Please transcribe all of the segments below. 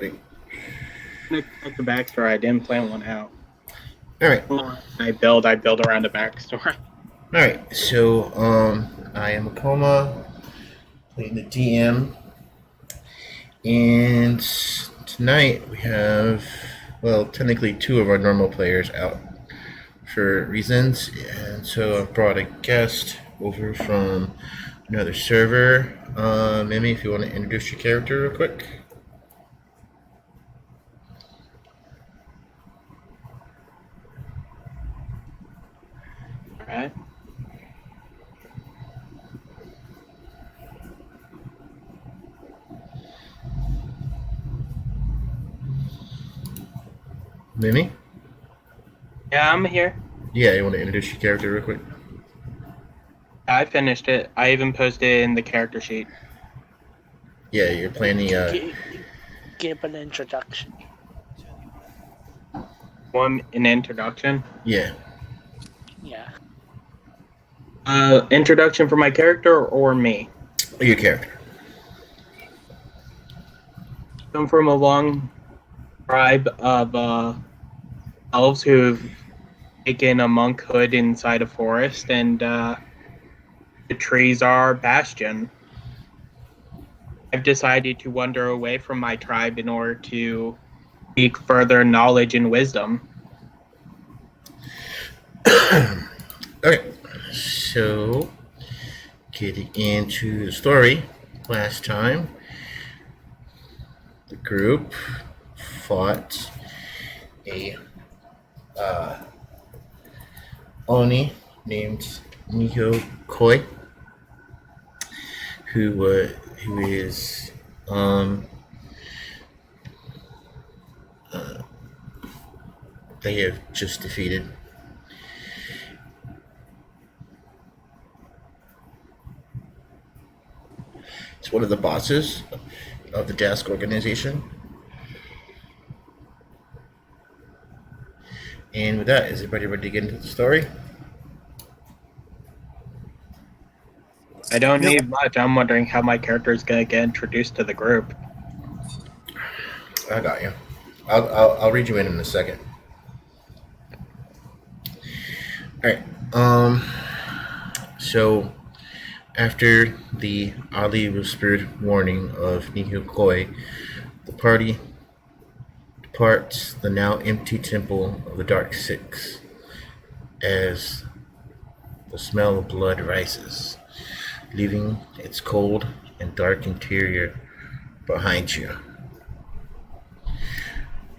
ready. I'm gonna check the backstory. I didn't plan one out. All right. I build around the backstory. All right. So, I am Akoma, playing the DM, and tonight we have, well, technically two of our normal players out for reasons, and so I've brought a guest over from another server. Mimi, if you want to introduce your character real quick. All right. Mimi? Yeah, I'm here. Yeah, you want to introduce your character real quick? I finished it. I even posted it in the character sheet. Yeah, you're playing the. Give an introduction. An introduction. Yeah. Yeah. Introduction for my character or me? Your character. I'm from a long tribe of elves who've taken a monkhood inside a forest, and the trees are our bastion. I've decided to wander away from my tribe in order to seek further knowledge and wisdom. Okay, so getting into the story, last time the group fought a Oni named Niho Koi, who is they have just defeated. It's one of the bosses of the Daask organization. And with that, is everybody ready to get into the story? I don't need much. I'm wondering how my character is going to get introduced to the group. I got you. I'll read you in a second. All right. So after the oddly whispered warning of Niho Koi, the party departs the now empty temple of the Dark Six as the smell of blood rises, leaving its cold and dark interior behind you.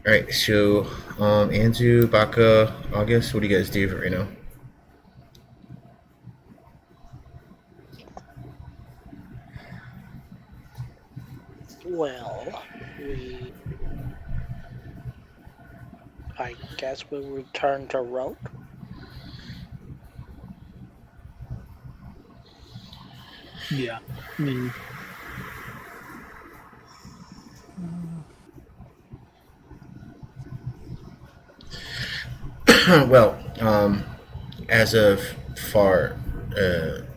Alright, so Anzu, Baka, August, what do you guys do for right now? Well, I guess we'll return to Rogue. Yeah, I mean, Well, as of far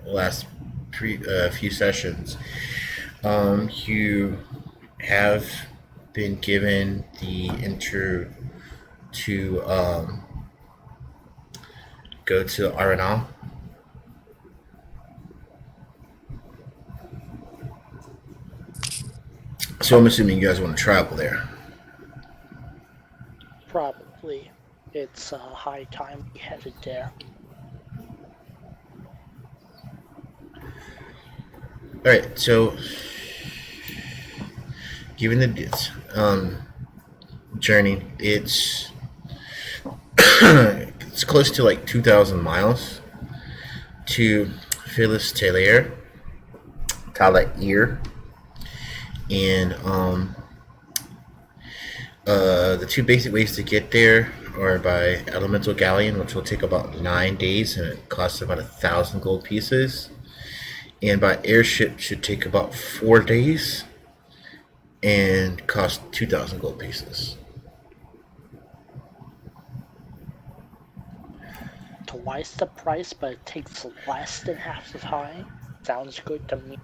last few sessions, you have been given the intro to go to Aeranal. So I'm assuming you guys want to travel there. Probably. It's high time we headed there. Alright, so given the journey, it's it's close to like 2,000 miles to Phyllis Taylor, Talair, and the two basic ways to get there are by elemental galleon, which will take about 9 days and it costs about 1,000 gold pieces, and by airship should take about 4 days and cost 2,000 gold pieces. Twice the price, but it takes less than half the time. Sounds good to me.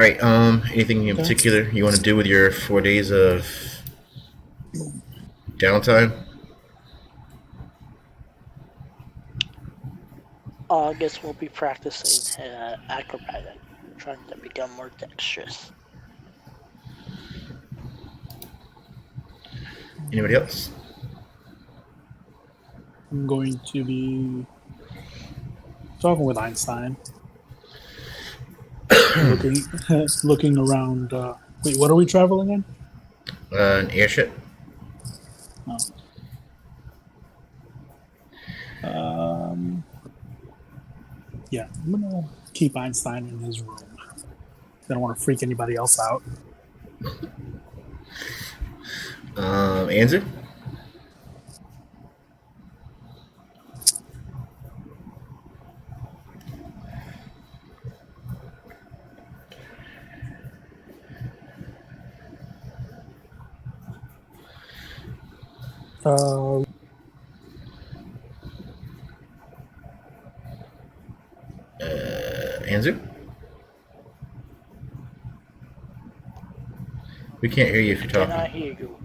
right. Anything in particular you want to do with your 4 days of downtime? I guess we'll be practicing acrobatic, trying to become more dexterous. Anybody else? I'm going to be talking with Einstein, looking around. Wait, what are we traveling in? An airship. Oh. Yeah, I'm gonna keep Einstein in his room. I don't want to freak anybody else out. Anzu? Uh, Anzu? We can't hear you if you're Can talking. I hear you?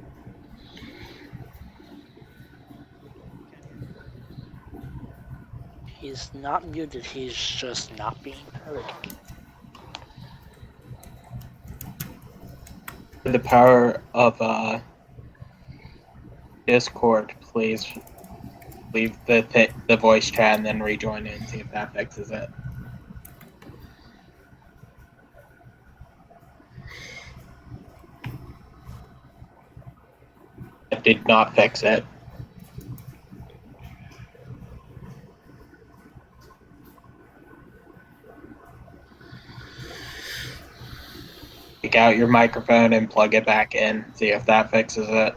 He's not muted, he's just not being heard. For the power of Discord, please leave the voice chat and then rejoin it and see if that fixes it. It did not fix it. Take out your microphone and plug it back in. See if that fixes it.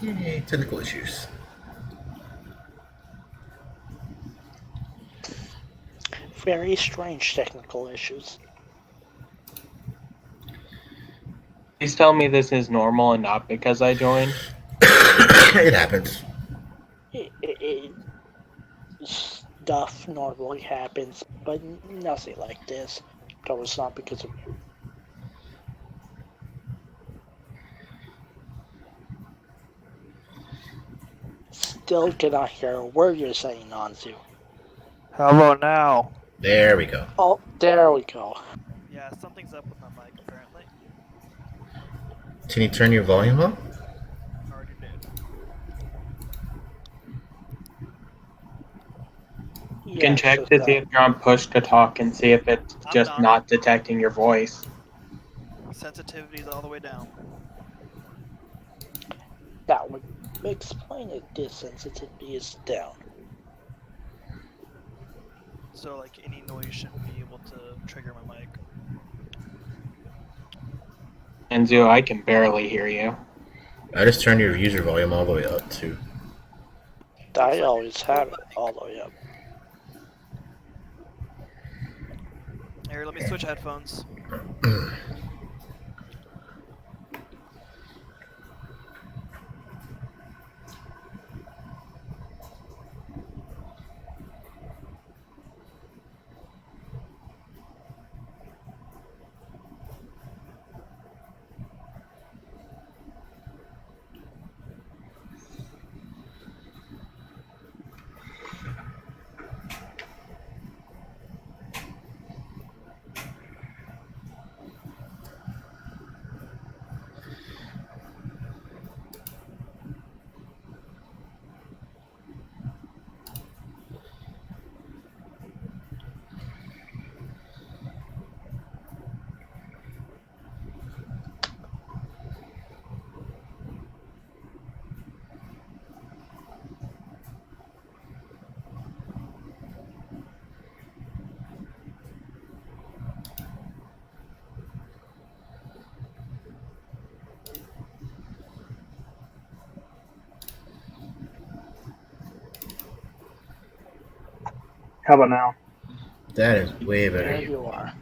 Yay, technical issues. Very strange technical issues. Please tell me this is normal and not because I joined. It happens. Stuff normally happens, but nothing like this. That was not because of you. Still cannot hear a word you're saying, Anzu. How about now? There we go. Oh, there we go. Yeah, something's up with my mic apparently. Can you turn your volume up? Already did. You can check to see if you're on push to talk and see if it's just not detecting your voice. Sensitivity's all the way down. That would explain it. This sensitivity is down. So like any noise shouldn't be able to trigger my mic. Enzo, I can barely hear you. I just turned your user volume all the way up too. I always have it all the way up. Here, let me switch headphones. How about now? That is way There better. you are.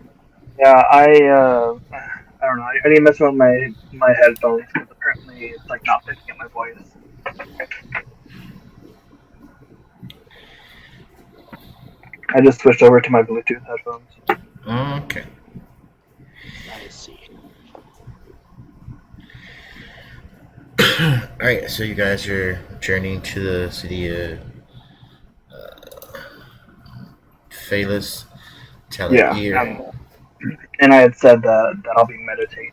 Yeah, I don't know. I need to mess with my headphones because apparently it's like not picking up my voice. I just switched over to my Bluetooth headphones. Okay. I see. Alright, so you guys are journeying to the city of Phaelus Yeah, Talair. and I had said that I'll be meditating.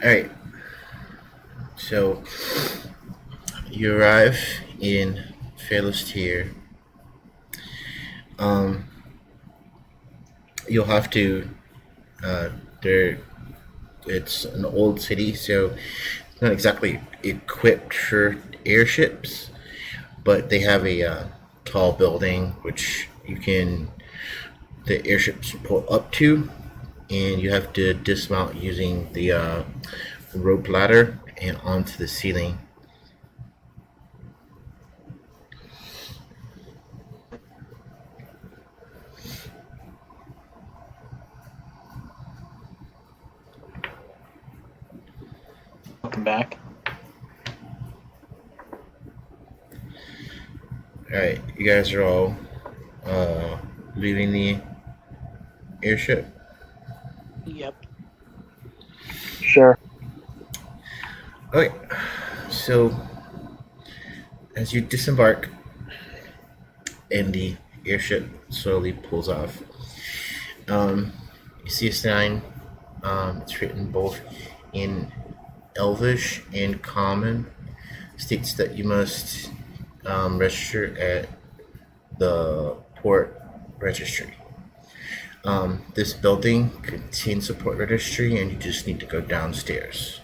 Alright, so you arrive in Phaelus Tier. Um, you'll have to, uh, there, it's an old city, so it's not exactly equipped for airships, but they have a tall building which the airships pull up to, and you have to dismount using the rope ladder and onto the ceiling. Welcome back. Alright, you guys are all leaving the airship. Yep. Sure. Okay, so as you disembark and the airship slowly pulls off, you see a sign. It's written both in Elvish and Common. States that you must register at the port registry. This building contains a port registry, and you just need to go downstairs.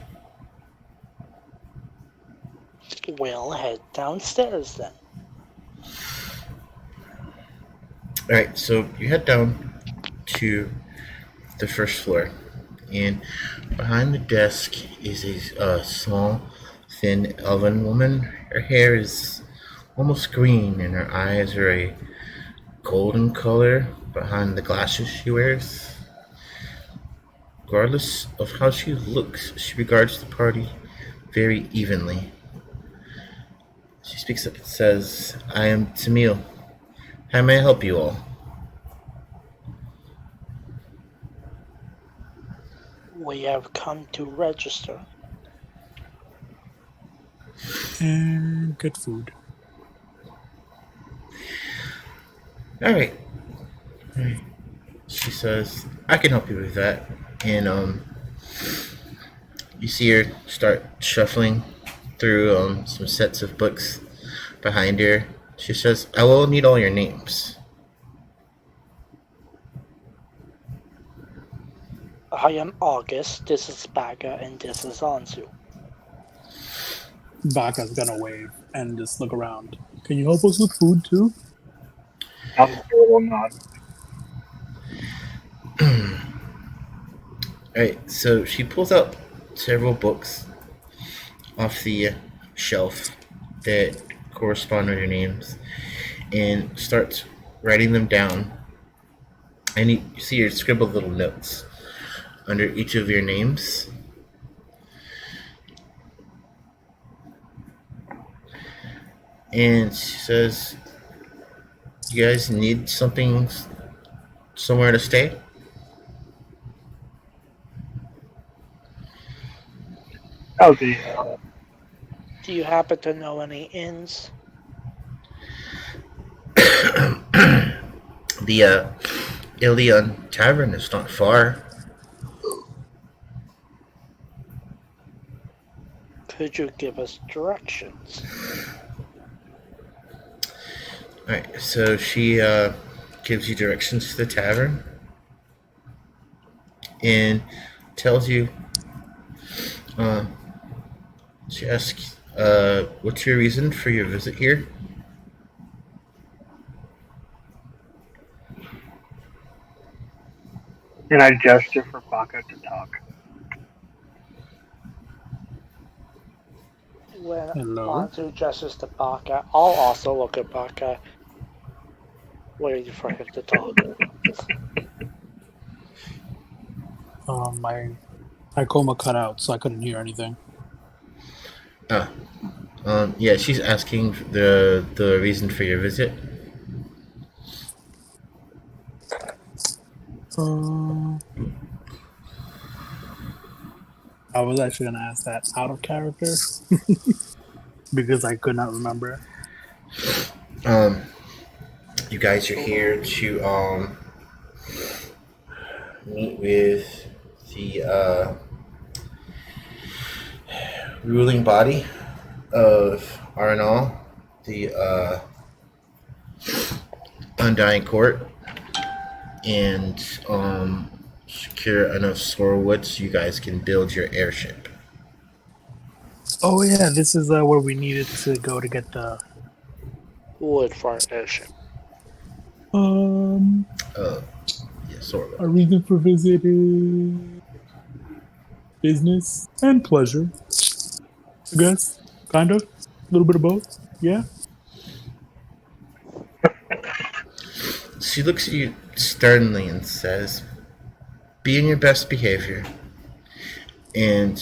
We'll head downstairs then. Alright, so you head down to the first floor, and behind the desk is a small, thin elven woman. Her hair is almost green, and her eyes are a golden color behind the glasses she wears. Regardless of how she looks, she regards the party very evenly. She speaks up and says, "I am Tamil. How may I help you all?" We have come to register. And good food. Alright. She says, "I can help you with that." And you see her start shuffling through some sets of books behind her. She says, "I will need all your names." I am August, this is Baga, and this is Anzu. Baka's gonna wave and just look around. Can you help us with food too? I'll just do a little nod. Alright, so she pulls out several books off the shelf that correspond with your names and starts writing them down. And you see her scribble little notes under each of your names. And she says, "You guys need somewhere to stay?" Okay. Do you happen to know any inns? The Ilion Tavern is not far. Could you give us directions? Alright, so she gives you directions to the tavern and tells you, she asks, "What's your reason for your visit here?" And I gesture for Baka to talk. When Hello. Monzu gestures to Baka, I'll also look at Baka, waiting for him to talk. My coma cut out, so I couldn't hear anything. Yeah, she's asking the reason for your visit. I was actually gonna ask that out of character because I could not remember. You guys are here to meet with the ruling body of Aeranal, the Undying Court, and secure enough sorwood so you guys can build your airship. Oh yeah, this is where we needed to go to get the Wood for an airship. Yeah, sorwood. a reason for visit is business and pleasure. I guess, kind of, a little bit of both. Yeah. She looks at you sternly and says, "Be in your best behavior." And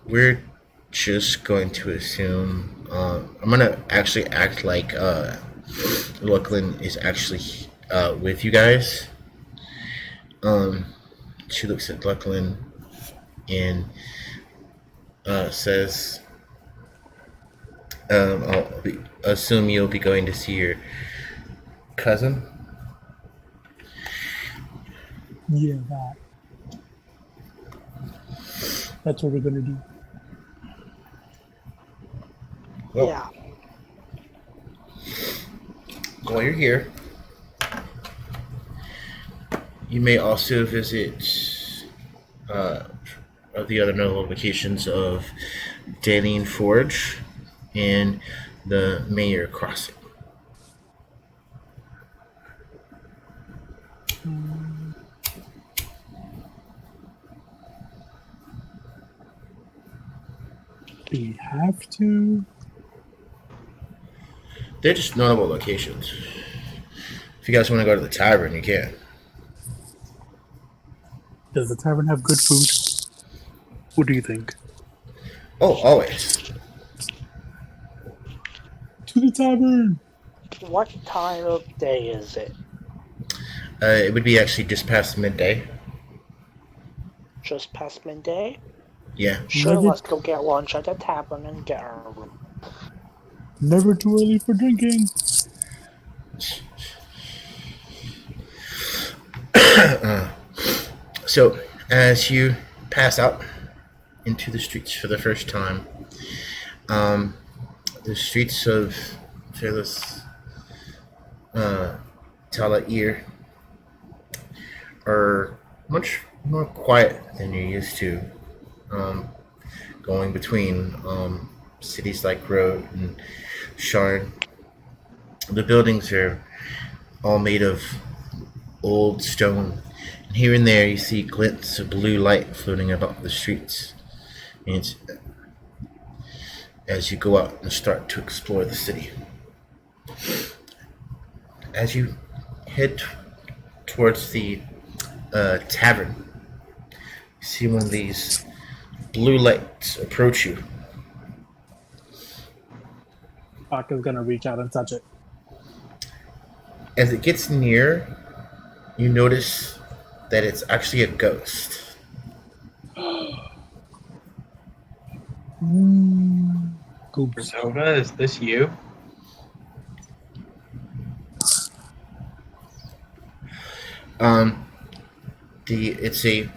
we're just going to assume. I'm gonna actually act like Luclin is actually with you guys. She looks at Luclin and says, assume you'll be going to see your cousin." Yeah, that's what we're gonna do. Well, Yeah. while you're here, you may also visit the other notable locations of Daleen Forge and the Mayor Crossing. Do we have to? They're just notable locations. If you guys want to go to the tavern, you can. Does the tavern have good food? What do you think? Oh, always. To the tavern. What time of day is it? It would be actually just past midday. Just past midday? Yeah. Sure, Never- let's go get lunch at the tavern and get our room. Never too early for drinking. So, as you pass out into the streets for the first time, the streets of Fearless Talair are much more quiet than you're used to. Going between cities like Road and Sharn. The buildings are all made of old stone, and here and there you see glints of blue light floating about the streets. And as you go out and start to explore the city, as you head towards the tavern, you see one of these blue lights approach you. Baka's gonna reach out and touch it. As it gets near, you notice that it's actually a ghost. Oops. Persona, is this you? It's a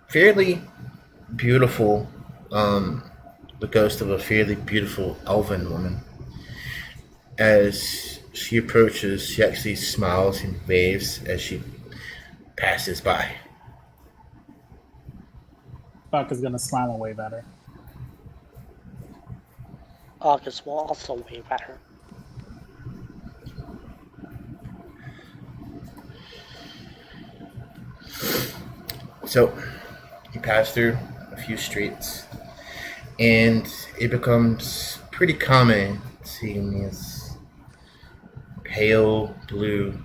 fairly beautiful, the ghost of a fairly beautiful elven woman. As she approaches, she actually smiles and waves as she passes by. Baka's gonna smile and wave at her. August will also wave at her. So, you pass through a few streets, And it becomes pretty common seeing these pale blue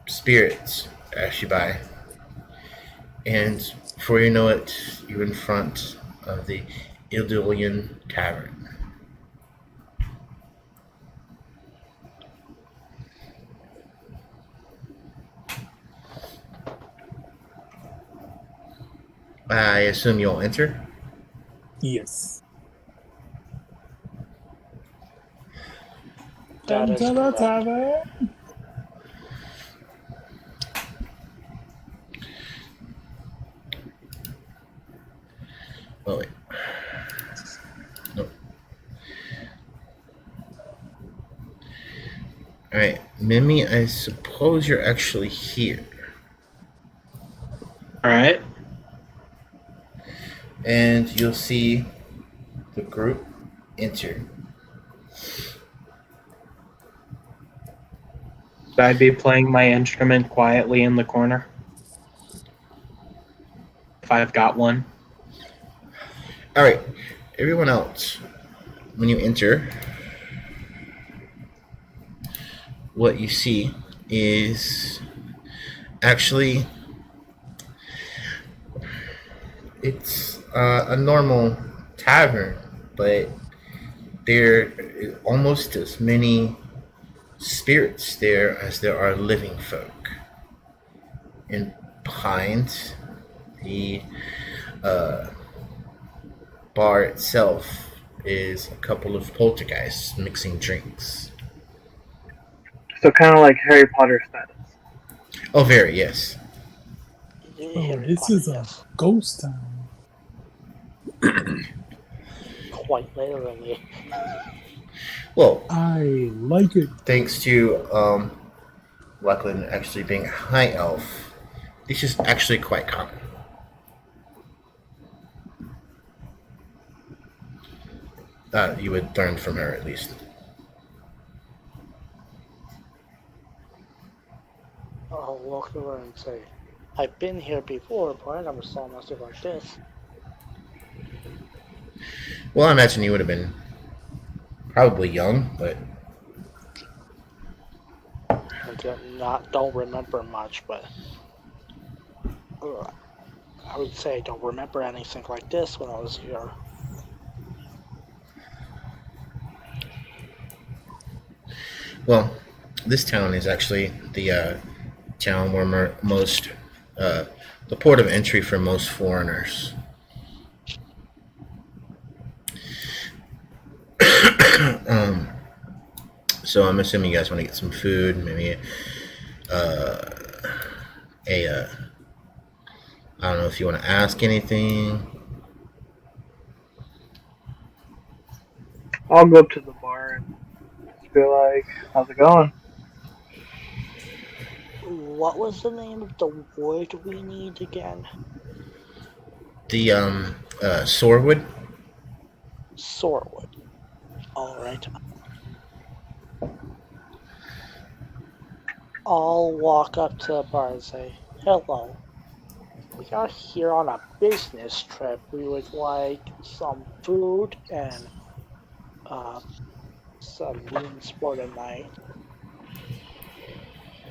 spirits pass you by. And before you know it, you're in front of the Ildilian Tavern. I assume you'll enter. Yes. That is Enter the correct. tavern. Oh wait. Nope. Alright, Mimi, I suppose you're actually here. Alright. And you'll see the group enter. Should I be playing my instrument quietly in the corner? If I've got one. Alright, everyone else, when you enter, what you see is actually it's a normal tavern, but there are almost as many spirits there as there are living folk. And behind the bar itself is a couple of poltergeists mixing drinks. So kind of like Harry Potter status. Oh, very, yes. Oh, Harry this Potter, is a yes. ghost town. Quite literally. Well, I like it. thanks to Luclin actually being a high elf, this is actually quite common. You would learn from her, at least. I'll look over and say, I've been here before, but I never saw nothing like this. Well, I imagine you would have been probably young, but I don't remember much, but I would say I don't remember anything like this when I was here. well, this town is actually the town where most the port of entry for most foreigners. So I'm assuming you guys want to get some food, maybe I don't know if you want to ask anything. I'll go up to the bar and just be like, "How's it going?" What was the name of the wood we need again? The Sorewood. Sorewood. Alright. I'll walk up to the bar and say, hello. We are here on a business trip. We would like some food and some means for the night.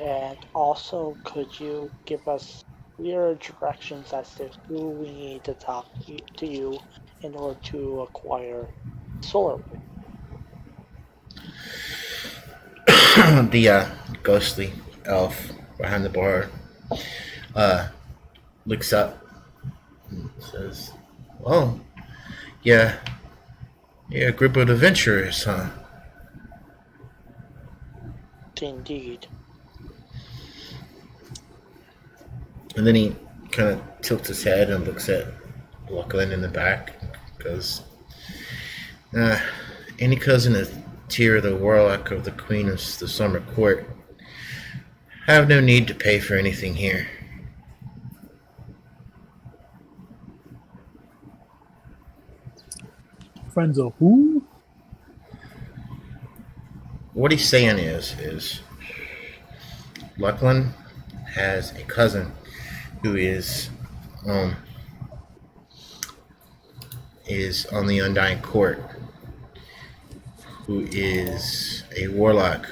And also, could you give us clear directions as to who we need to talk to you in order to acquire Solarwood? The ghostly elf behind the bar looks up and says, "Oh, yeah, a group of adventurers, huh?" Indeed. And then he kind of tilts his head and looks at Luclin in the back. Goes, any cousin of Tyr, the warlock of the Queen of the Summer Court, have no need to pay for anything here. Friends of who? What he's saying is Luclin has a cousin who is is on the Undying Court, who is a warlock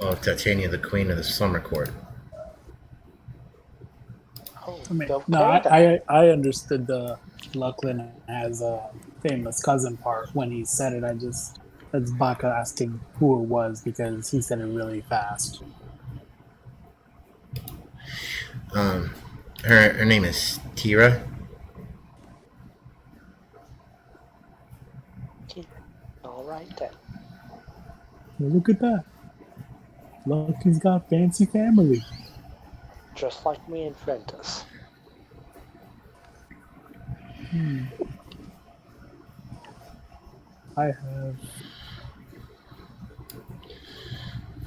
of Titania, the Queen of the Summer Court. Oh, I mean, okay no, then. I understood the Luclin as a famous cousin part when he said it. That's Baka asking who it was because he said it really fast. Her name is Tira. All right then. Well, look at that. Lucky's got fancy family. Just like me and Ventus. I have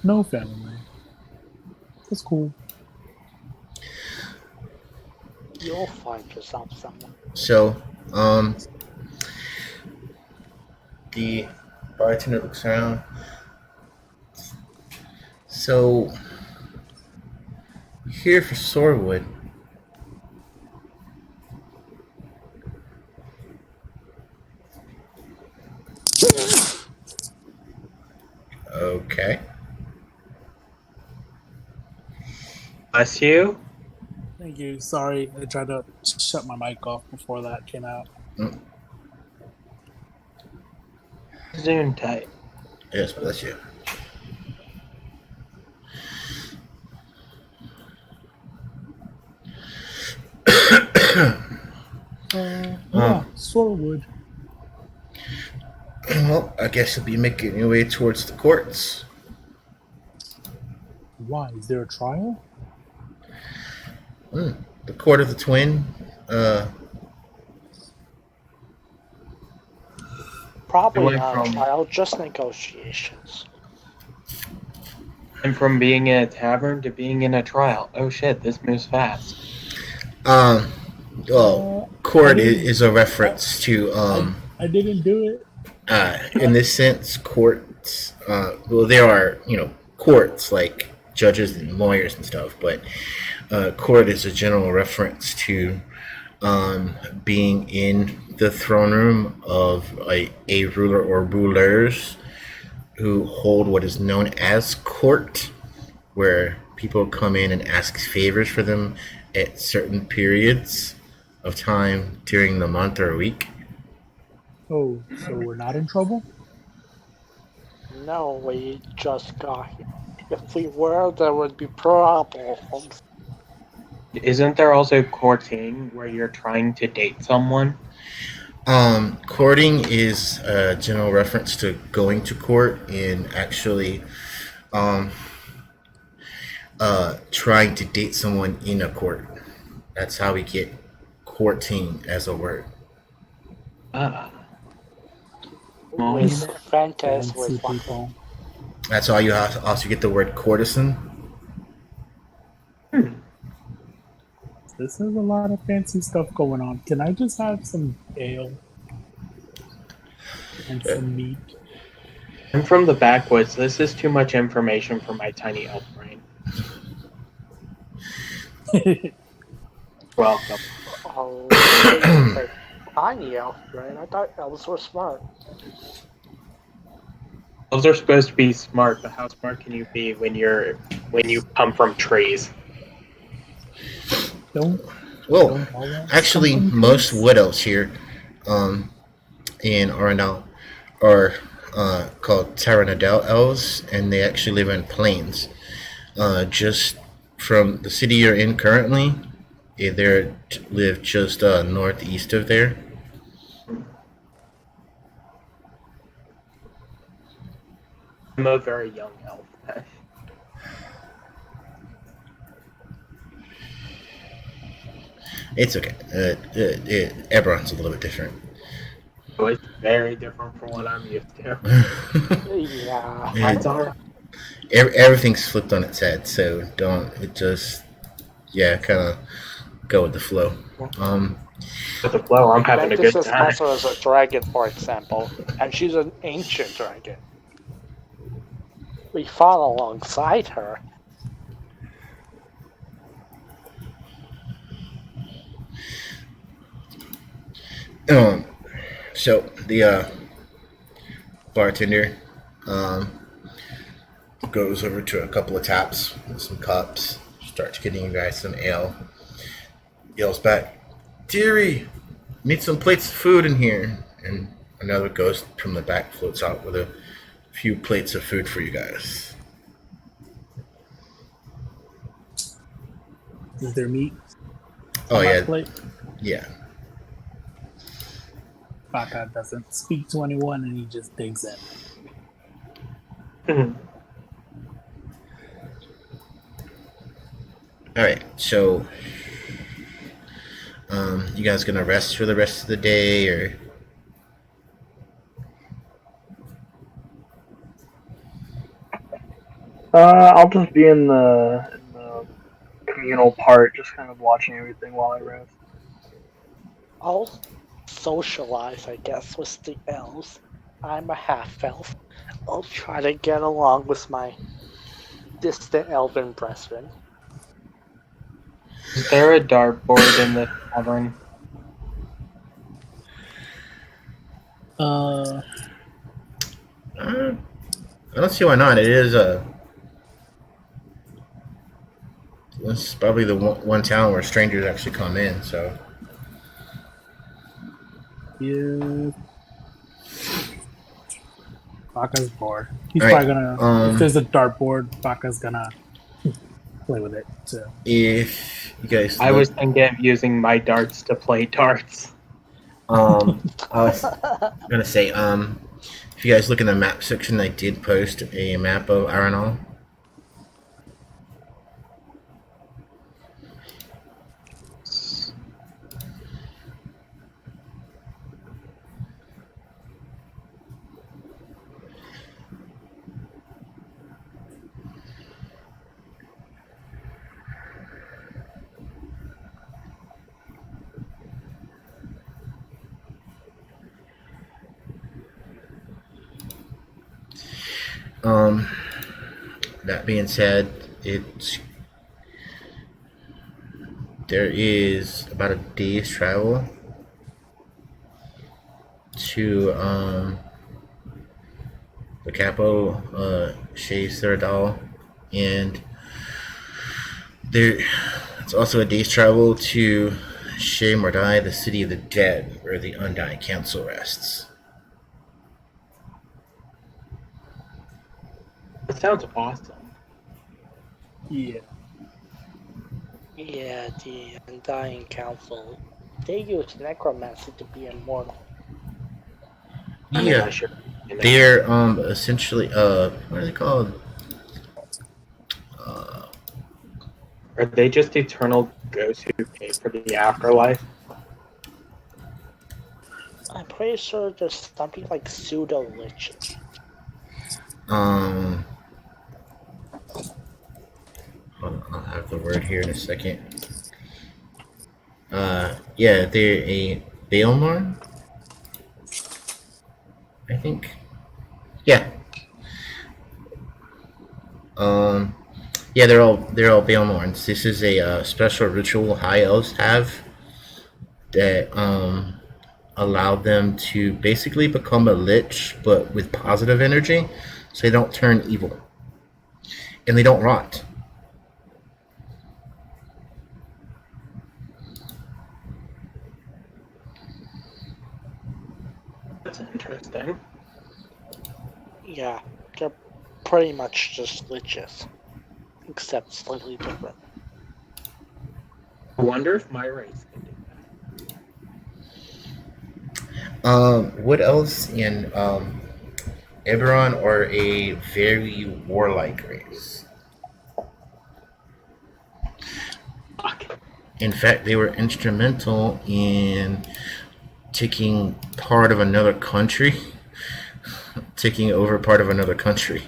no family. That's cool. You'll find yourself someone. So, the bartender looks around. So, here for Sorewood. Okay. Bless you. Thank you. Sorry, I tried to shut my mic off before that came out. Zoom tight. Yes, bless you. Yeah, Sorewood. Well, I guess you'll be making your way towards the courts. Why? Is there a trial? The Court of the Twin. Probably went not from- a trial, just negotiations. And from being in a tavern to being in a trial. Oh shit, this moves fast. Well, court is a reference to I didn't do it. in this sense, courts. Well, there are courts like judges and lawyers and stuff, but court is a general reference to being in the throne room of a ruler or rulers who hold what is known as court, where people come in and ask favors for them at certain periods of time during the month or week. Oh, so we're not in trouble? No, we just got here. If we were, there would be problems. Isn't there also courting where you're trying to date someone? Courting is a general reference to going to court and actually trying to date someone in a court. That's how we get courting as a word. Ah. With Ventus, Fancy with Luclin. people. That's how you also get the word courtesan. This is a lot of fancy stuff going on. Can I just have some ale and some meat? I'm from the backwoods. This is too much information for my tiny elf brain. Welcome. Oh, tiny elf, right? I thought elves were smart. Elves are supposed to be smart, but how smart can you be when you come from trees? Don't Well, all that actually, stuff in most place? wood elves here in Aeranal are called Pteranodal elves, and they actually live in plains. Just from the city you're in currently, they live just northeast of there. I'm a very young elf. It's okay. Eberron's a little bit different. So it's very different from what I'm used to. Yeah. That's alright. Everything's flipped on its head, so don't. It just, kind of go with the flow. With the flow, I'm having a good Ventus is time. also as a dragon, for example, and she's an ancient dragon. We fought alongside her. So the bartender um, goes over to a couple of taps with some cups, starts getting you guys some ale. Yells back, "Dearie, need some plates of food in here." And another ghost from the back floats out with a few plates of food for you guys. Is there meat Oh on my yeah, plate? yeah. Baka doesn't speak to anyone and he just digs in. All right, so you guys gonna rest for the rest of the day, or I'll just be in the communal part, just kind of watching everything while I rest. I'll socialize, I guess, with the elves. I'm a half elf. I'll try to get along with my distant elven brethren. Is there a dartboard in the tavern? I don't see why not. It is it's probably the one town where strangers actually come in. So Yeah. Baka's bored. He's All right, probably gonna. If there's a dartboard, Baka's gonna play with it. So if you guys, I was thinking of using my darts to play darts. I was gonna say, if you guys look in the map section, I did post a map of Aeranal. That being said, there is about a day's travel to the capital, Shea Cyrodiil, and it's also a day's travel to Shea Mordai, the city of the dead, where the Undying Council rests. That sounds awesome. yeah, Yeah, the Undying Council. They use necromancy to be immortal. I mean, Yeah, I should. they're essentially what are they called? Are they just eternal ghosts who pay for the afterlife? I'm pretty sure there's something like pseudo-liches. Hold on, I'll have the word here in a second. Yeah, they're a Baelmar, I think. Yeah. Yeah, they're all Baelmorns. This is a special ritual high elves have that allow them to basically become a lich, but with positive energy, so they don't turn evil and they don't rot. That's interesting. Yeah, they're pretty much just liches, except slightly different. I wonder if my race can do What else in Eberron are a very warlike race. that. Fuck. In fact, they were instrumental in taking part of another country, taking over part of another country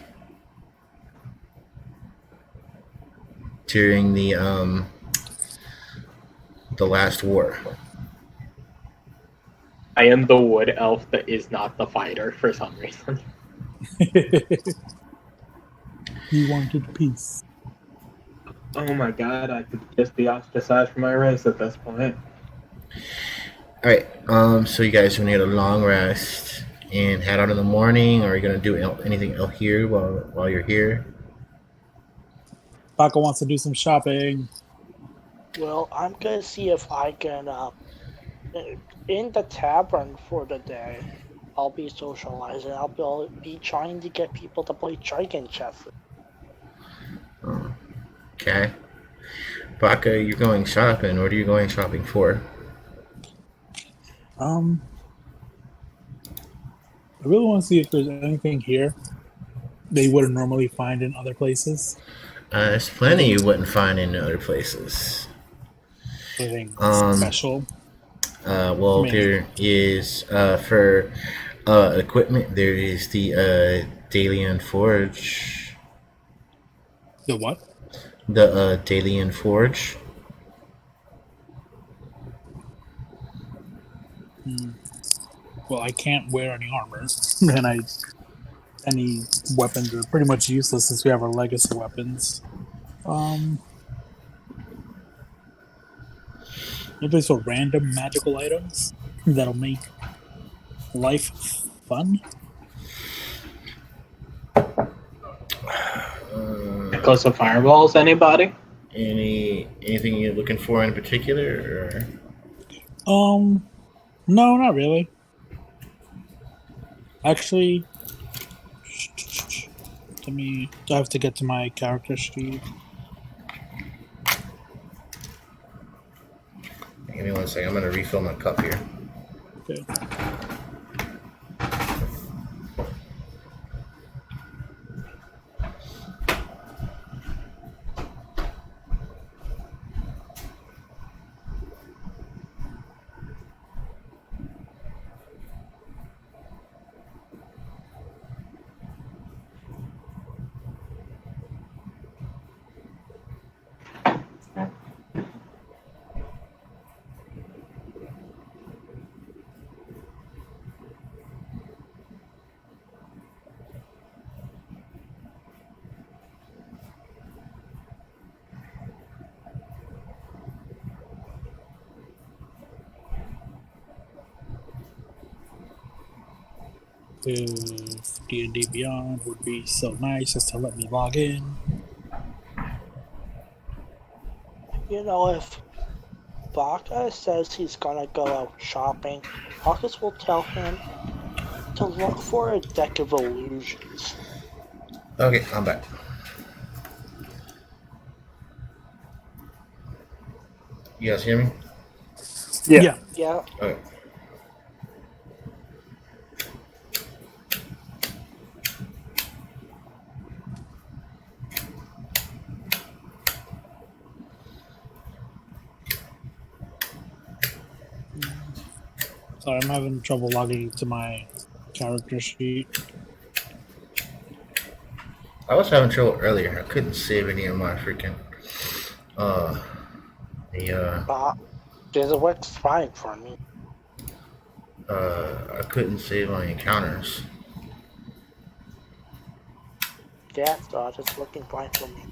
during the last war. I am the wood elf that is not the fighter for some reason. he wanted peace. Oh my god, I could just be ostracized from my race at this point. All right. So you guys gonna get a long rest and head out in the morning, or are you gonna do anything out here while you're here? Baka wants to do some shopping. Well, I'm gonna see if I can in the tavern for the day. I'll be socializing. Be trying to get people to play Dragon Chess. Okay. Baka, you're going shopping. What are you going shopping for? I really want to see if there's anything here they wouldn't normally find in other places. There's plenty you wouldn't find in other places. Anything Um, special. well, I mean, there is for equipment. There is the Dalian Forge. the what? The Dalian Forge. Well, I can't wear any armor, and any weapons are pretty much useless since we have our legacy weapons. Any place for random magical items that'll make life fun? Close to fireballs, anybody? Anything you're looking for in particular? No, not really. Actually, I have to get to my character sheet. Give me one second. I'm gonna refill my cup here. Okay. If D&D Beyond would be so nice just to let me log in. You know, if Baka says he's gonna go out shopping, Marcus will tell him to look for a deck of illusions. Okay, I'm back. You guys hear me? Yeah. Yeah, Okay. Sorry, I'm having trouble logging into my character sheet. I was having trouble earlier. I couldn't save any of my freaking but this works fine for me. I couldn't save my encounters. Yeah, so it's looking fine for me.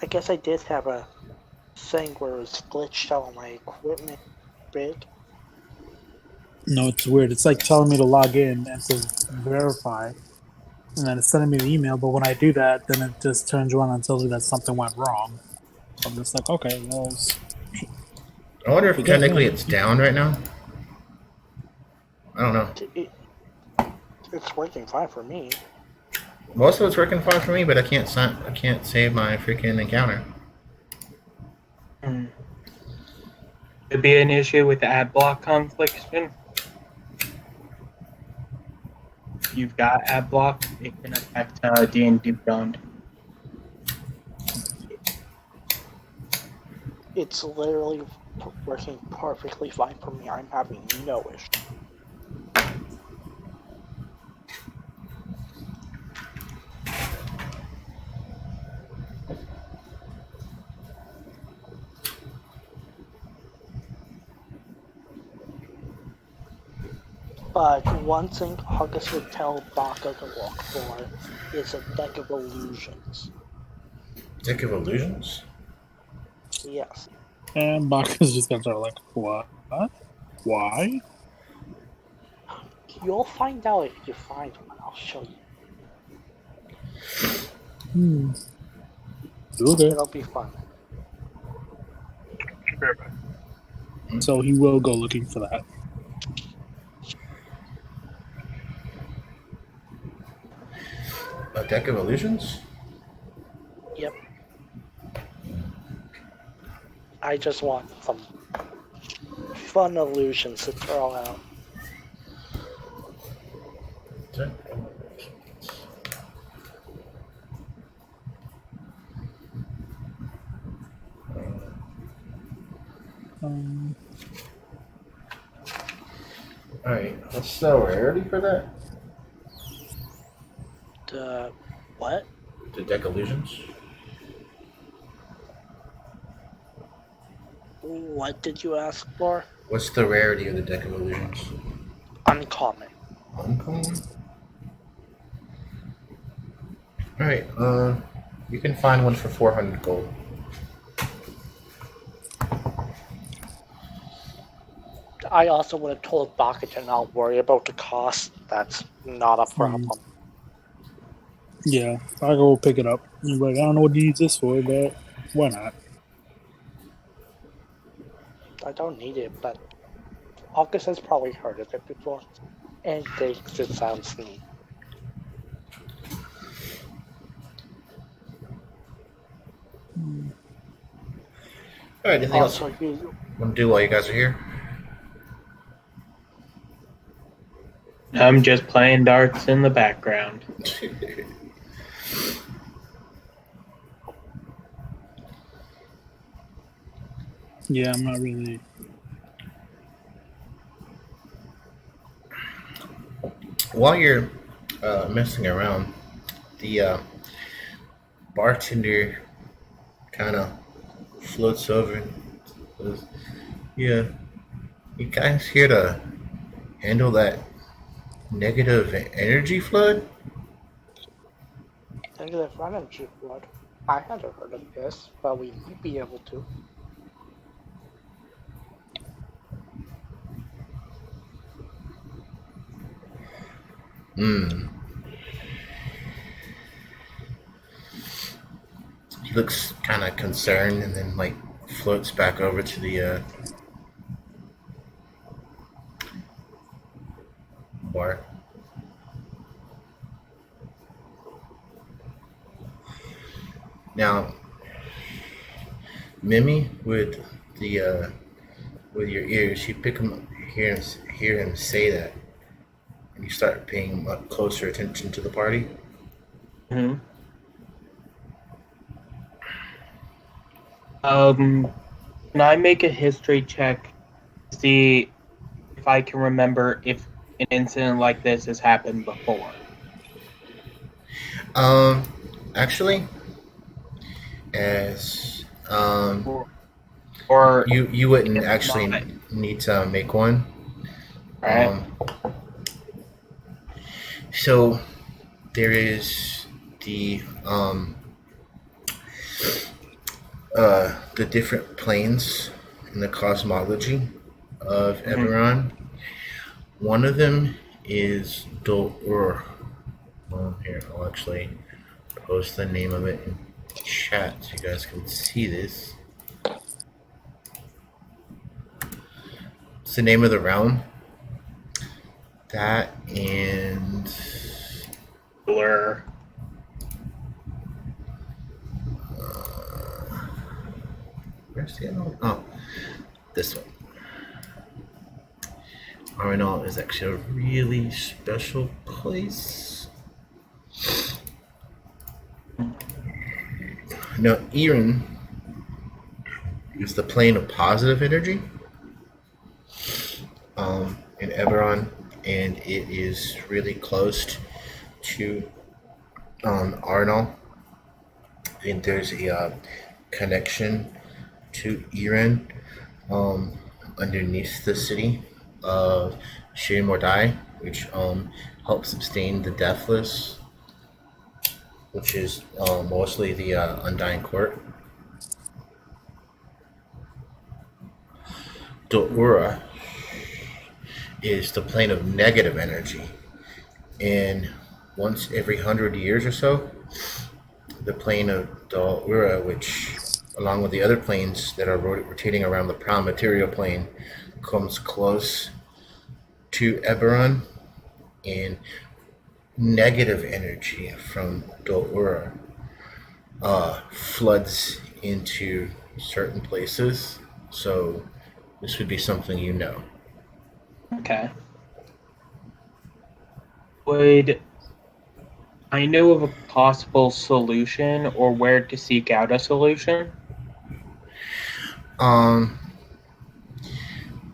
I guess I did have a thing where it was glitched out on my equipment bit. No, it's weird. It's like telling me to log in and to verify, and then it's sending me the email. But when I do that, then it just turns around and tells me that something went wrong. So I'm just like, okay, well, I wonder if Forget technically me. it's down right now. I don't know. It's working fine for me. Most of it's working fine for me, but I can't save my freaking encounter. Could be an issue with the ad block confliction. If you've got ad block, it can affect D&D Beyond. It's literally working perfectly fine for me. I'm having no issue. But one thing August would tell Baka to look for is a deck of illusions. Deck of illusions? Yes. and Baka's just gonna start like, what? Why? You'll find out if you find one. I'll show you. Okay. It'll be fun. Sure, but So he will go looking for that. A deck of illusions? Yep. I just want some fun illusions to throw out. Deck of Um, Alright, what's the rarity for that? The what? The deck illusions? What did you ask for? What's the rarity of the deck of illusions? Uncommon. Uncommon? Alright, you can find one for 400 gold. I also would have told Baka to not worry about the cost. That's not a problem. yeah, I'll go pick it up. He's like, I don't know what he needs this for, but why not? I don't need it, but August has probably heard of it before and thinks it sounds neat. Alright, anything else Also, you want to do while you guys are here? I'm just playing darts in the background. Yeah, I'm not really. While you're messing around, the bartender kind of floats over and says, "Yeah, you guys here to handle that negative energy flood?" negative energy flood. I hadn't heard of this, but we might be able to. He looks kind of concerned and then like floats back over to the bar. Now, Mimi, with with your ears, you pick him, hear him say that, and you start paying much closer attention to the party. Hmm. Can I make a history check to see if I can remember if an incident like this has happened before? Actually, as Or you wouldn't if actually not, need to make one. right? So there is the different planes in the cosmology of Aerenal. One of them is Dor. Here, I'll actually post the name of it in chat so you guys can see this. It's the name of the realm. That and Blur. where's the other one? Oh, this one. Aeranal is actually a really special place. Now, Eren is the plane of positive energy in Eberron, and it is really close to Aeranal. And there's a connection to Eren underneath the city of Shir Mordai, which helps sustain the Deathless, which is mostly the Undying Court. Do'ura is the plane of negative energy. And once every 100 years or so, the plane of Da'ura, which, along with the other planes that are rotating around the prime material plane, comes close to Eberron, and negative energy from Da'ura floods into certain places. So this would be something you know. Okay. Would I know of a possible solution or where to seek out a solution? Um,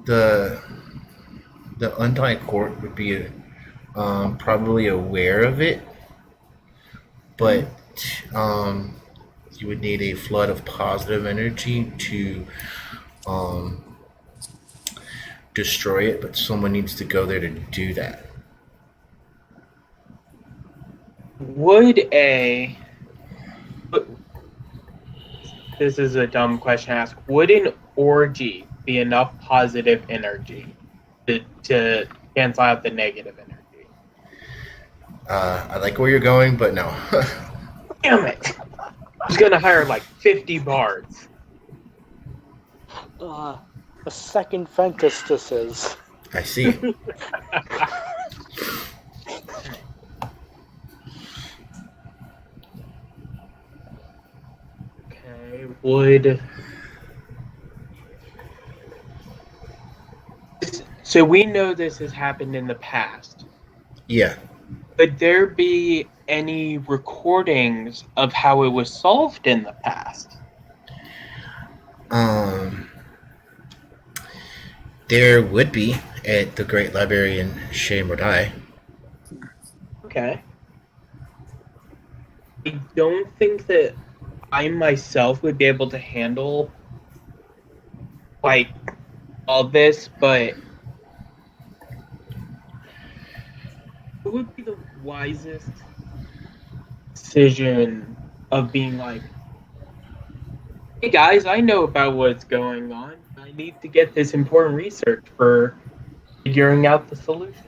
the Undying Court would be probably aware of it, but um, you would need a flood of positive energy to destroy it. But someone needs to go there to do that. This is a dumb question to ask. Would an orgy be enough positive energy to cancel out the negative energy? I like where you're going, but no. Damn it! I was gonna hire like 50 bards. A second Ventus this is. I see. Okay, would... So we know this has happened in the past. Yeah. Would there be any recordings of how it was solved in the past? There would be at the Great Library in Shea Mordai. Okay. I don't think that I myself would be able to handle like all this, but what would be the wisest decision of being like, hey guys, I know about what's going on. I need to get this important research for figuring out the solution.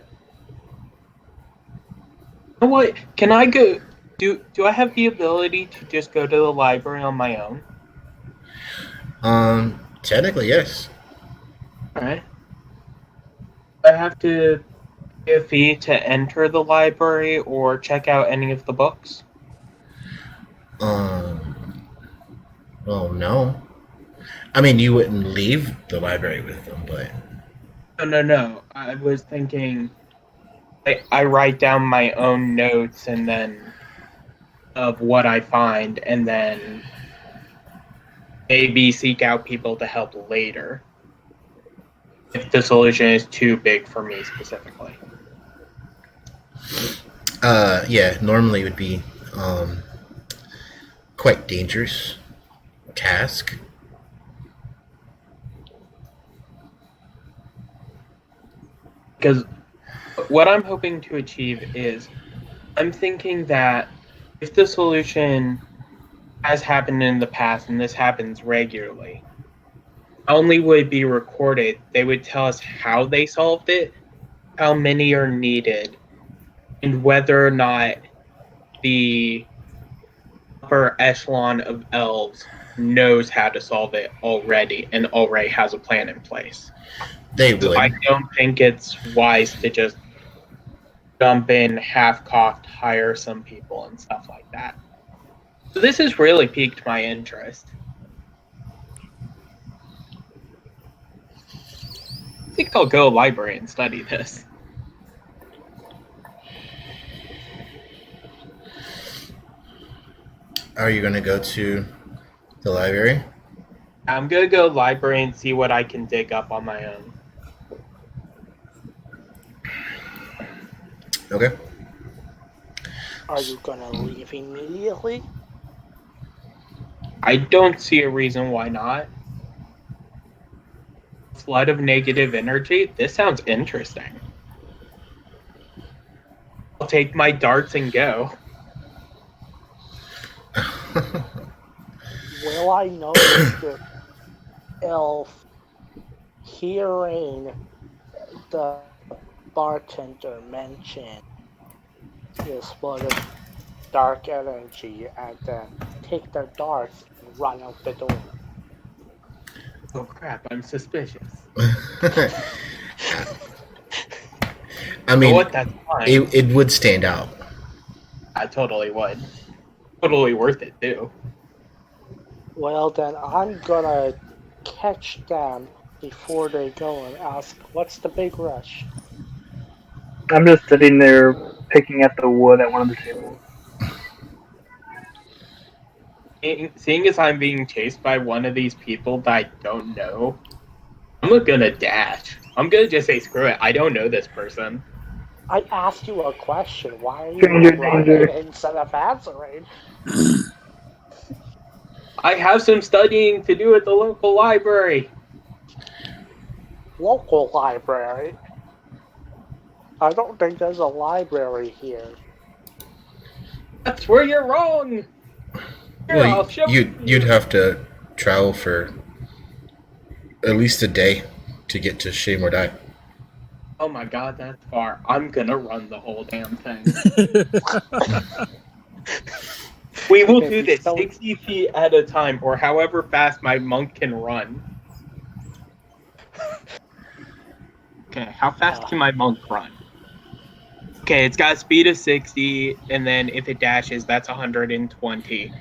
You know what? Can I go? Do I have the ability to just go to the library on my own? Technically, yes. Alright. I have to pay a fee to enter the library or check out any of the books? Well, no. I mean, you wouldn't leave the library with them, but... No. I was thinking I write down my own notes and then of what I find and then maybe seek out people to help later if the solution is too big for me specifically. Yeah, normally it would be quite dangerous task. Because what I'm hoping to achieve is I'm thinking that if the solution has happened in the past and this happens regularly, not only would it be recorded, they would tell us how they solved it, how many are needed, and whether or not the upper echelon of elves knows how to solve it already and already has a plan in place. They would. I don't think it's wise to just jump in half-cocked, hire some people and stuff like that. So this has really piqued my interest. I think I'll go to the library and study this. Are you going to go to the library? I'm gonna go to the library and see what I can dig up on my own. Okay. Are you gonna leave immediately? I don't see a reason why not. Flood of negative energy? This sounds interesting. I'll take my darts and go. Will I notice the elf hearing the bartender mentioned is full of dark energy and then take their darts and run out the door. Oh crap, I'm suspicious. I You know mean, what? That's fine. it would stand out. I totally would. Totally worth it too. Well, then I'm gonna catch them before they go and ask, what's the big rush? I'm just sitting there picking at the wood at one of the tables. Seeing as I'm being chased by one of these people that I don't know, I'm not gonna dash. I'm gonna just say screw it. I don't know this person. I asked you a question. Why are you Stranger running danger. instead of answering? I have some studying to do at the local library. Local library? I don't think there's a library here. That's where you're wrong. Here, I'll Well, show you'd have to travel for at least a day to get to Shea Mordai. Oh my god, that's far. I'm gonna run the whole damn thing. We will do this 60 feet at a time, or however fast my monk can run. Okay, how fast can my monk run? Okay, it's got a speed of 60, and then if it dashes, that's 120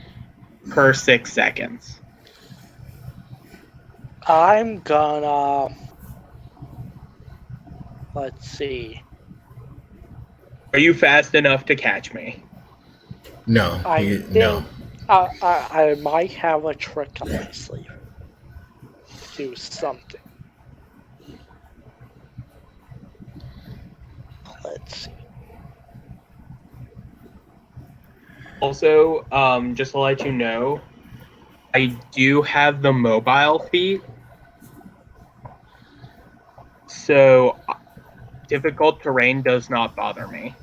per 6 seconds. I'm gonna... Let's see. Are you fast enough to catch me? No, I no. I might have a trick up my sleeve. Do something. Let's see. Also, just to let you know, I do have the mobile feat. So, difficult terrain does not bother me.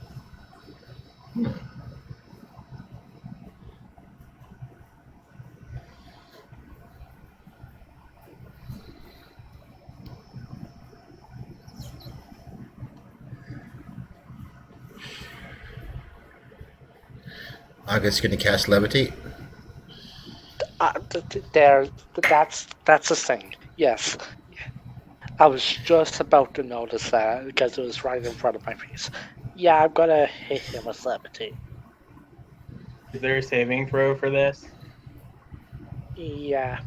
August's gonna cast Levitate. That's the thing. Yes. I was just about to notice that because it was right in front of my face. Yeah, I'm gonna hit him with levitate. Is there a saving throw for this? Yeah,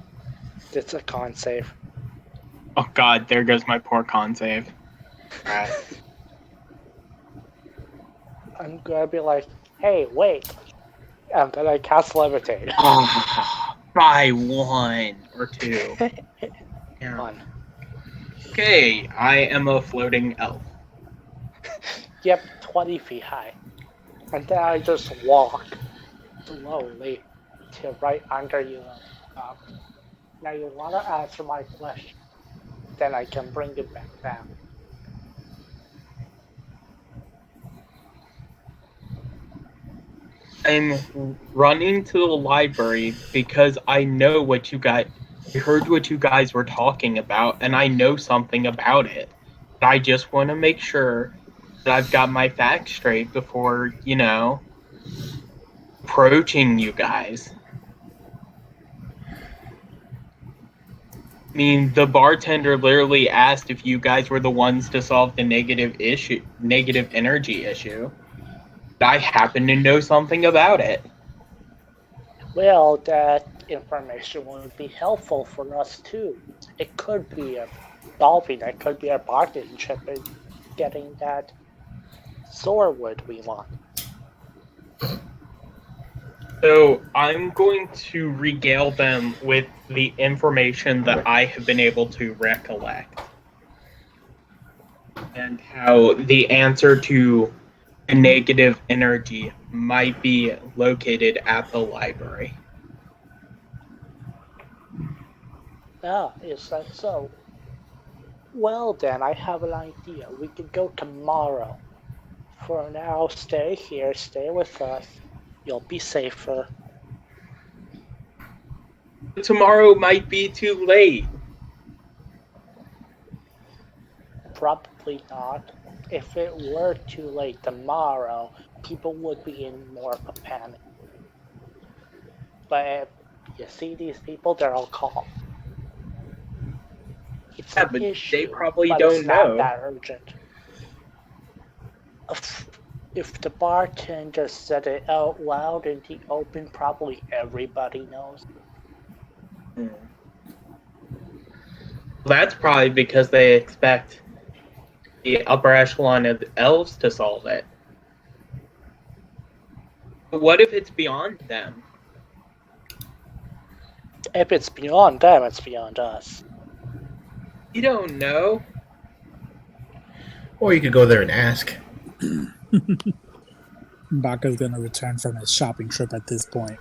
it's a con save. Oh god, there goes my poor con save. Alright. I'm gonna be like, hey, wait. And then I cast levitate. By 1 or 2. Yeah. 1. Okay, I am a floating elf. Yep, 20 feet high. And then I just walk slowly to right under you. Now you wanna answer my question. Then I can bring it back down. I'm running to the library because I know what you guys... I heard what you guys were talking about, and I know something about it. I just want to make sure that I've got my facts straight before, approaching you guys. I mean, the bartender literally asked if you guys were the ones to solve the negative energy issue. I happen to know something about it. Well, that information would be helpful for us too. It could be a solving, it could be a bargaining chip in getting that swordwood we want. So I'm going to regale them with the information that I have been able to recollect. And how the answer to the negative energy might be located at the library. Ah, is that so? Well then, I have an idea. We could go tomorrow. For now, stay here, stay with us. You'll be safer. Tomorrow might be too late. Probably not. If it were too late tomorrow, people would be in more of a panic. But if you see these people, they're all calm. It's Yeah, an but issue, they probably but it's don't not know. that urgent. If the bartender said it out loud in the open, probably everybody knows. That's probably because they expect the upper echelon of the elves to solve it. But what if it's beyond them? If it's beyond them, it's beyond us. You don't know. Or you could go there and ask. Baka's gonna return from his shopping trip at this point.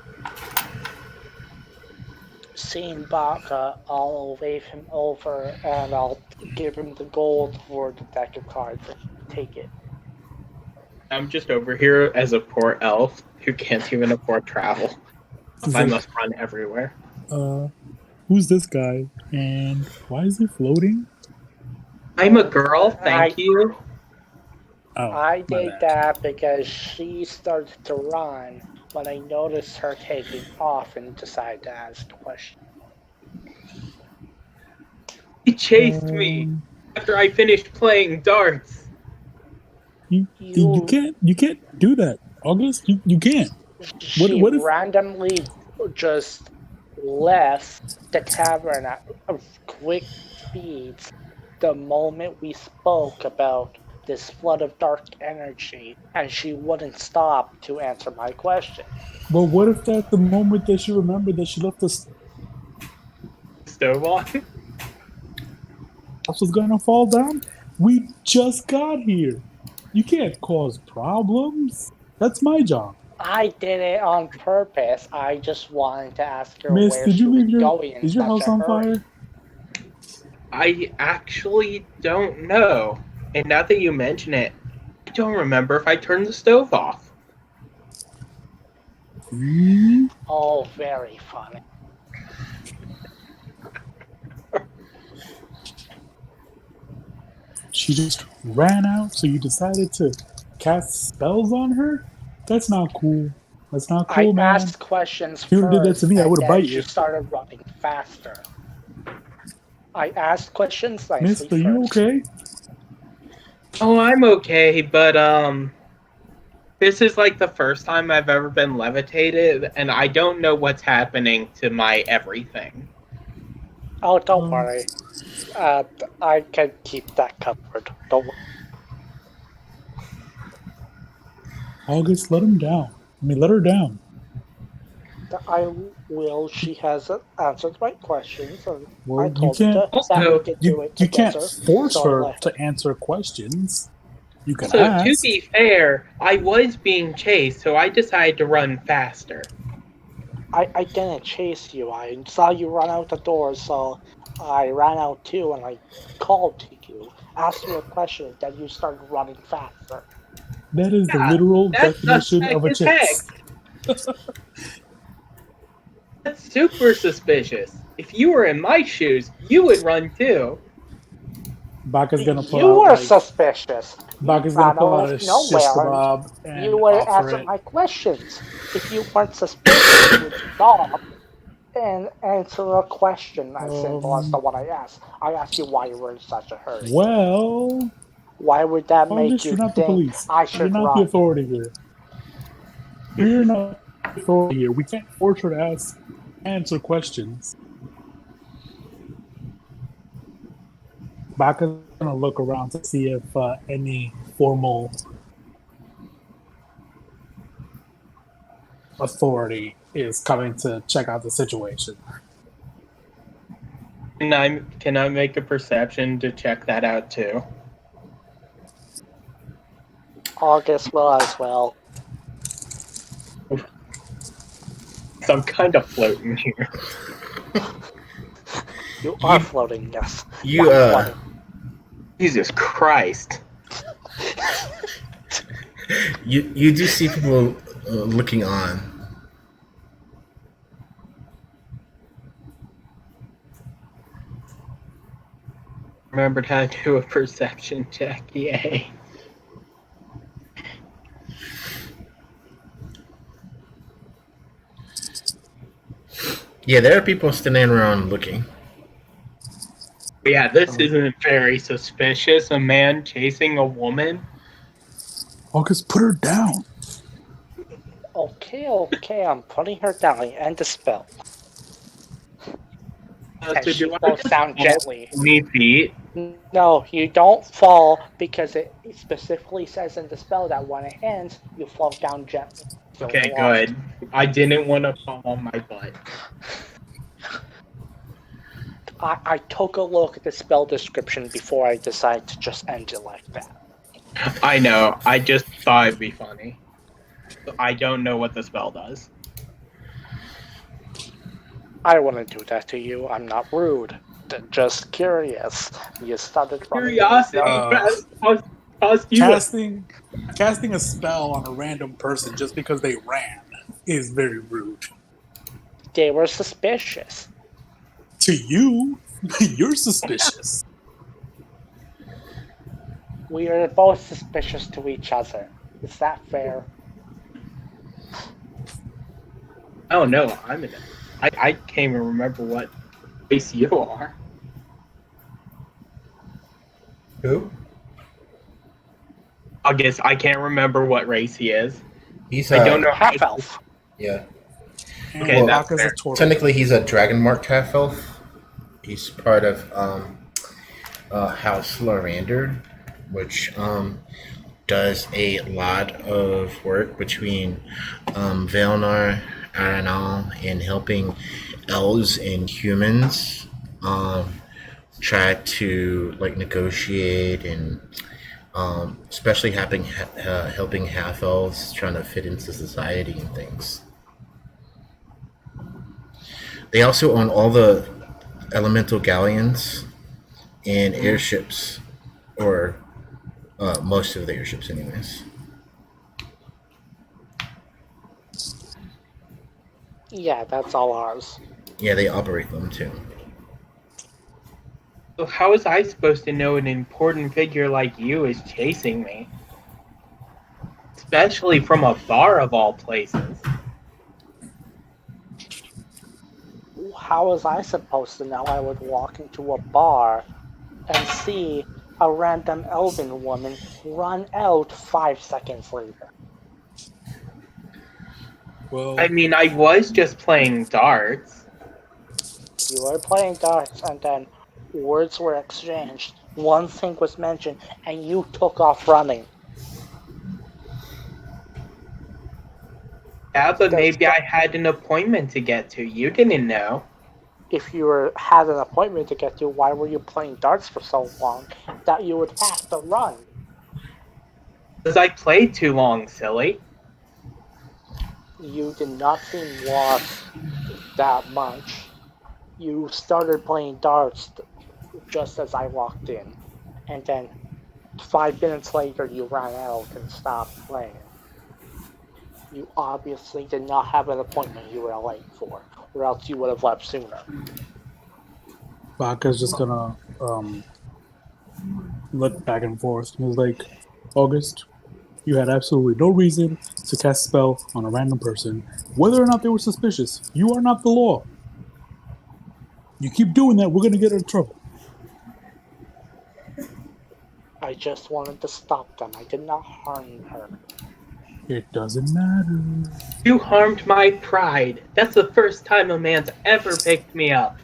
Seeing Baka, I'll wave him over and I'll give him the gold for the deck of cards and take it. I'm just over here as a poor elf who can't even afford travel. I must run everywhere. Who's this guy? And why is he floating? I'm a girl, thank you. Oh, I my did bad. that because she started to run when I noticed her taking off and decided to ask a question. He chased me after I finished playing darts. You can't do that, August. You can't. She What if randomly just left the tavern at quick speeds the moment we spoke about this flood of dark energy, and she wouldn't stop to answer my question. But what if at the moment that she remembered that she left the Stove on? house was gonna fall down? We just got here. You can't cause problems. That's my job. I did it on purpose. I just wanted to ask her Miss, where did she you was leave going in is your such house a on hurry. fire? I actually don't know. And now that you mention it, I don't remember if I turned the stove off. Oh, very funny. She just ran out, so you decided to cast spells on her? That's not cool. That's not cool, I man. asked questions If you did that to first, me, I and would have then bite she you. started running faster. I asked questions Miss, nicely are you first. okay? Oh, I'm okay, but this is like the first time I've ever been levitated, and I don't know what's happening to my everything. Oh, don't worry. I can keep that covered. Don't worry. August, let him down. Let her down. I will. She has answered my questions, and I Well, told her that we Also, could do it you can't together. force So I her let her. to answer questions. You can Also, to ask. be fair, I was being chased, so I decided to run faster. I didn't chase you. I saw you run out the door, so I ran out too, and I called to you, asked you a question, then you started running faster. That is the Yeah, literal that's definition of suspect a as heck. chase. That's super suspicious. If you were in my shoes, you would run too. Baka's gonna pull You out were like suspicious. You Baka's gonna ran pull out out a of shish nowhere, and kebab you and would offer answer it. my questions. If you weren't suspicious, you would stop and answer a question as simple as the one I asked. I asked you why you were in such a hurry. Well, Why would that make August, you you're not the think police. I You're should not the run? authority here. You're not the authority here. We can't force her to answer questions. Baka's gonna look around to see if any formal authority is coming to check out the situation. Can I make a perception to check that out too? August will as well. So I'm kind of floating here. You are floating, yes. You Not funny. Jesus Christ. you do see people looking on. remembered how to do a perception check. Yay. Yeah, there are people standing around looking. Yeah, this isn't very suspicious. A man chasing a woman. August, put her down. Okay, I'm putting her down. End the spell. And So she do I falls just down fall gently. 20 feet? No, you don't fall because it specifically says in the spell that when it ends, you fall down gently. So Okay, aloft. good. I didn't want to fall on my butt. I took a look at the spell description before I decided to just end it like that. I know. I just thought it'd be funny. I don't know what the spell does. I wouldn't do that to you. I'm not rude. Just curious. You started running. Curiosity caused you Casting a spell on a random person just because they ran is very rude. They were suspicious. To you, you're suspicious. We are both suspicious to each other. Is that fair? Oh no, I can't even remember what race you are. Who? I guess I can't remember what race he is. He's I don't know. Half elf. Yeah. Okay, And that's Baka's fair. a turtle. Technically, he's a dragon marked half elf. He's part of House Lorander, which does a lot of work between Vailnar, Aeranal, and helping elves and humans try to like negotiate and especially helping half elves trying to fit into society and things. They also own all the elemental galleons and airships, or most of the airships, anyways. Yeah, that's all ours. Yeah, they operate them too. So how was I supposed to know an important figure like you is chasing me? Especially from afar of all places. How was I supposed to know I would walk into a bar and see a random elven woman run out 5 seconds later? Well, I mean, I was just playing darts. You were playing darts and then words were exchanged. One thing was mentioned and you took off running. Yeah, but maybe I had an appointment to get to. You didn't know. If you had an appointment to get to, why were you playing darts for so long that you would have to run? Because I played too long, silly. You did not seem lost that much. You started playing darts just as I walked in, and then 5 minutes later you ran out and stopped playing. You obviously did not have an appointment you were late for, or else you would have left sooner. Baka's just gonna look back and forth. He was like, August, you had absolutely no reason to cast a spell on a random person, whether or not they were suspicious. You are not the law. You keep doing that, we're gonna get in trouble. I just wanted to stop them. I did not harm her. It doesn't matter. You harmed my pride. That's the first time a man's ever picked me up.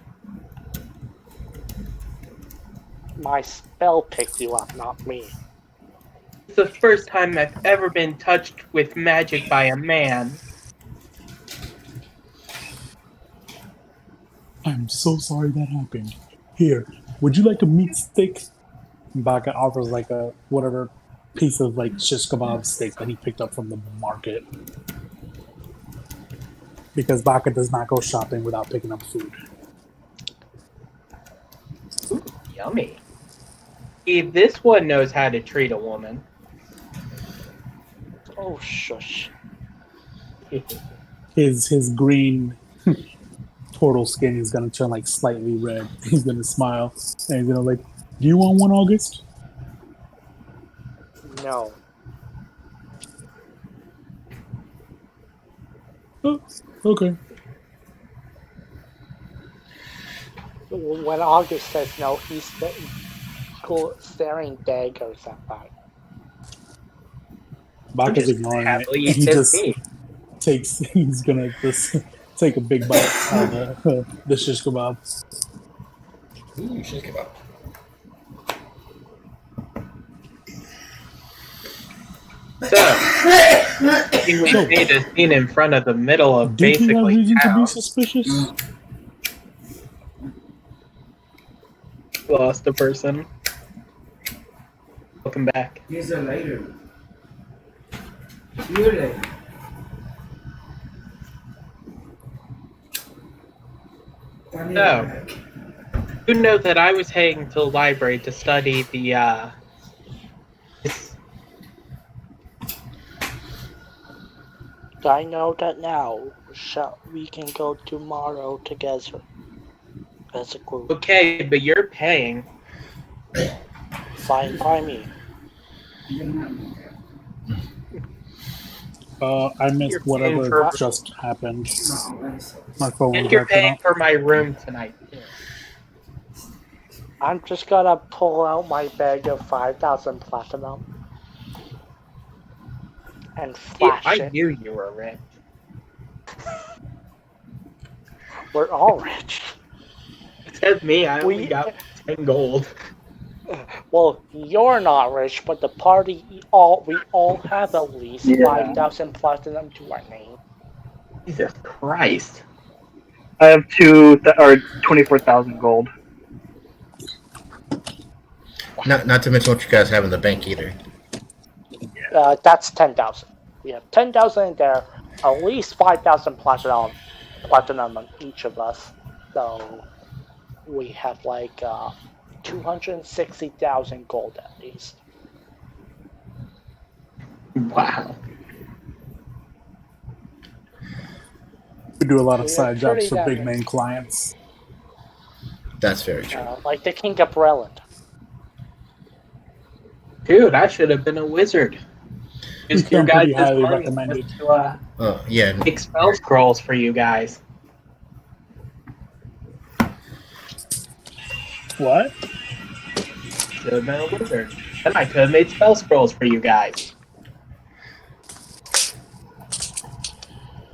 My spell picked you up, not me. It's the first time I've ever been touched with magic by a man. I'm so sorry that happened. Here, would you like a meat steak? Baka offers like a whatever piece of like shish kebab steak that he picked up from the market. Because Baka does not go shopping without picking up food. Ooh, yummy. If this one knows how to treat a woman. Oh, shush. His green turtle skin is gonna turn like slightly red. He's gonna smile and he's gonna like, Do you want one, August? No. Oh, okay. When August says no, he's staring daggers at that. Baka's just ignoring it. happily He eat this just meat. he's gonna just take a big bite out of the shish kebab. Ooh, shish kebab. So, we made a scene in front of the middle of Did he have basically reason to be town. suspicious? Lost a person. Welcome back. Here's a lighter. Really? So, you know that I was heading to the library to study the, I know that now. We can go tomorrow together as a group. Okay, but you're paying. Fine by me. I missed You're whatever paying for- just happened. My phone was And you're acting paying up. for my room tonight. I'm just gonna pull out my bag of 5,000 platinum and flash I it. knew you were rich. We're all rich. Except me, I only We- got 10 gold. Well, you're not rich, but the party we all have at least Yeah. 5,000 platinum to our name. Jesus Christ. I have 24,000 gold. Not to mention what you guys have in the bank either. That's 10,000. We have 10,000 in there, at least 5,000 platinum on each of us. So we have like 260,000 gold at least. Wow. We do a lot of Yeah, side jobs pretty for damn big it. name clients. That's very true. Like the King of Breland. Dude, I should have been a wizard. We Just your come pretty guys' highly money recommended. was to Oh yeah, make spell scrolls for you guys. What? Should have been a wizard. Then I could have made spell scrolls for you guys.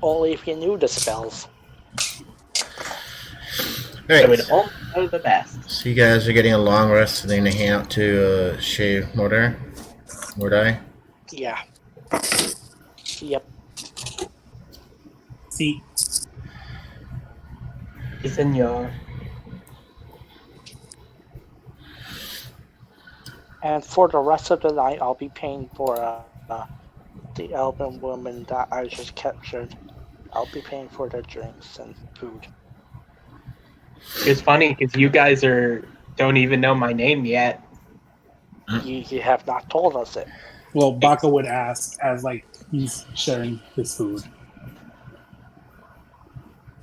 Only if you knew the spells. all I right. would only know the best. So you guys are getting a long rest, and then to hang out to Shea Mordai. Yeah. Yep. See, Senor. And for the rest of the night, I'll be paying for the elven woman that I just captured. I'll be paying for their drinks and food. It's funny because you guys don't even know my name yet. You have not told us it. well, Baka would ask as like he's sharing his food.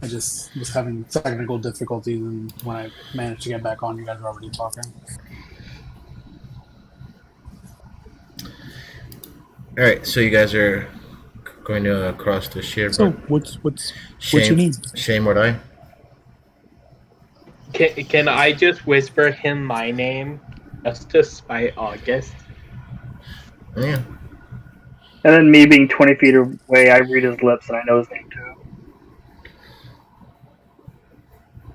I just was having technical difficulties, and when I managed to get back on, you guys were already talking. All right, so you guys are going to cross the Shea. So, what's your name? Shea Mordai. Can I just whisper him my name just to spite August? Yeah. And then me being 20 feet away, I read his lips and I know his name too.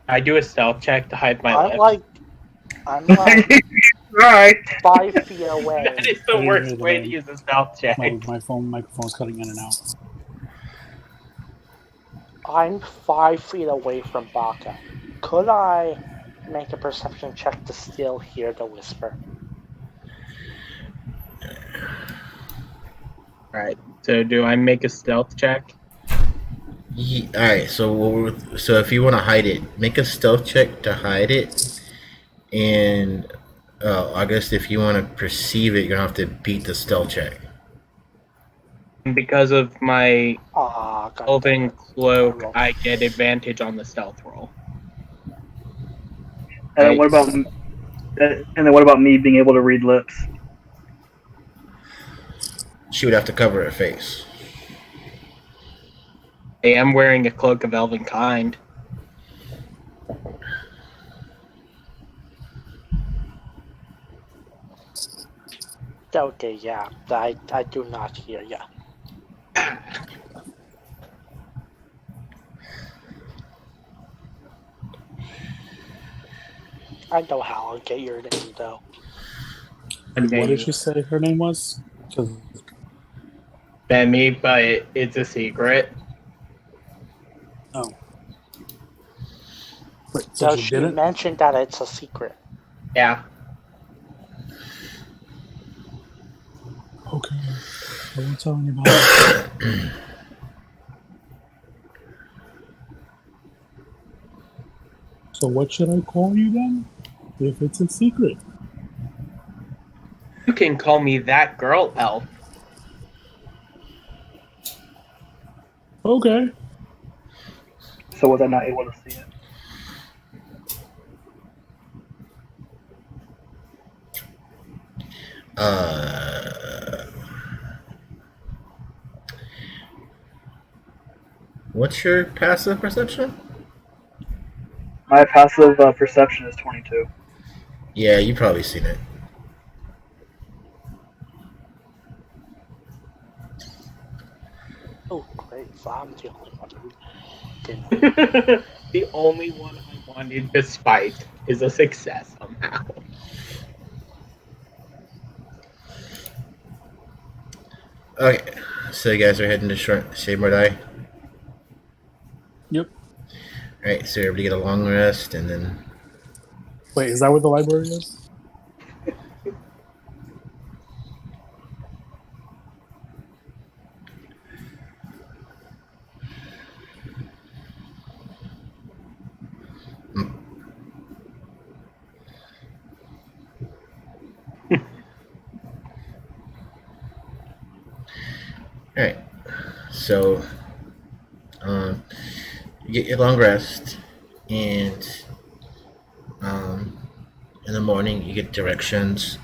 I do a stealth check to hide my I'm lips. like Right. 5 feet away. That is the didn't worst hear the way to name. use a stealth check. My microphone's cutting in and out. I'm 5 feet away from Baka. Could I make a perception check to still hear the whisper? Alright, so do I make a stealth check? All right. So if you want to hide it, make a stealth check to hide it, and August, if you want to perceive it, you're gonna have to beat the stealth check. Because of my God elven damn it. cloak, I get advantage on the stealth roll. And then Right. what about And then what about me being able to read lips? She would have to cover her face. I am wearing a cloak of elven kind. Okay, yeah, I do not hear ya. I know how I'll get your name, though. And what did Continue. she say her name was? 'Cause- Demi, but it's a secret. oh. Wait, so So she she didn't? mentioned that it's a secret. Yeah. Okay. I won't tell anybody. So what should I call you then? If it's a secret. You can call me that girl elf. Okay. So was I not able to see it? What's your passive perception? My passive perception is 22. Yeah, you've probably seen it. Oh, great. So I'm the only one who didn't. The only one I wanted to spite is a success somehow. Okay, so you guys are heading to Shade or Die. Yep. Alright, so everybody get a long rest and then. Wait, is that where the library is? Alright, so you get your long rest, and in the morning you get directions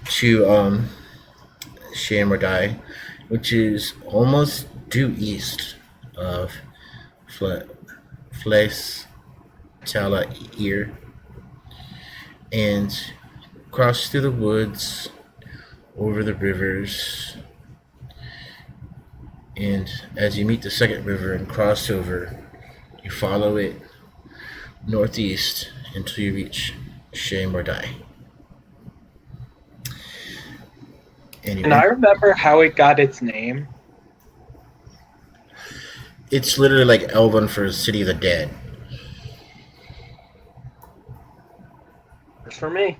to Shame or Die, which is almost due east of Fles Tala Ear, and cross through the woods, over the rivers, and as you meet the second river and cross over, you follow it northeast until you reach Shame or Die. And I remember how it got its name. It's literally like Elven for City of the Dead. Works for me.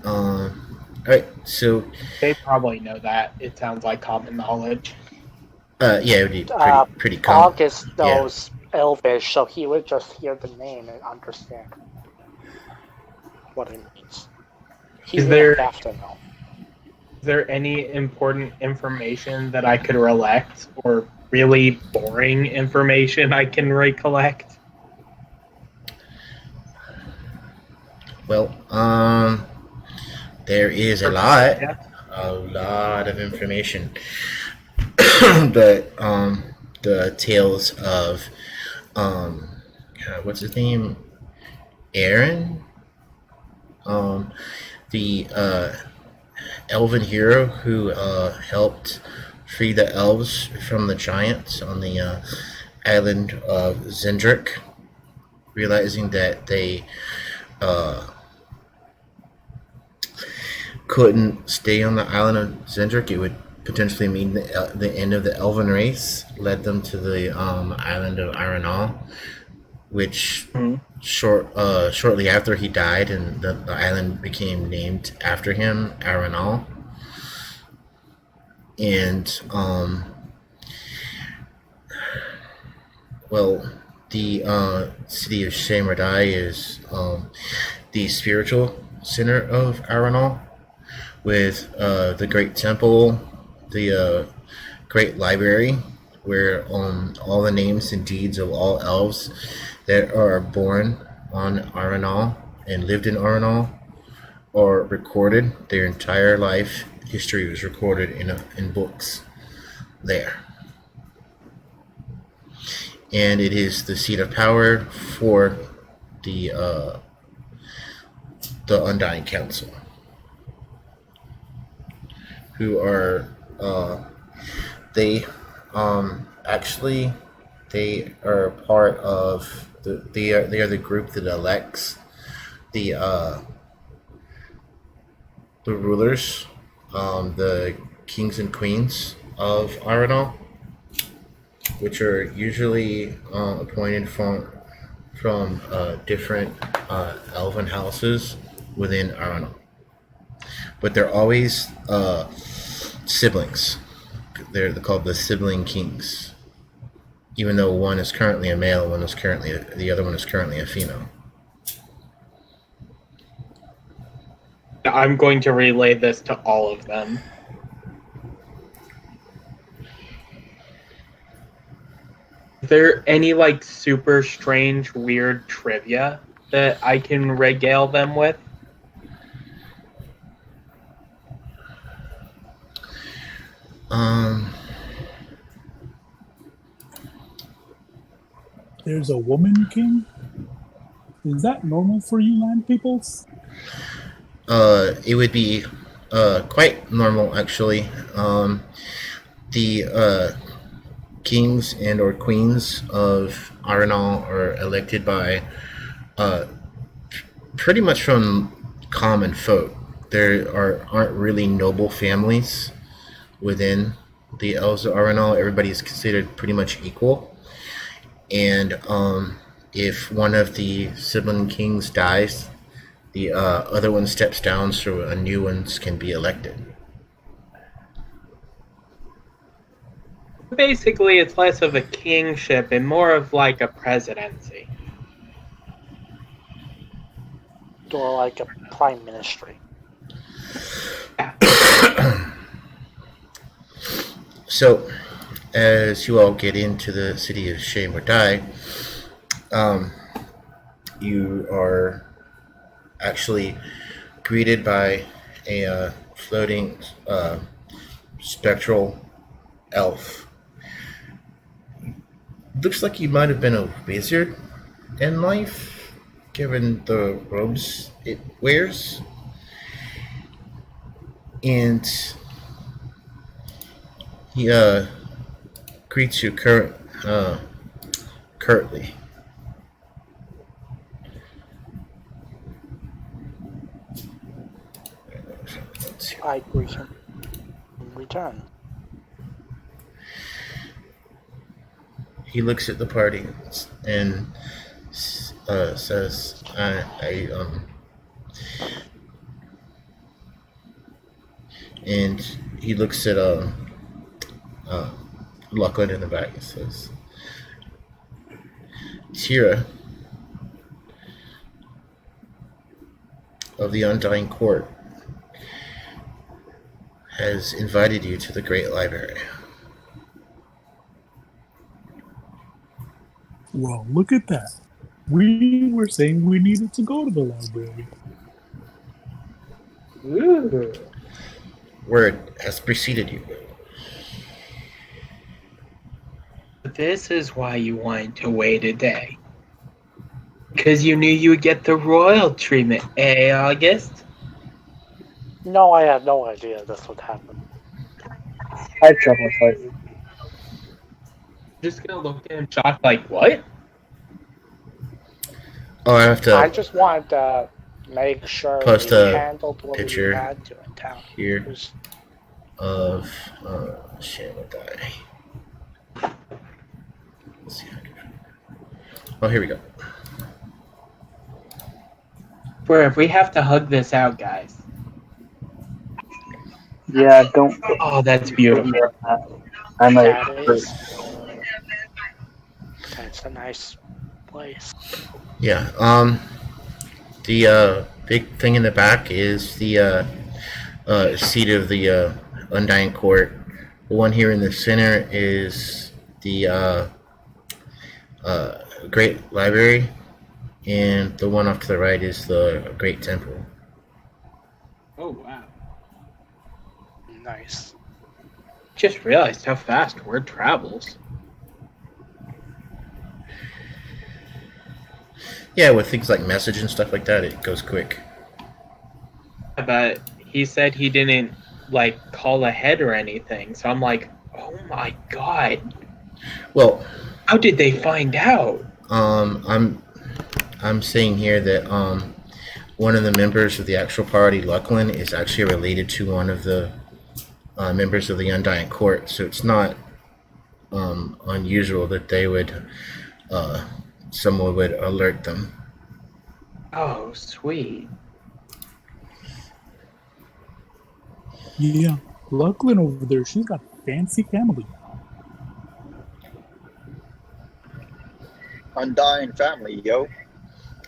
Alright, so They probably know that. It sounds like common knowledge. yeah, it would be pretty common. August knows Elvish, so he would just hear the name and understand what it means. He Is wouldn't there- have to know. Is there any important information that I could recollect, or really boring information I can recollect? Well, there is a lot of information. The tales of what's his name? Aaron? The elven hero who helped free the elves from the giants on the island of Zendrick, realizing that they couldn't stay on the island of Zendrick. It would potentially mean the end of the elven race, led them to the island of Aeranal, which shortly after he died, and the island became named after him, Aeranal. And well, the city of Shame or Die is the spiritual center of Aeranal, with the great temple, the great library, where all the names and deeds of all elves that are born on Aeranal and lived in Aeranal are recorded. Their entire life history was recorded in books there. And it is the seat of power for the Undying Council, who are they actually they are part of they are the group that elects the rulers, the kings and queens of Aerenal, which are usually appointed from different elven houses within Aerenal. But they're always siblings. They're called the sibling kings. Even though one is currently a male, the other one is currently a female. I'm going to relay this to all of them. Is there any like super strange, weird trivia that I can regale them with? There's a woman king? Is that normal for you land peoples? It would be quite normal, actually. The kings and or queens of Aerenal are elected by pretty much from common folk. There aren't really noble families within the elves of Aerenal. Everybody is considered pretty much equal. And if one of the sibling kings dies, the other one steps down so a new one can be elected. Basically, it's less of a kingship and more of like a presidency. Or like a prime ministry. So, as you all get into the city of Shame or Die, you are actually greeted by a floating spectral elf. Looks like you might have been a wizard in life, given the robes it wears. And he greets you curtly. I greet him in return. He looks at the party and says, and he looks at Luclin in the back and says, Tira of the Undying Court has invited you to the Great Library. Well, look at that. We were saying we needed to go to the library. Ooh. Word has preceded you. This is why you wanted to wait a day. Because you knew you would get the royal treatment, eh, August? No, I had no idea this would happen. I chuckle slightly. Just gonna look at him shocked like, what? Oh, I have to I just wanted to make sure post we a handled what picture we had to in town. here Just- of Shame or Die. Let's see how I can... Oh, here we go. Where we have to hug this out, guys. Yeah, don't. Oh, that's beautiful. I might. That is. That's a nice place. Yeah. The big thing in the back is the seat of the Undying Court. The one here in the center is the Great Library, and the one off to the right is the Great Temple. Oh wow! Nice. Just realized how fast word travels. Yeah, with things like message and stuff like that, it goes quick. But he said he didn't like call ahead or anything, so I'm like, oh my god! Well, How did they find out? I'm saying here that one of the members of the actual party, Luclin, is actually related to one of the members of the Undying Court, so it's not unusual that they would someone would alert them. Oh, sweet. Yeah, Luclin over there, she's got fancy family. Undying family, yo.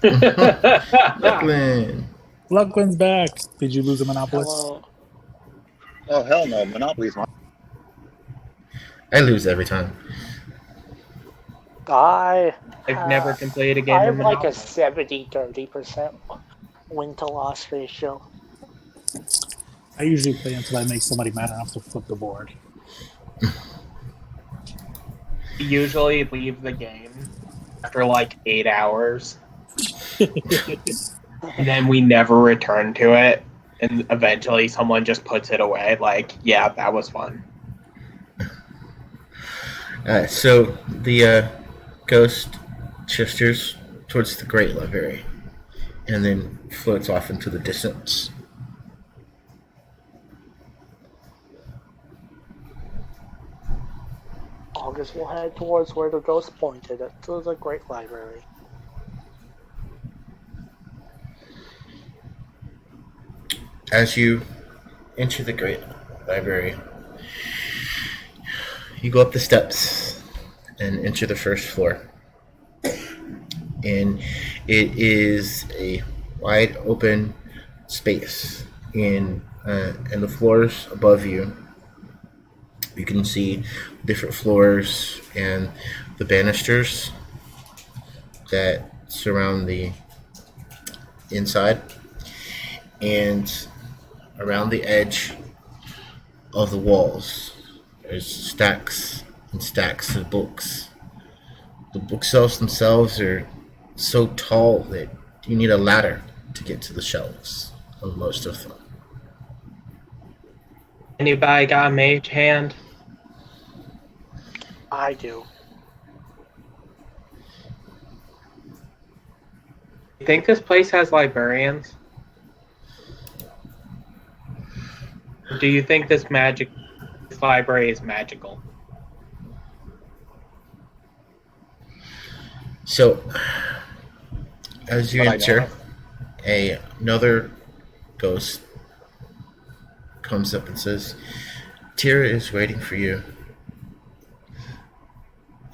Luclin! Luclin's back. Did you lose a Monopoly? Hello. Oh, hell no. Monopoly's mine. I lose every time. I've I've never completed a game I of have like a Monopoly. 70-30% win to loss ratio. I usually play until I make somebody mad enough to flip the board. We usually leave the game after like 8 hours, and then we never return to it. And eventually, someone just puts it away. Like, yeah, that was fun. So the ghost gestures towards the Great Library and then floats off into the distance. August will head towards where the ghost pointed it, to the Great Library. As you enter the Great Library, you go up the steps and enter the first floor. And it is a wide open space. And the floors above you, you can see different floors and the banisters that surround the inside. And around the edge of the walls, there's stacks and stacks of books. The bookshelves themselves are so tall that you need a ladder to get to the shelves on most of them. Anybody got a mage hand? I do. You think this place has librarians? Or do you think this library is magical? So, as you But I enter, don't. another ghost comes up and says, Tira is waiting for you.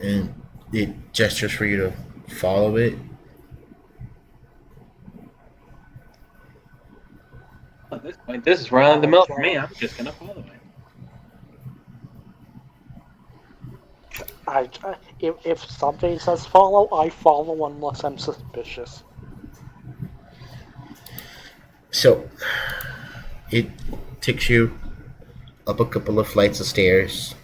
And it gestures for you to follow it. At this point, this is run of the mill for me. I'm just gonna follow it. If somebody says follow, I follow unless I'm suspicious. So, it takes you up a couple of flights of stairs.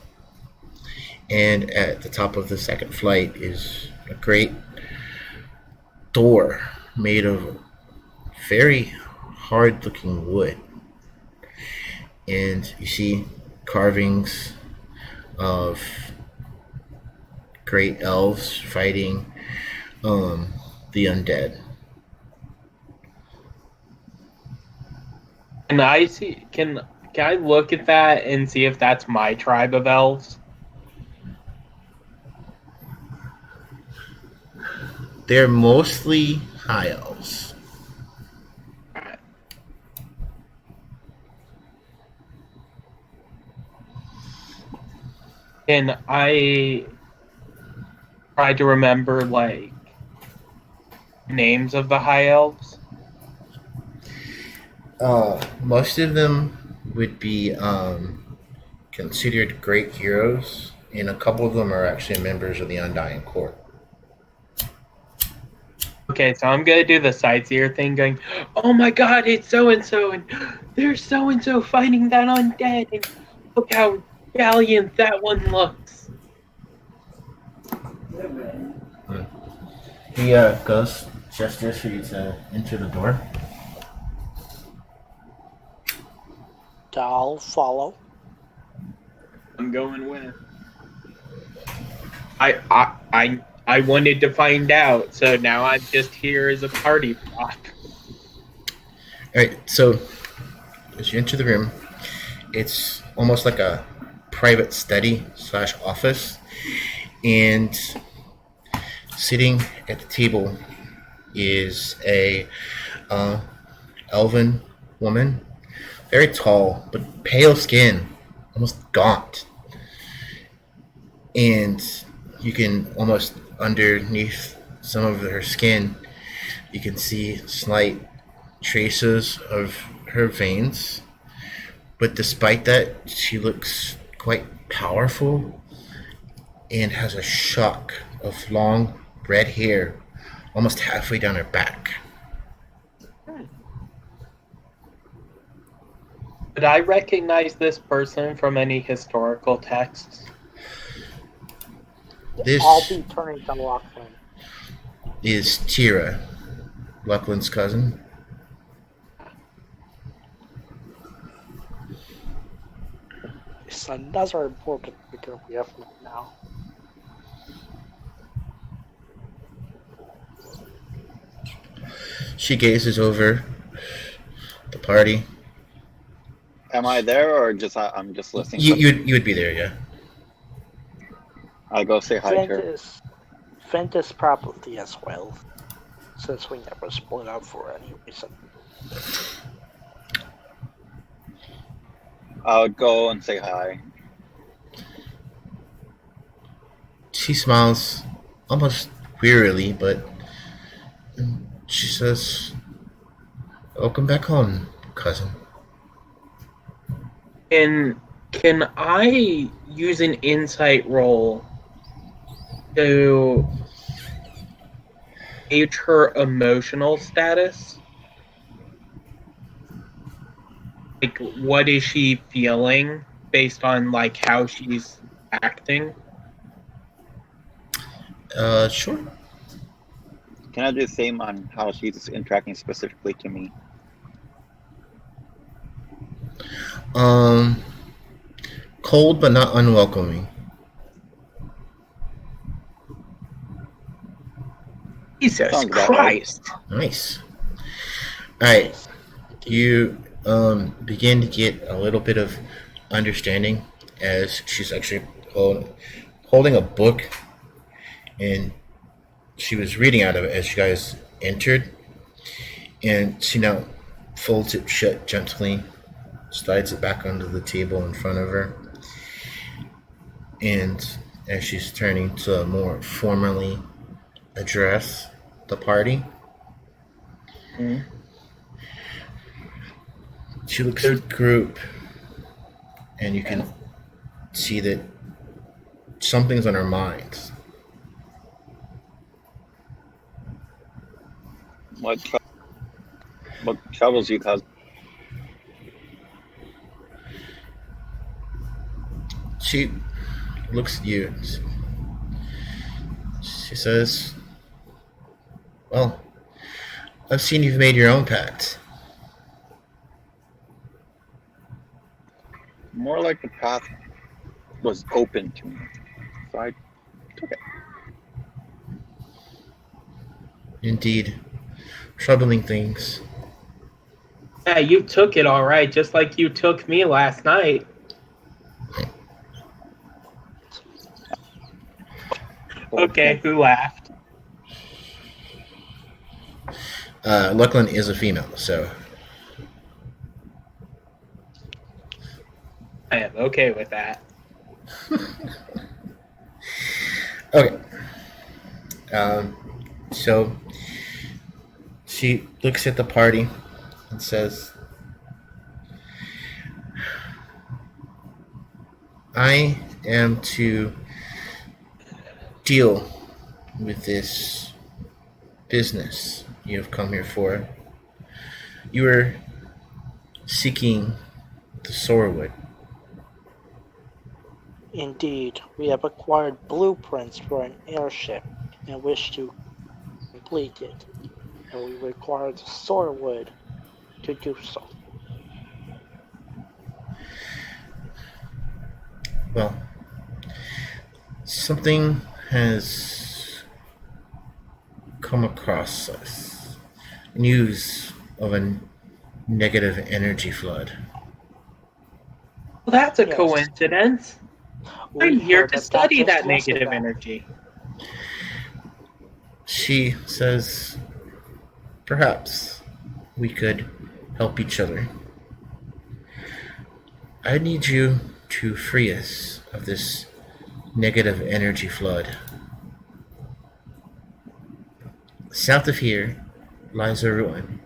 And at the top of the second flight is a great door made of very hard looking wood. And you see carvings of great elves fighting the undead. Can I see? Can I look at that and see if that's my tribe of elves? They're mostly high elves. Can I try to remember like names of the high elves? Most of them would be considered great heroes and a couple of them are actually members of the Undying Court. Okay, so I'm gonna do the sightseer thing, going, "Oh my God, it's so and so, and there's so and so fighting that undead, and look how valiant that one looks." He goes, gestures for you to enter the door. I'll follow. I'm going with. I wanted to find out, so now I'm just here as a party prop. Alright, so as you enter the room, it's almost like a private study / office, and sitting at the table is a elven woman, very tall but pale skin, almost gaunt, and you can almost underneath some of her skin you can see slight traces of her veins, but despite that she looks quite powerful and has a shock of long red hair almost halfway down her back. Did I recognize this person from any historical texts? This I'll be turning to Luclin. is Tira, Luclin's cousin. It's another important figure we have met now. She gazes over the party. Am I there or just I'm just listening? You would be there, yeah. I go say hi to her. Fent is probably as well, since we never split up for any reason. I would go and say hi. She smiles almost wearily, but she says, "Welcome back home, cousin." Can I use an insight roll to gauge her emotional status? Like, what is she feeling based on like how she's acting? Sure. Can I do the same on how she's interacting specifically to me? Cold but not unwelcoming. Jesus Sounds about right. Christ! Nice. All right, you begin to get a little bit of understanding as she's actually holding a book, and she was reading out of it as you guys entered, and she now folds it shut gently, slides it back onto the table in front of her, and as she's turning to more formally address the party, she looks at the group, and you can see that something's on her mind. What troubles you, cousin? She looks at you. She says, "Well, I've seen you've made your own pact." More like the path was open to me, so I took it. Indeed, troubling things. Yeah, you took it all right, just like you took me last night. Okay, who laughed? Luclin is a female, so I am okay with that. okay. So she looks at the party and says, "I am to deal with this business you have come here for. You are seeking the Soarwood. Indeed, we have acquired blueprints for an airship and wish to complete it, and we require the Soarwood to do so. Well, something has come across us. News of a negative energy flood. Well, that's a Yes. coincidence. We I'm here heard to that study just that negative yesterday. energy. She says perhaps we could help each other. I need you to free us of this negative energy flood. South of here lies a ruin,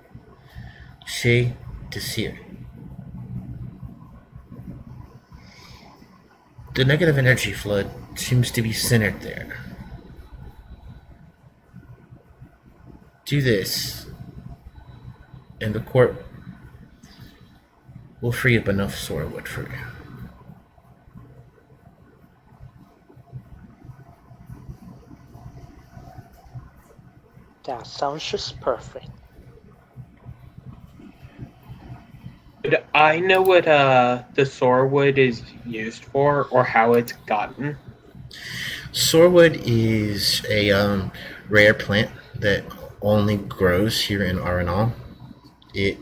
Chez Desir. The negative energy flood seems to be centered there. Do this, and the court will free up enough Soarwood for you. That sounds just perfect. Would I know what the Soarwood is used for, or how it's gotten? Soarwood is a rare plant that only grows here in Aeranal. It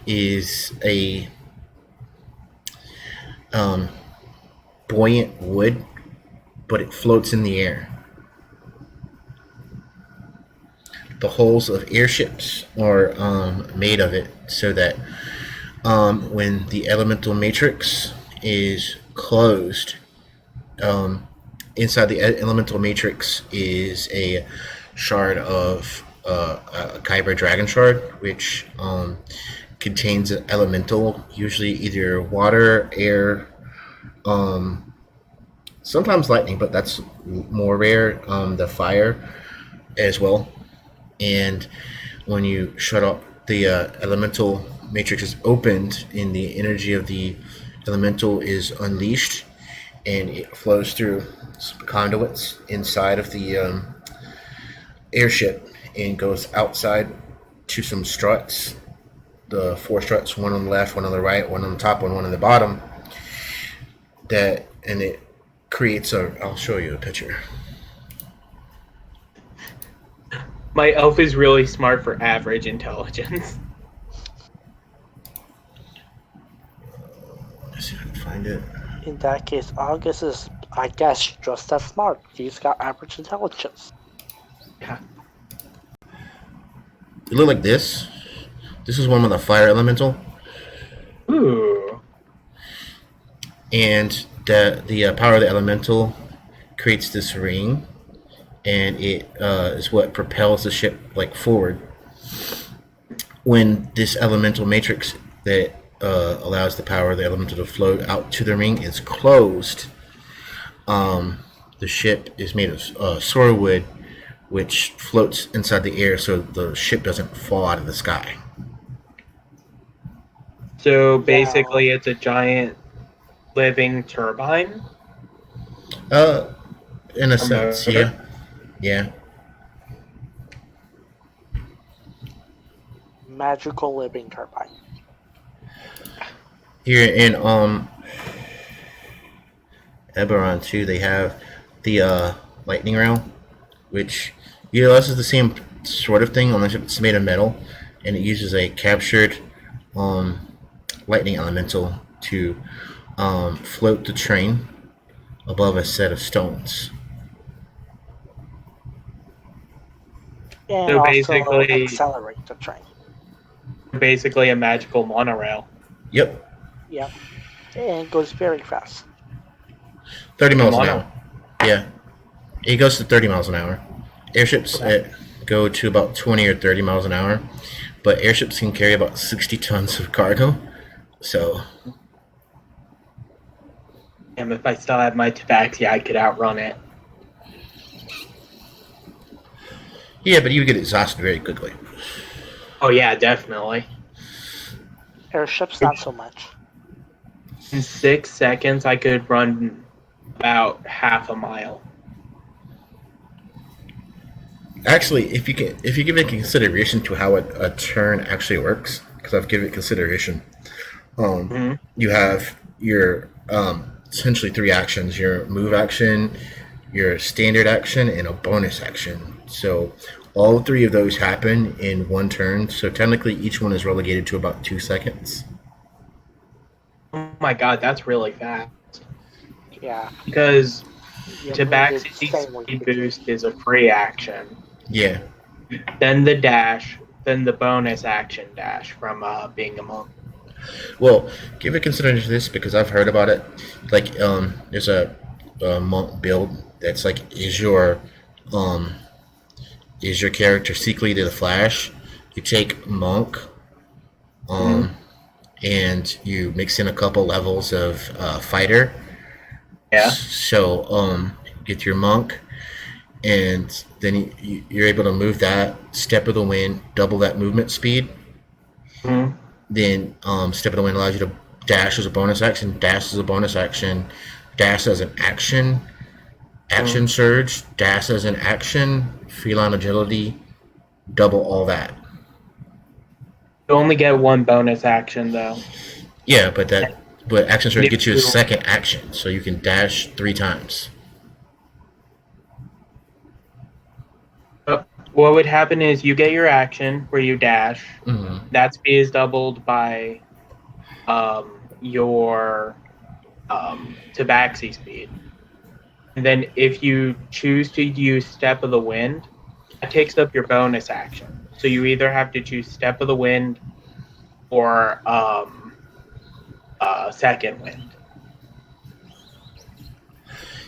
is a buoyant wood, but it floats in the air. The hulls of airships are made of it so that when the elemental matrix is closed, inside the elemental matrix is a shard of a Kyber dragon shard, which contains an elemental, usually either water, air, sometimes lightning, but that's more rare. The fire as well. And when you shut off the elemental matrix is opened, and the energy of the elemental is unleashed, and it flows through conduits inside of the airship and goes outside to some struts. The 4 struts, one on the left, one on the right, one on the top, one on the bottom. And it creates I'll show you a picture. My elf is really smart for average intelligence. Let's see if I can find it. In that case, August is, I guess, just as smart. He's got average intelligence. Yeah. It looked like this. This is one with a fire elemental. Ooh. And the power of the elemental creates this ring, and it is what propels the ship like forward. When this elemental matrix that allows the power of the elemental to float out to the ring is closed, the ship is made of Soarwood, which floats inside the air so the ship doesn't fall out of the sky. So basically, it's a giant living turbine. In a sense, yeah. Yeah. Magical living turbine. Here in Eberron too, they have the lightning rail, which this is the same sort of thing, unless it's made of metal, and it uses a captured lightning elemental to float the train above a set of stones. And So also basically- accelerate the train. Basically, a magical monorail. Yep, Yep. And it goes very fast. 30 miles an Mono. hour. Yeah, it goes to 30 miles an hour. Airships go to about 20 or 30 miles an hour, but airships can carry about 60 tons of cargo. So, If I still had my tabaxi, I could outrun it. Yeah, but you would get exhausted very quickly. Oh yeah, definitely. Airships, not so much. In 6 seconds, I could run about half a mile. Actually, if you give it consideration to how a turn actually works, because I've given it consideration, you have your essentially 3 actions: your move action, your standard action, and a bonus action. So all 3 of those happen in one turn. So technically, each one is relegated to about 2 seconds. Oh my god, that's really fast. Yeah. Because You Tabaxi's insanely speed quickly. boost is a free action. Yeah. Then the dash, then the bonus action dash from being a monk. Well, give it consideration to this because I've heard about it. Like, there's a monk build that's like, is your character secretly to the Flash? You take monk, and you mix in a couple levels of fighter. Yeah. So, get your monk, and then you're able to move that step of the wind, double that movement speed. Then step of the wind allows you to dash as a bonus action, dash as a bonus action, dash as an action, action surge, dash as an action, feline agility, double all that. You only get one bonus action though. Yeah, but action surge If gets you a you- second action, so you can dash 3 times. What would happen is you get your action where you dash. That speed is doubled by your Tabaxi speed. And then if you choose to use Step of the Wind, that takes up your bonus action. So you either have to choose Step of the Wind or Second Wind.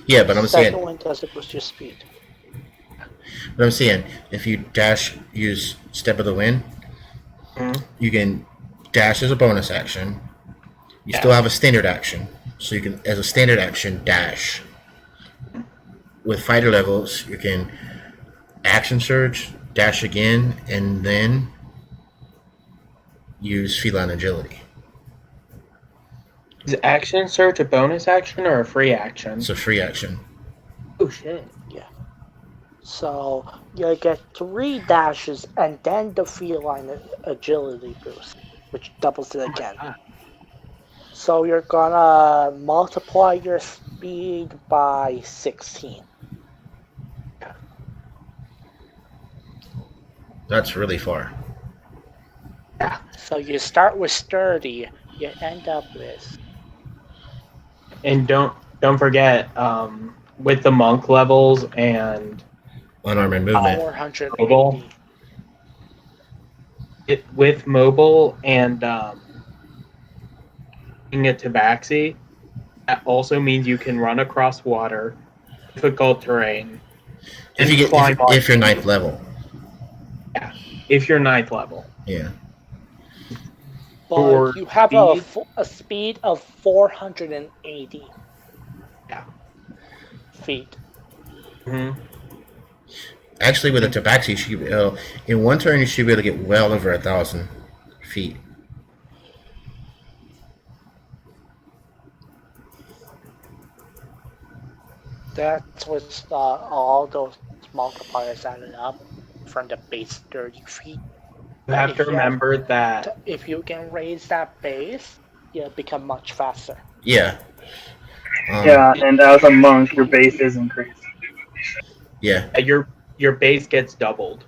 Yeah, but I'm saying, Second one doesn't boost your speed. if you use step of the wind, you can dash as a bonus action. You still have a standard action, so you can, as a standard action, dash. With fighter levels, you can action surge, dash again, and then use feline agility. Is action surge a bonus action or a free action? It's a free action. Oh shit. Yeah. So you get 3 dashes and then the feline agility boost, which doubles it again. So you're gonna multiply your speed by 16. That's really far. So you start with sturdy, you end up with And don't forget, with the monk levels and Unarmored movement. 480. Mobile. With mobile and being a tabaxi, that also means you can run across water, difficult terrain, and climb on. If you're 9th level. Yeah, if you're 9th level. Yeah. But you have a speed of 480 feet. Actually, with a tabaxi, you should, in one turn you should be able to get well over 1,000 feet. That's with all those multipliers added up from the base 30 feet. You have to remember that if you can raise that base, you'll become much faster. Yeah. Yeah, and as a monk, your base is increased. Yeah. Your base gets doubled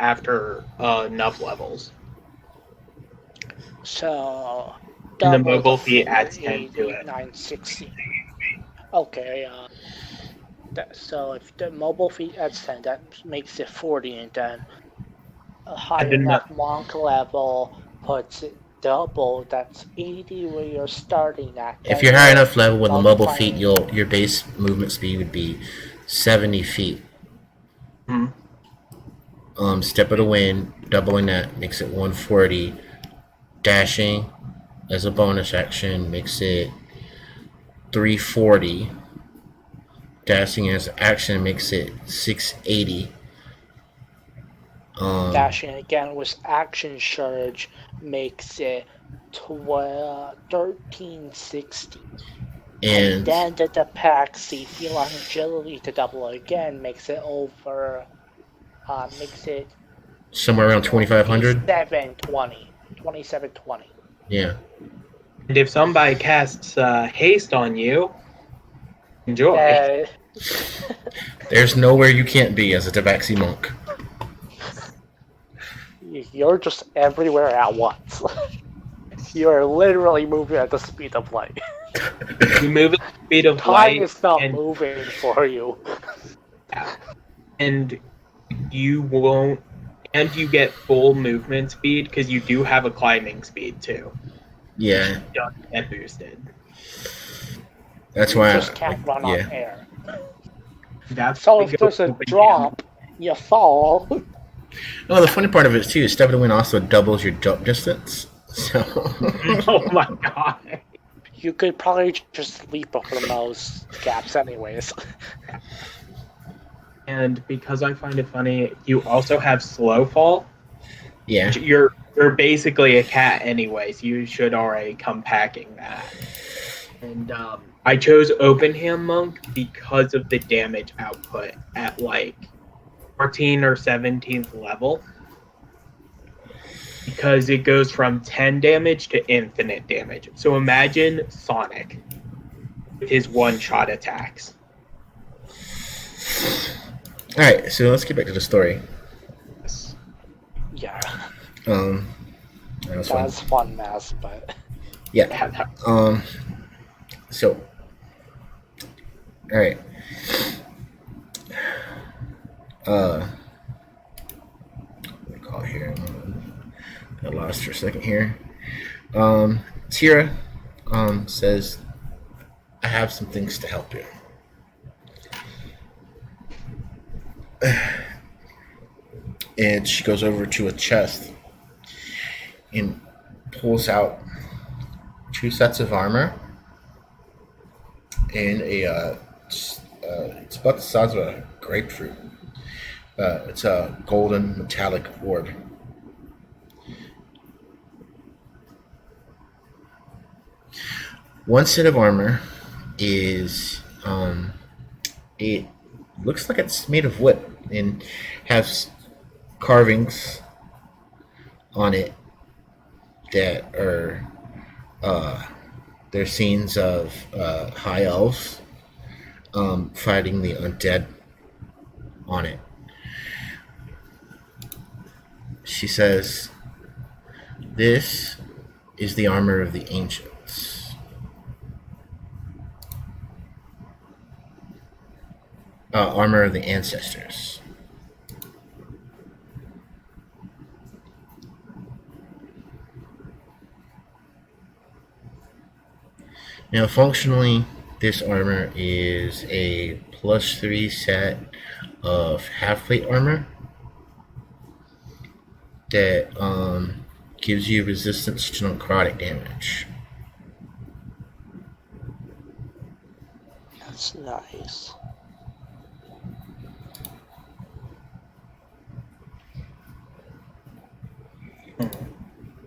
after enough levels. So and the mobile feat adds 10 to it. 960. Okay. So if the mobile feat adds 10, that makes it 40, and then a higher enough monk level puts it double. That's 80 where you're starting at. If you're high enough level with the mobile feat, your base movement speed would be 70 feet. Step of the wind, doubling that makes it 140. Dashing as a bonus action makes it 340. Dashing as an action makes it 680. Dashing again with action surge makes it 1360. And and then the Tapaxi feline agility to double again makes it makes it somewhere around 2,500. 2720. Yeah. And if somebody casts haste on you, enjoy. There's nowhere you can't be as a Tabaxi monk. You're just everywhere at once. You're literally moving at the speed of light. You move at the speed of Time light, is not and, moving for you. and you won't, and you get full movement speed because you do have a climbing speed too. Yeah. Just get boosted. That's You why. just can't run on air. That's So why if you there's go a open drop, you fall. Oh, the funny part of it too is Step of the Wind also doubles your jump distance. So. Oh my god. You could probably just leap over those gaps anyways. And because I find it funny, you also have slow fall. Yeah. You're basically a cat anyways. You should already come packing that. And I chose Open Hand Monk because of the damage output at like 14th or 17th level. Because it goes from 10 damage to infinite damage. So imagine Sonic with his one-shot attacks. Alright, so let's get back to the story. Yeah, That was fun. that's fun, Mass, but Yeah. So. Alright. What do we call it here? I lost for a second here. Tira says, I have some things to help you. And she goes over to a chest and pulls out 2 sets of armor and it's about the size of a grapefruit. It's a golden metallic orb. One set of armor is it looks like it's made of wood and has carvings on it that are they're scenes of high elves fighting the undead on it. She says, "This is the armor of the ancients. Armor of the ancestors. Now, functionally, this armor is a +3 set of half-plate armor that gives you resistance to necrotic damage. that's nice.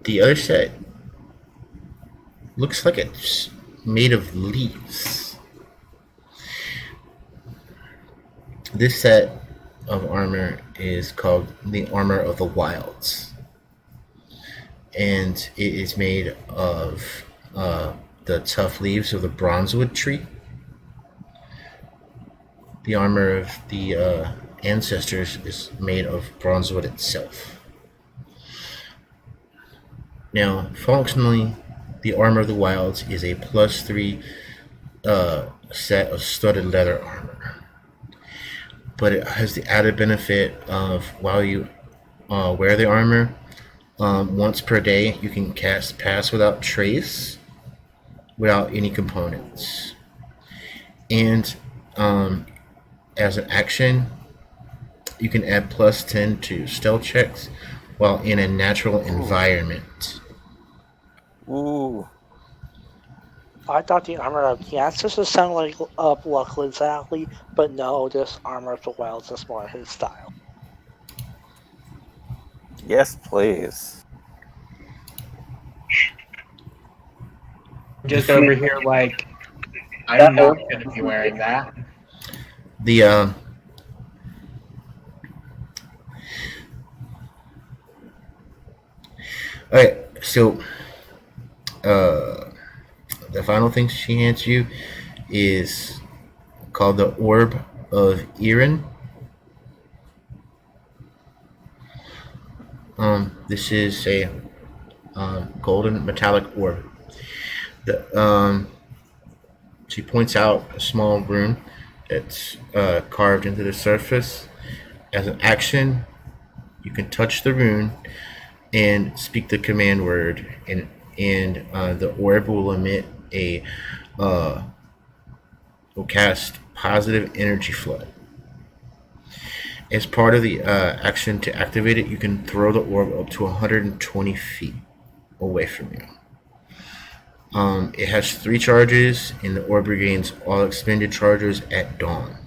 The other set looks like it's made of leaves. This set of armor is called the Armor of the Wilds, and it is made of the tough leaves of the bronzewood tree. The armor of the ancestors is made of bronzewood itself. Now, functionally, the Armor of the Wilds is a +3 set of studded leather armor. But it has the added benefit of while you wear the armor, once per day you can cast Pass Without Trace without any components. And as an action, you can add +10 to stealth checks while in a natural environment. Ooh. I thought the armor of the ancestors sounded like Luclin's alley, but no, this armor of the wilds is more his style. Yes, please. Just over here, like, I'm That not helps. going to be wearing that. The okay, so the final thing she hands you is called the Orb of Aeran. This is a golden metallic orb. She points out a small rune that's carved into the surface. As an action, you can touch the rune and speak the command word, and the orb will emit a will cast positive energy flood. As part of the action to activate it, you can throw the orb up to 120 feet away from you. It has 3 charges, and the orb regains all expended charges at dawn.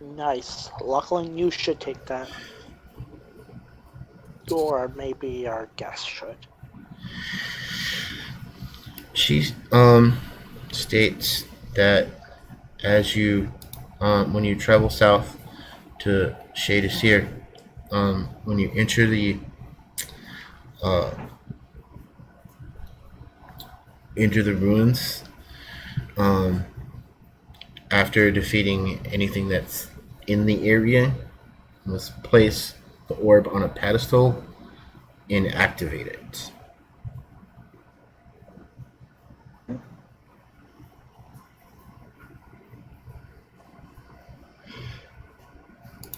Nice. Luckily, you should take that. Or maybe our guest should. She states that as you when you travel south to Shade Seer, when you enter the ruins, after defeating anything that's in the area, you must place the orb on a pedestal and activate it.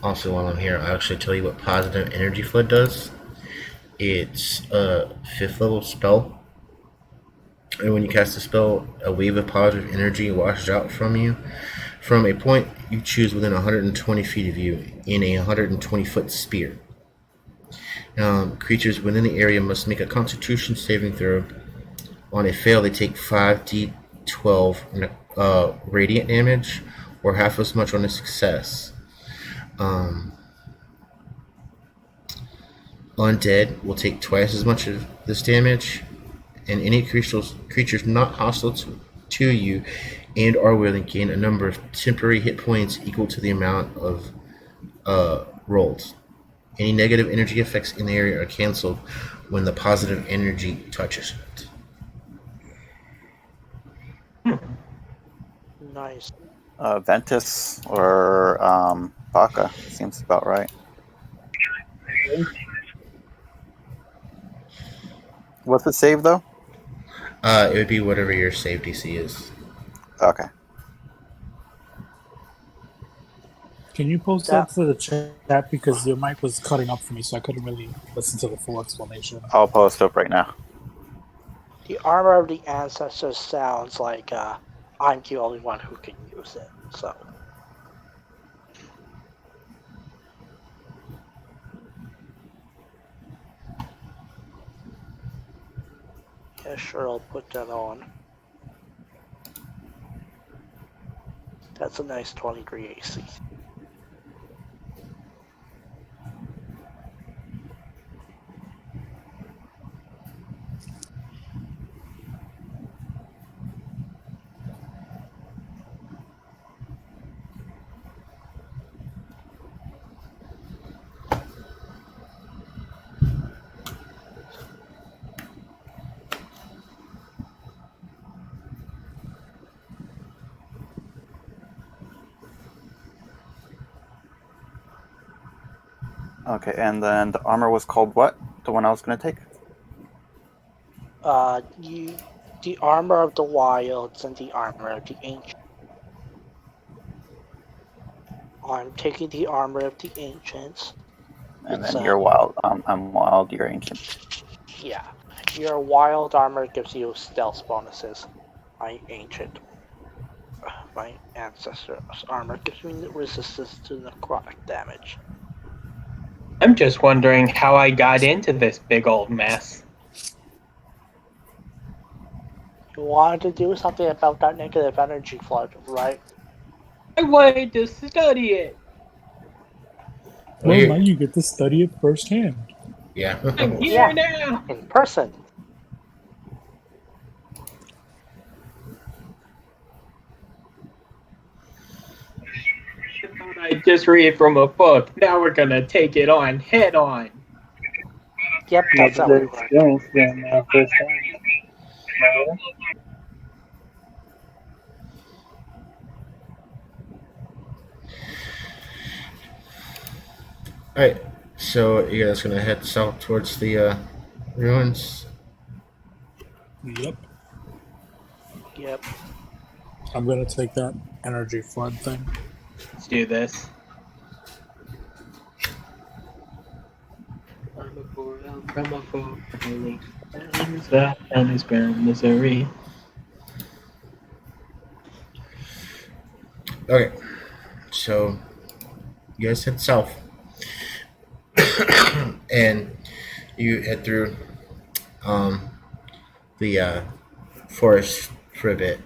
Also, while I'm here, I'll actually tell you what positive energy flood does. It's a 5th level spell, and when you cast a spell, a wave of positive energy washes out from you from a point you choose within 120 feet of you in a 120 foot sphere. Creatures within the area must make a Constitution saving throw. On a fail, they take 5d12 radiant damage, or half as much on a success. Undead will take twice as much of this damage, and any creatures not hostile to you and are willing gain a number of temporary hit points equal to the amount of rolls. Any negative energy effects in the area are cancelled when the positive energy touches it. Nice. Ventus or Baka seems about right. What's the save though? It would be whatever your save DC is. Okay. Can you post that to the chat, because your mic was cutting up for me, so I couldn't really listen to the full explanation. I'll post up right now. The armor of the ancestors sounds like I'm the only one who can use it, so. Yeah, sure, I'll put that on. That's a nice 23 AC. Okay, and then the armor was called what? The one I was going to take? The armor of the wilds and the armor of the ancient. I'm taking the armor of the ancients. And then you're wild. I'm wild, you're ancient. Yeah. Your wild armor gives you stealth bonuses. My ancestor's armor gives me resistance to necrotic damage. I'm just wondering how I got into this big old mess. You wanted to do something about that negative energy flood, right? I wanted to study it. Well, you- now you get to study it firsthand. Yeah. I'm here Yeah. now. In person. I just read from a book. Now we're gonna take it on head on. Yep, Much that's how the we work. experience than first time. No? Alright, so you guys gonna head south towards the ruins? Yep. Yep. I'm gonna take that energy flood thing. Let's do this. I'm a fool. And his grand misery. Okay, so you guys head south. And you head through the forest for a bit.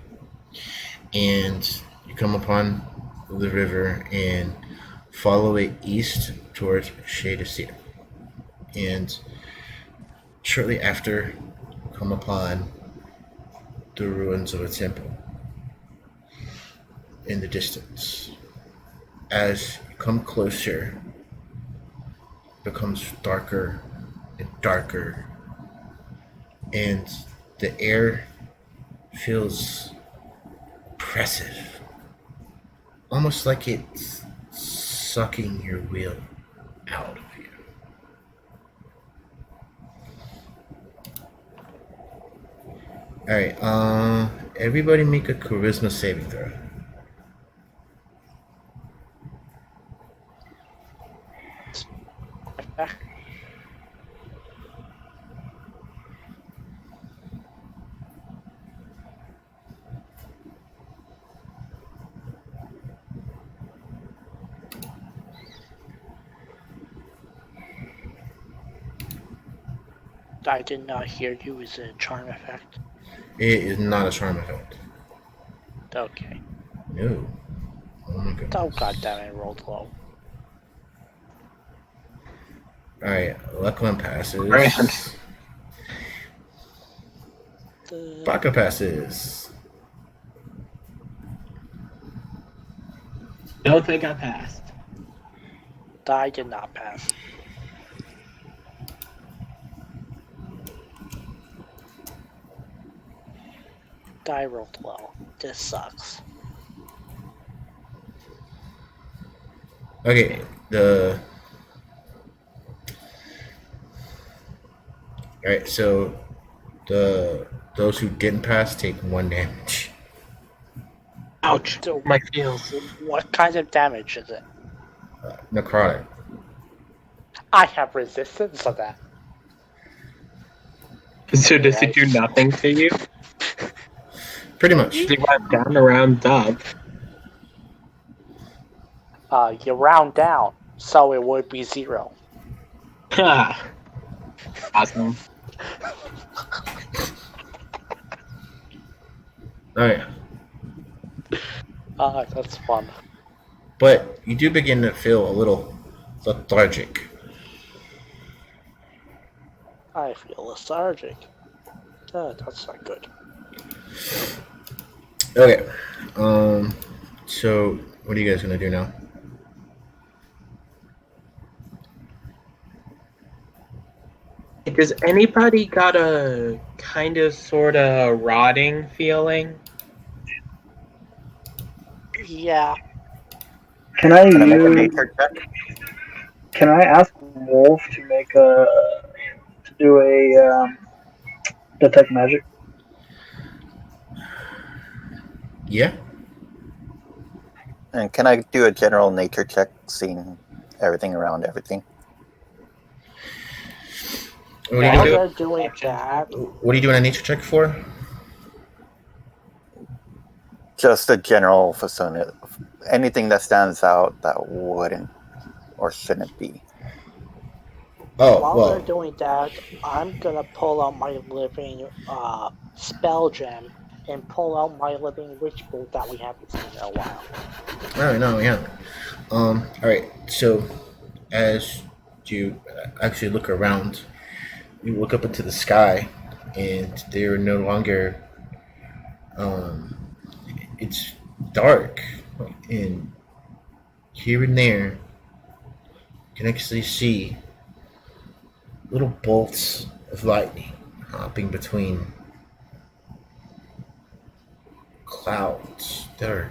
And you come upon the river and follow it east towards Shade of Cedar. And shortly after, you come upon the ruins of a temple in the distance. As you come closer, it becomes darker and darker, and the air feels oppressive, almost like it's sucking your will out of you. Alright, everybody make a charisma saving throw. I did not hear you. Is it a charm effect? It is not a charm effect. Okay. No. Oh my goodness. Oh goddamn! I rolled low. Alright, Luclin passes. Right. Baka passes. Don't think I passed. I did not pass. I rolled low. This sucks. Okay, Alright, so those who didn't pass take 1 damage. Ouch. So, My feels. what kind of damage is it? Necrotic. I have resistance to that. So does it do nothing to you? Pretty much. You went down around up. You round down, so it would be 0. Ha. Awesome. Alright. That's fun. But you do begin to feel a little lethargic. I feel lethargic. That's not good. Okay. So what are you guys gonna do now? Does anybody got a kind of sort of rotting feeling? Yeah. Can I Can I make a use? nature check? Can I ask Wolf to make to do a detect magic? Yeah? And can I do a general nature check, seeing everything around everything? What While are you they're doing that, What are you doing a nature check for? Just a general vicinity. Anything that stands out that wouldn't or shouldn't be. Oh, while well, they're doing that, I'm gonna pull out my living spell gem and pull out my living witch bolt that we haven't seen in a while. Oh no, yeah. All right. So, as you actually look around, you look up into the sky, and they're no longer. It's dark, and here and there, you can actually see little bolts of lightning hopping between clouds that are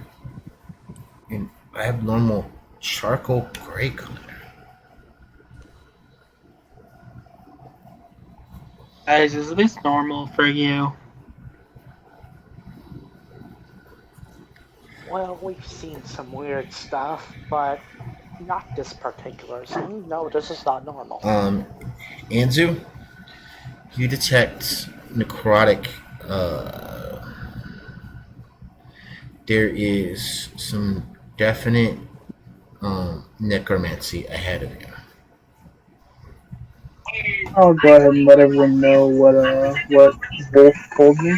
in abnormal charcoal gray color. Guys, is this normal for you? Well, we've seen some weird stuff, but not this particular. So no, this is not normal. Anzu, you detect necrotic. There is some definite necromancy ahead of you. I'll go ahead and let everyone know what Wolf told me.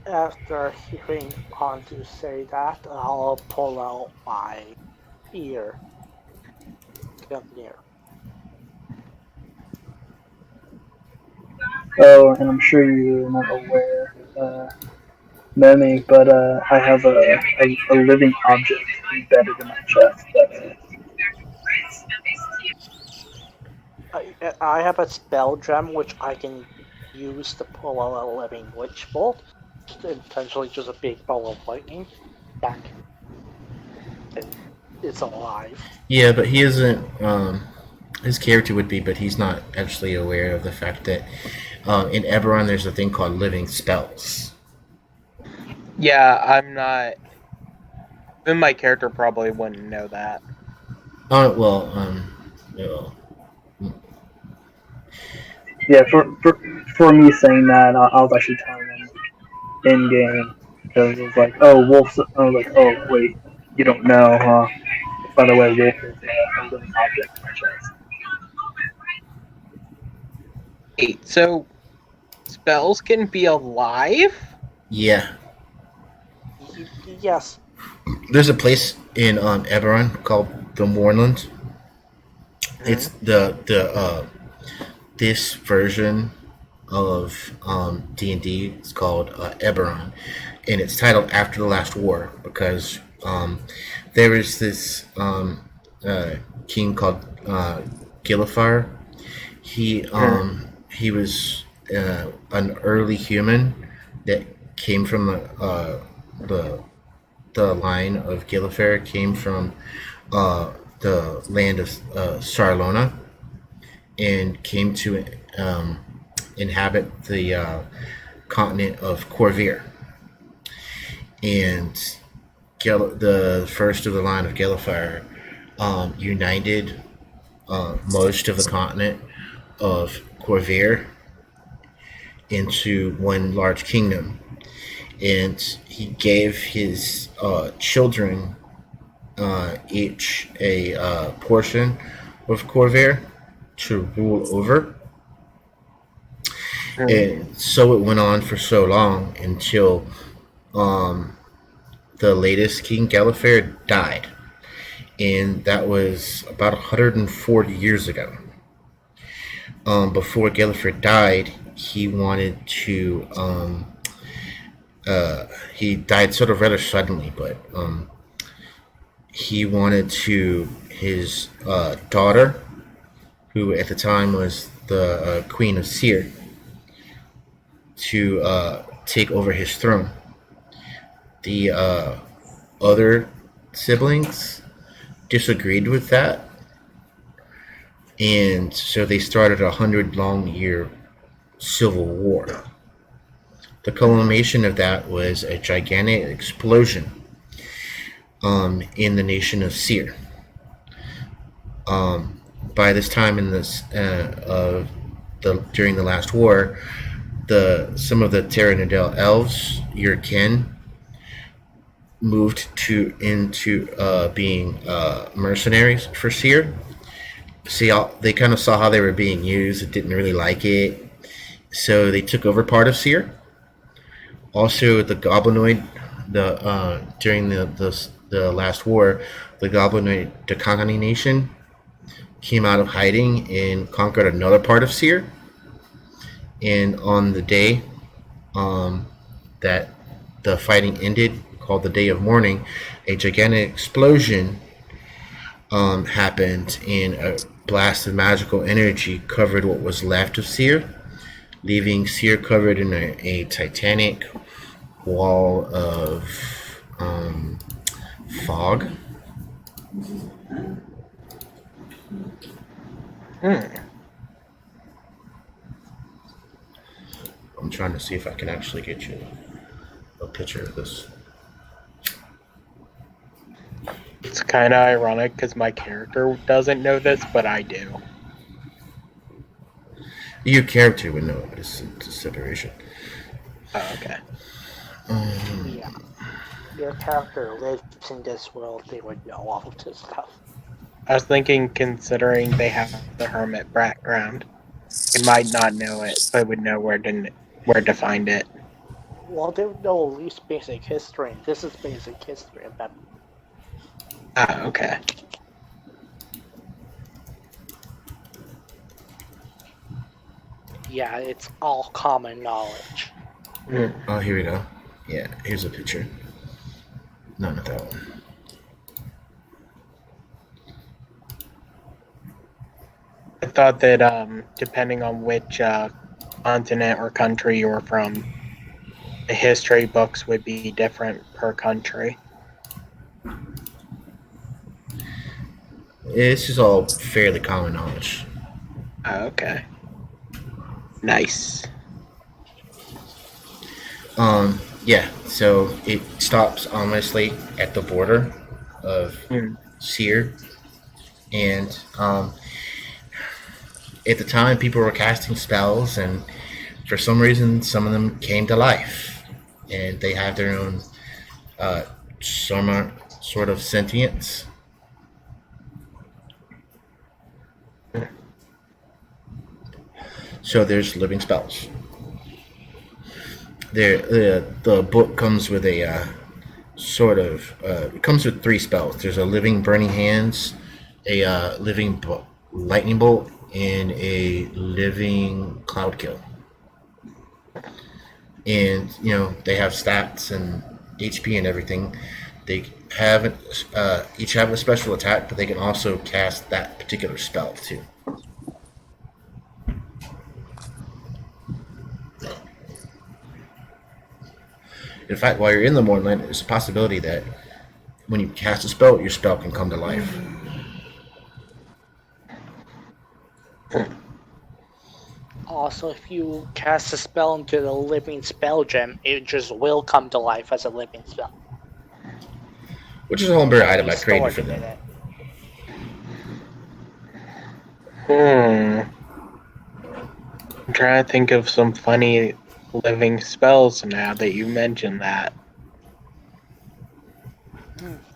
After hearing Anju say that, I'll pull out my ear. Come near. Oh, and I'm sure you're not aware, Memi, but I have a living object embedded in my chest. I have a spell gem which I can use to pull out a living witch bolt. Essentially just a big ball of lightning. That it's alive. Yeah, but he isn't. His character would be, but he's not actually aware of the fact that in Eberron there's a thing called living spells. Yeah, I'm not. Even my character probably wouldn't know that. Well, Yeah, for me saying that, I was actually telling him in game because it was like, oh, Wolf's. I was like, oh, wait, you don't know, huh? By the way, Wolf is a living object in my chest. Wait, so spells can be alive? yeah. Yes. There's a place in Eberron called the Moorland. It's the this version of D&D. It's called Eberron, and it's titled after the last war because there is this king called Gillifar. He was an early human that came from the line of Gillifar, came from the land of Sarlona, and came to inhabit the continent of Corvair. And the first of the line of Gillifar united most of the continent of Corvair into one large kingdom. And he gave his children each a portion of Corvair to rule over. And so it went on for so long until the latest King Gallifrey died. And that was about 140 years ago. Before Gallifrey died, he wanted to... he died sort of rather suddenly, but he wanted to... His daughter, who at the time was the Queen of Seir, to take over his throne. The other siblings disagreed with that, and so they started a 100-long-year civil war. The culmination of that was a gigantic explosion in the nation of Seir. By this time in this during the last war, some of the Terranidel elves, your kin, moved into being mercenaries for Seer. They kind of saw how they were being used and didn't really like it, so they took over part of Seer. Also, the Goblinoid, during the last war, the Goblinoid Dakangani nation came out of hiding and conquered another part of Seer. And on the day that the fighting ended, called the Day of Mourning, a gigantic explosion happened, and a blast of magical energy covered what was left of Seer, leaving Seer covered in a titanic wall of fog. I'm trying to see if I can actually get you a picture of this. It's kind of ironic because my character doesn't know this, but I do. Your character would know it, but it's a separation. Oh, okay. Yeah. Your character lives in this world, they would know all of this stuff. I was thinking, considering they have the hermit background, they might not know it, but would know where to find it. Well, they would know at least basic history, and this is basic history of them. Ah, okay. Yeah, it's all common knowledge. Oh, here we go. Yeah, here's a picture. No, not that one. I thought that depending on which continent or country you were from, the history books would be different per country. This is all fairly common knowledge. Oh, okay. Nice. Yeah, so it stops honestly at the border of Seer, and at the time people were casting spells, and for some reason some of them came to life, and they have their own sort of sentience. So there's living spells. The book comes with a it comes with 3 spells. There's a living burning hands, a living lightning bolt, and a living cloud kill. And they have stats and HP and everything. They have each have a special attack, but they can also cast that particular spell too. In fact, while you're in the Mornland, there's a possibility that when you cast a spell, your spell can come to life. Also, if you cast a spell into the living spell gem, it just will come to life as a living spell. Which is a homebrew item I It's created stored for in them. it. I'm trying to think of some funny living spells now that you mentioned that.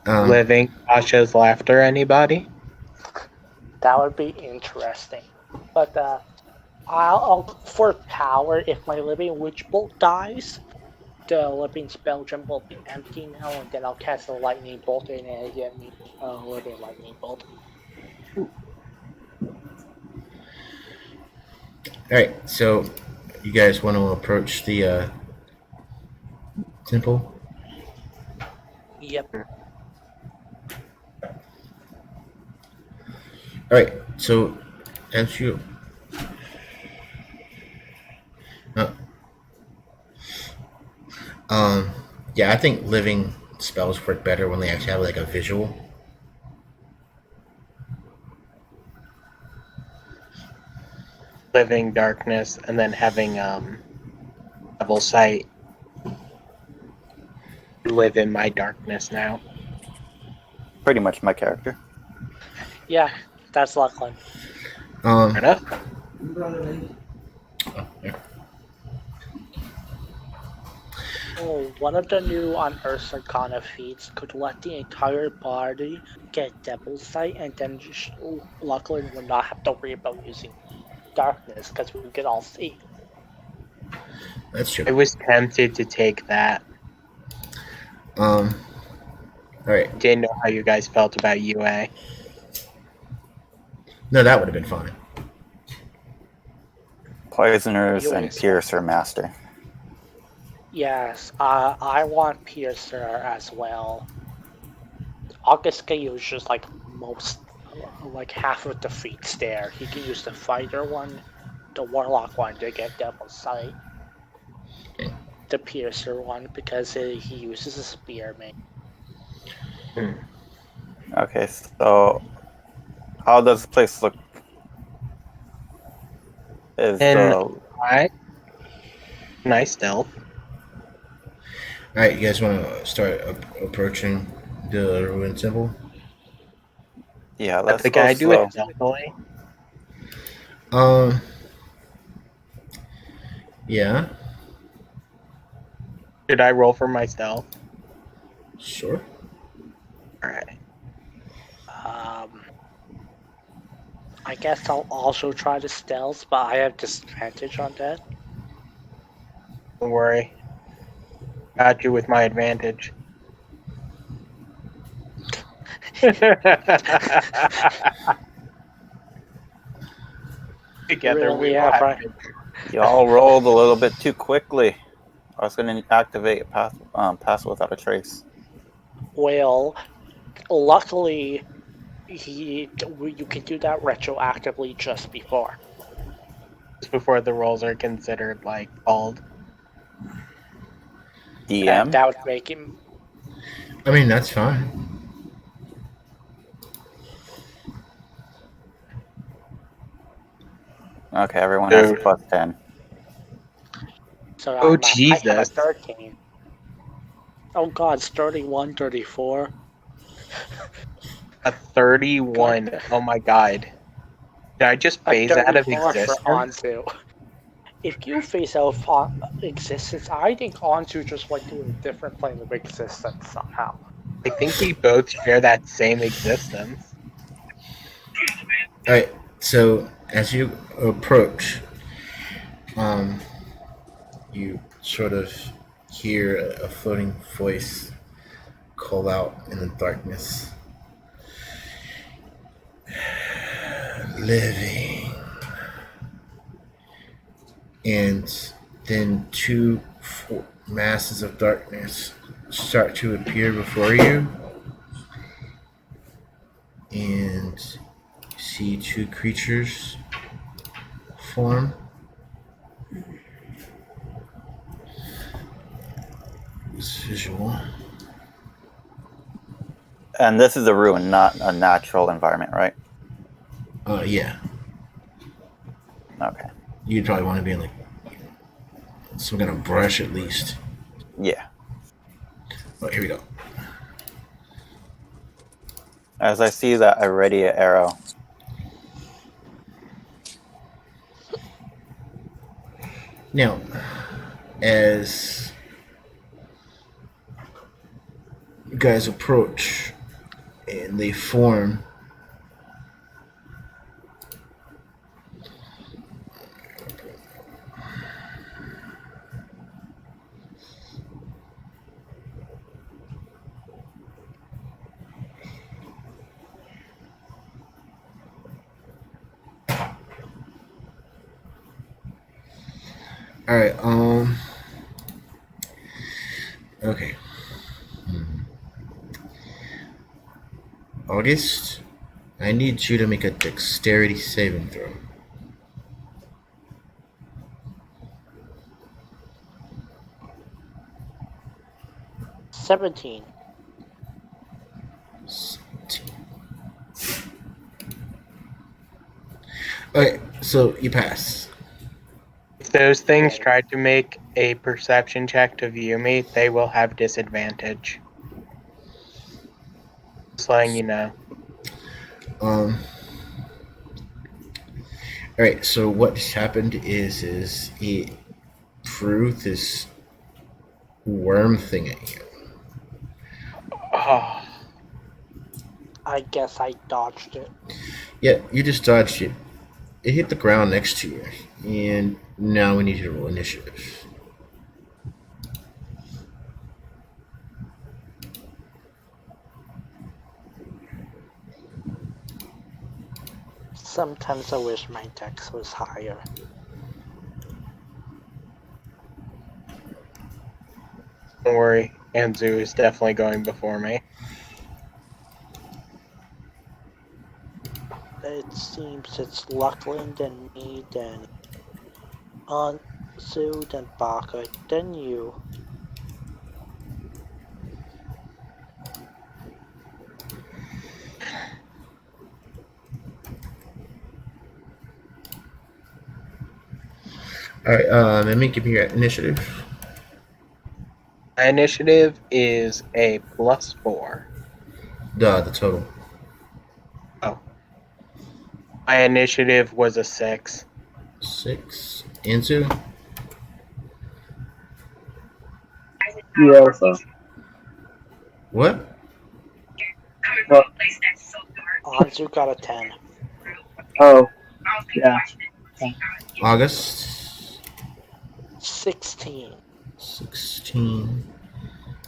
Living Asha's laughter, anybody? That would be interesting. But I'll for power, if my living witch bolt dies, the living spell gem will be empty now, and then I'll cast a lightning bolt and then get me a living lightning bolt. Alright, so you guys want to approach the temple? Yep. Alright, so as you yeah, I think living spells work better when they actually have like a visual. Living darkness and then having level sight. Live in my darkness now. Pretty much my character. Yeah, that's Luclin. Fair enough. Oh, yeah. Oh, one of the new Unearthed Arcana feats could let the entire body get Devil's Sight, and then Luclin would not have to worry about using darkness because we could all see. That's true. I was tempted to take that. All right. Didn't know how you guys felt about UA. No, that would have been fine. Poisoners You and expect- Piercer Master. Yes, I want Piercer as well. August can use just like half of the feats there. He can use the fighter one, the warlock one to get Devil's Sight. The Piercer one because he uses a spearman. Okay, so how does the place look? Is And the I nice stealth. All right, you guys want to start approaching the ruined temple? yeah? Let's The go guy do slow. it stealthily. Yeah, Did I roll for my stealth? sure. Alright. I guess I'll also try to stealth, but I have disadvantage on that. Don't worry. Got you with my advantage. Together Really, we will yeah, have right. Y'all rolled a little bit too quickly. I was going to activate pass without a trace. Well, luckily, you can do that retroactively just before. just before the rolls are considered like called. DM. That would make him. I mean, that's fine. Okay, everyone has a Dude. plus 10. So Oh, I have a Jesus. 13. Oh god, it's 31, 34. A 31. Oh my god. Did I just A phase out of 34 for existence? Anzu. If you phase out of existence, I think Anzu just went to a different plane of existence somehow. I think we both share that same existence. All right. So as you approach, you sort of hear a floating voice call out in the darkness. Living. And then two masses of darkness start to appear before you. And you see two creatures form. This visual. And this is a ruin, not a natural environment, right? Yeah. Okay. You'd probably want to be in like some kind of brush at least. Yeah. Oh, here we go. As I see that, I ready an arrow. Now, as you guys approach and they form, all right, okay. August, I need you to make a dexterity saving throw. $17. 17. Okay, so you pass. If those things try to make a perception check to view me, they will have disadvantage. Just letting you know. All right, so what's happened is it through this worm thing at you. Oh, I guess I dodged it. Yeah, you just dodged it. It hit the ground next to you, and now we need you to roll initiative. Sometimes I wish my dex was higher. don't worry. Anzu is definitely going before me. It seems it's Luclin, then me, then Anzu, then Baka, then you. All right, let me give you your initiative. My initiative is a +4. The total. Oh. My initiative was a 6. 6. Anzu? Yeah, what's up? What? What? Anzu got a 10. Oh, yeah. August? 16. 16.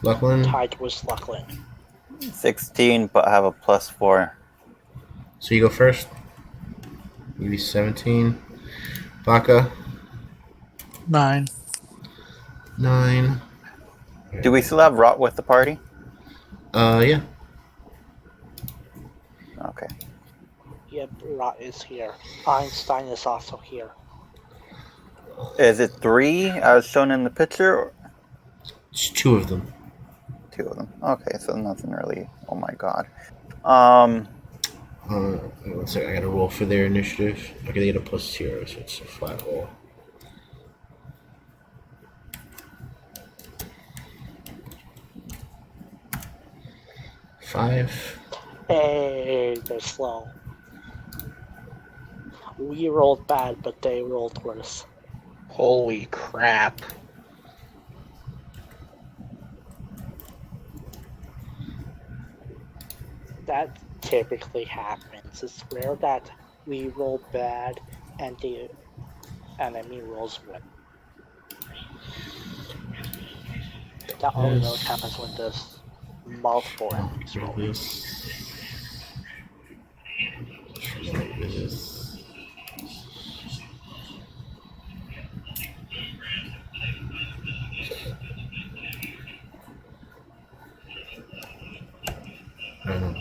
Luclin? Tied with Luclin. 16, but I have a +4. So you go first. You be 17. Baka? 9. 9. Do we still have Rot with the party? Yeah. Okay. Yep, Rot is here. Einstein is also here. Is it 3 as shown in the picture? Or It's 2 of them. 2 of them. Okay, so nothing really. Oh my god. One second, I gotta roll for their initiative. I gotta get a +0, so it's a flat roll. Five. Hey, they're slow. We rolled bad, but they rolled worse. Holy crap. That typically happens. It's rare that we roll bad and the enemy rolls well. That only really happens when there's multiple enemies rolling. This. I don't know.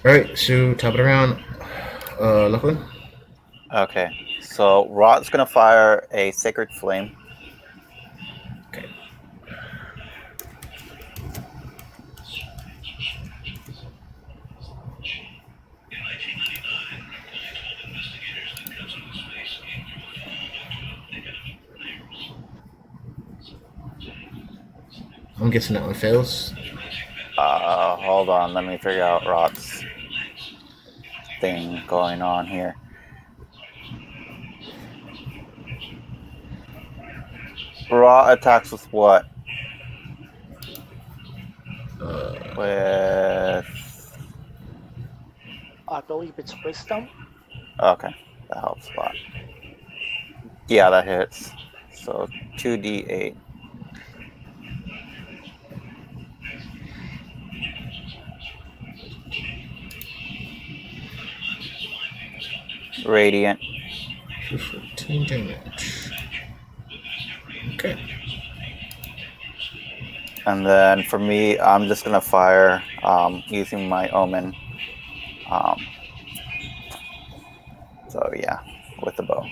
Alright, so top it around. Luclin? Okay. So Rot's gonna fire a Sacred Flame. Okay. I'm guessing that one fails. Hold on, let me figure out Rot's thing going on here. Rot attacks with what? With... I believe it's Wisdom. Okay, that helps a lot. Yeah, that hits. So 2d8. Radiant. 14 damage. Okay. And then for me, I'm just gonna fire using my Omen. So yeah, with the bow.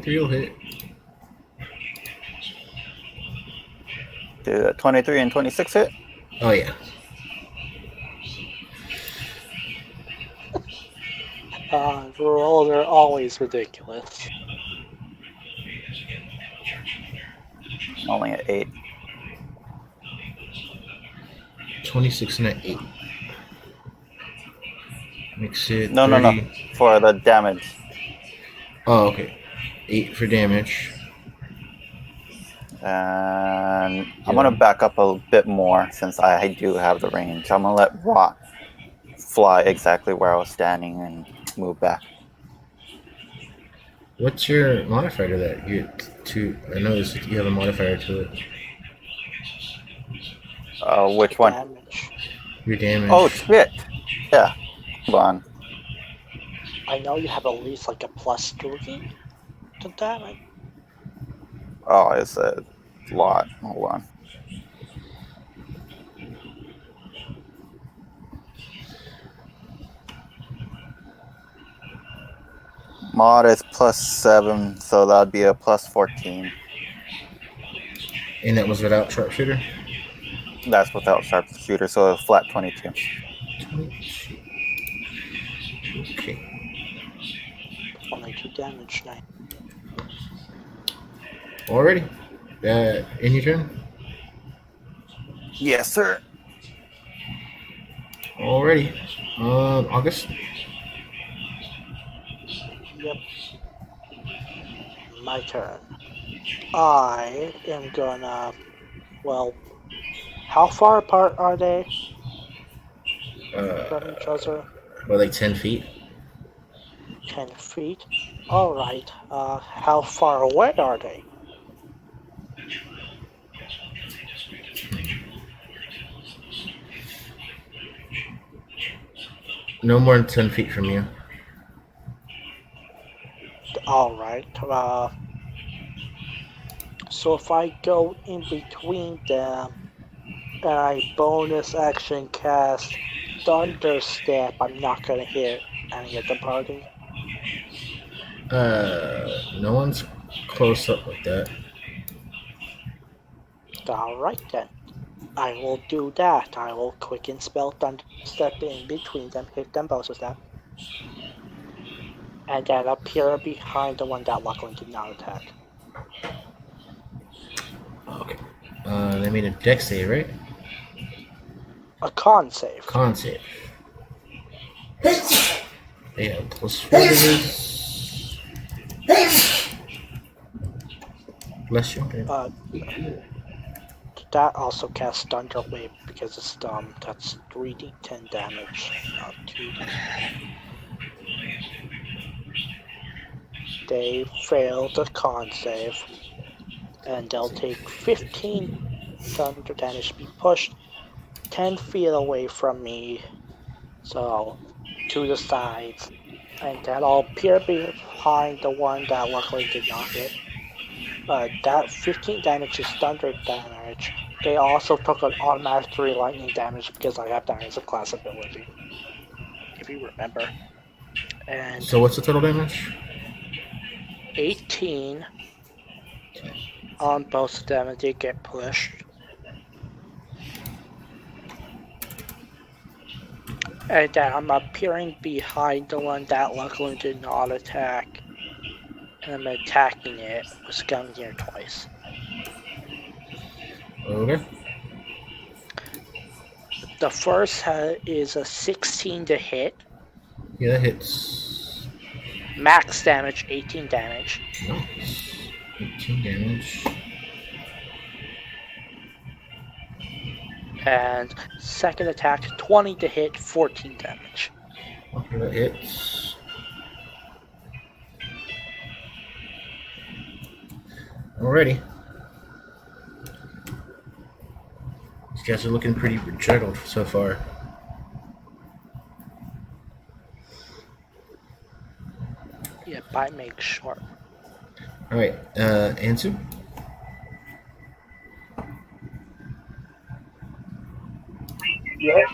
Real hit. Do 23 and 26 hit? Oh yeah. Rolls are always ridiculous. I'm only at 8. 26 and an 8. Makes it No, 30. no. For the damage. Oh, okay. 8 for damage. And I'm going to back up a bit more since I do have the range. I'm going to let Rot fly exactly where I was standing and move back. What's your modifier to that? You to I noticed you have a modifier to it. Which one? Damage. Your damage. Oh, shit. Yeah. Hold on. I know you have at least like a +3 to damage. Oh, it's a lot. Hold on. Mod is +7, so that'd be a +14. And that was without sharpshooter? That's without sharpshooter, so a flat 22. 22. Okay. 22 damage now. Alrighty. In your turn? Yes, sir. Alrighty. August? Yep. My turn. I am gonna. Well, how far apart are they from each other? Well, like 10 feet. 10 feet. Alright. How far away are they? No more than 10 feet from you. Alright. So if I go in between them and I bonus action cast Thunder Step, I'm not gonna hit any of the party. No one's close up like that. Alright then. I will do that. I will quicken spell Thunder Step in between them, hit them both with that. And then appear behind the one that Luclin did not attack. Okay. They made a dex save, right? A con save. Con save. Yeah, +4 to his. Bless you. Okay. That also casts Thunder Wave because it's that's 3d10 damage, not 2d. They fail the con save, and they'll take 15 thunder damage to be pushed 10 feet away from me, so to the sides, and then I'll appear behind the one that luckily did not hit. That 15 damage is thunder damage. They also took an automatic 3 lightning damage because I have that as a class ability, if you remember. And So what's the total damage? 18 on both of them, and they get pushed. And then I'm appearing behind the one that luckily did not attack, and I'm attacking it with Scumgear twice. Okay. The first is a 16 to hit. Yeah, that hits. Max damage, 18 damage. Nice. 18 damage. And second attack, 20 to hit, 14 damage. Okay, that hits. Alrighty. These guys are looking pretty juggled so far. Yeah, by make short. Alright, Ansu? Yeah.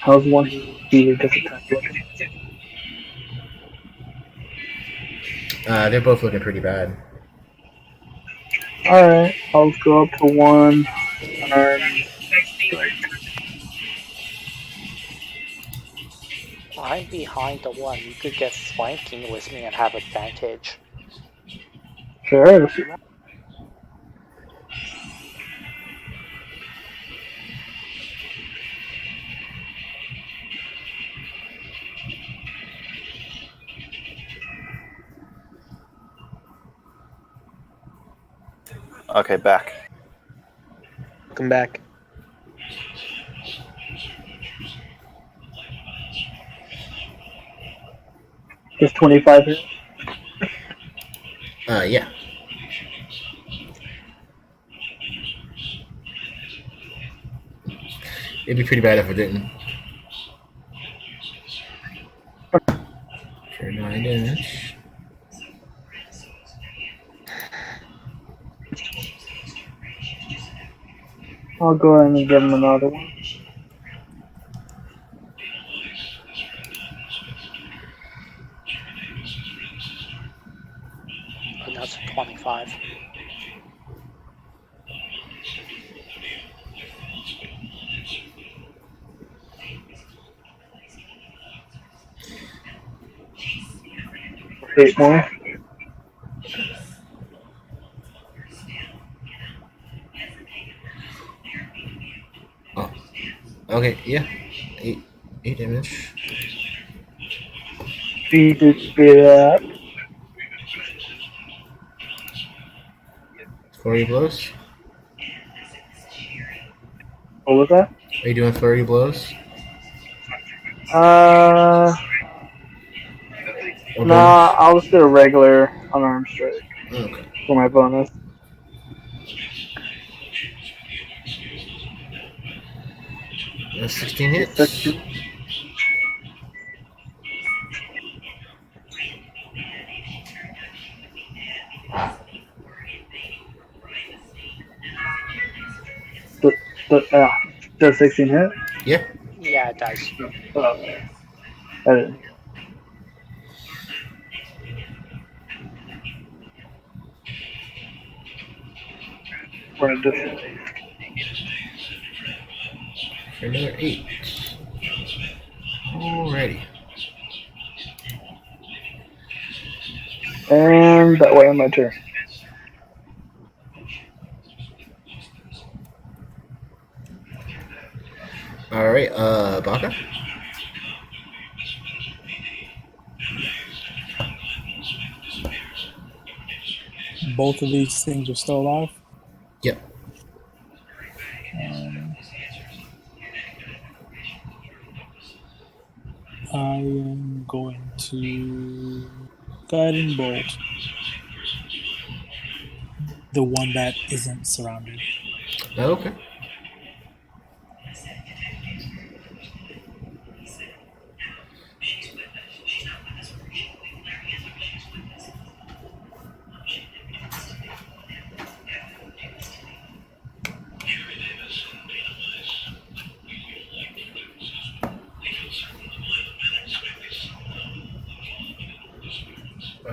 How's one speed disattack looking? They're both looking pretty bad. Alright, I'll go up to one unarmed strike. I'm behind the one. You could get flanking with me and have advantage. Sure. Okay, back. Welcome back. Just 25 here. Yeah. It'd be pretty bad if it didn't. For 9 damage. I'll go ahead and give him another one. And that's 25. Eight more. Oh. Okay, yeah. 8 damage. Beat that. 40 blows. What was that? Are you doing 30 blows? Nah, I'll just do a regular unarmed strike Okay. for my bonus. That's 16 hits. 16. Does 16 hit? Yeah. Yeah, it does. Oh, I didn't. For an additional 8. For another 8. Alrighty. And that way on my turn. Alright, Baka? Both of these things are still alive. Yep. I am going to guiding bolt the one that isn't surrounded. Okay.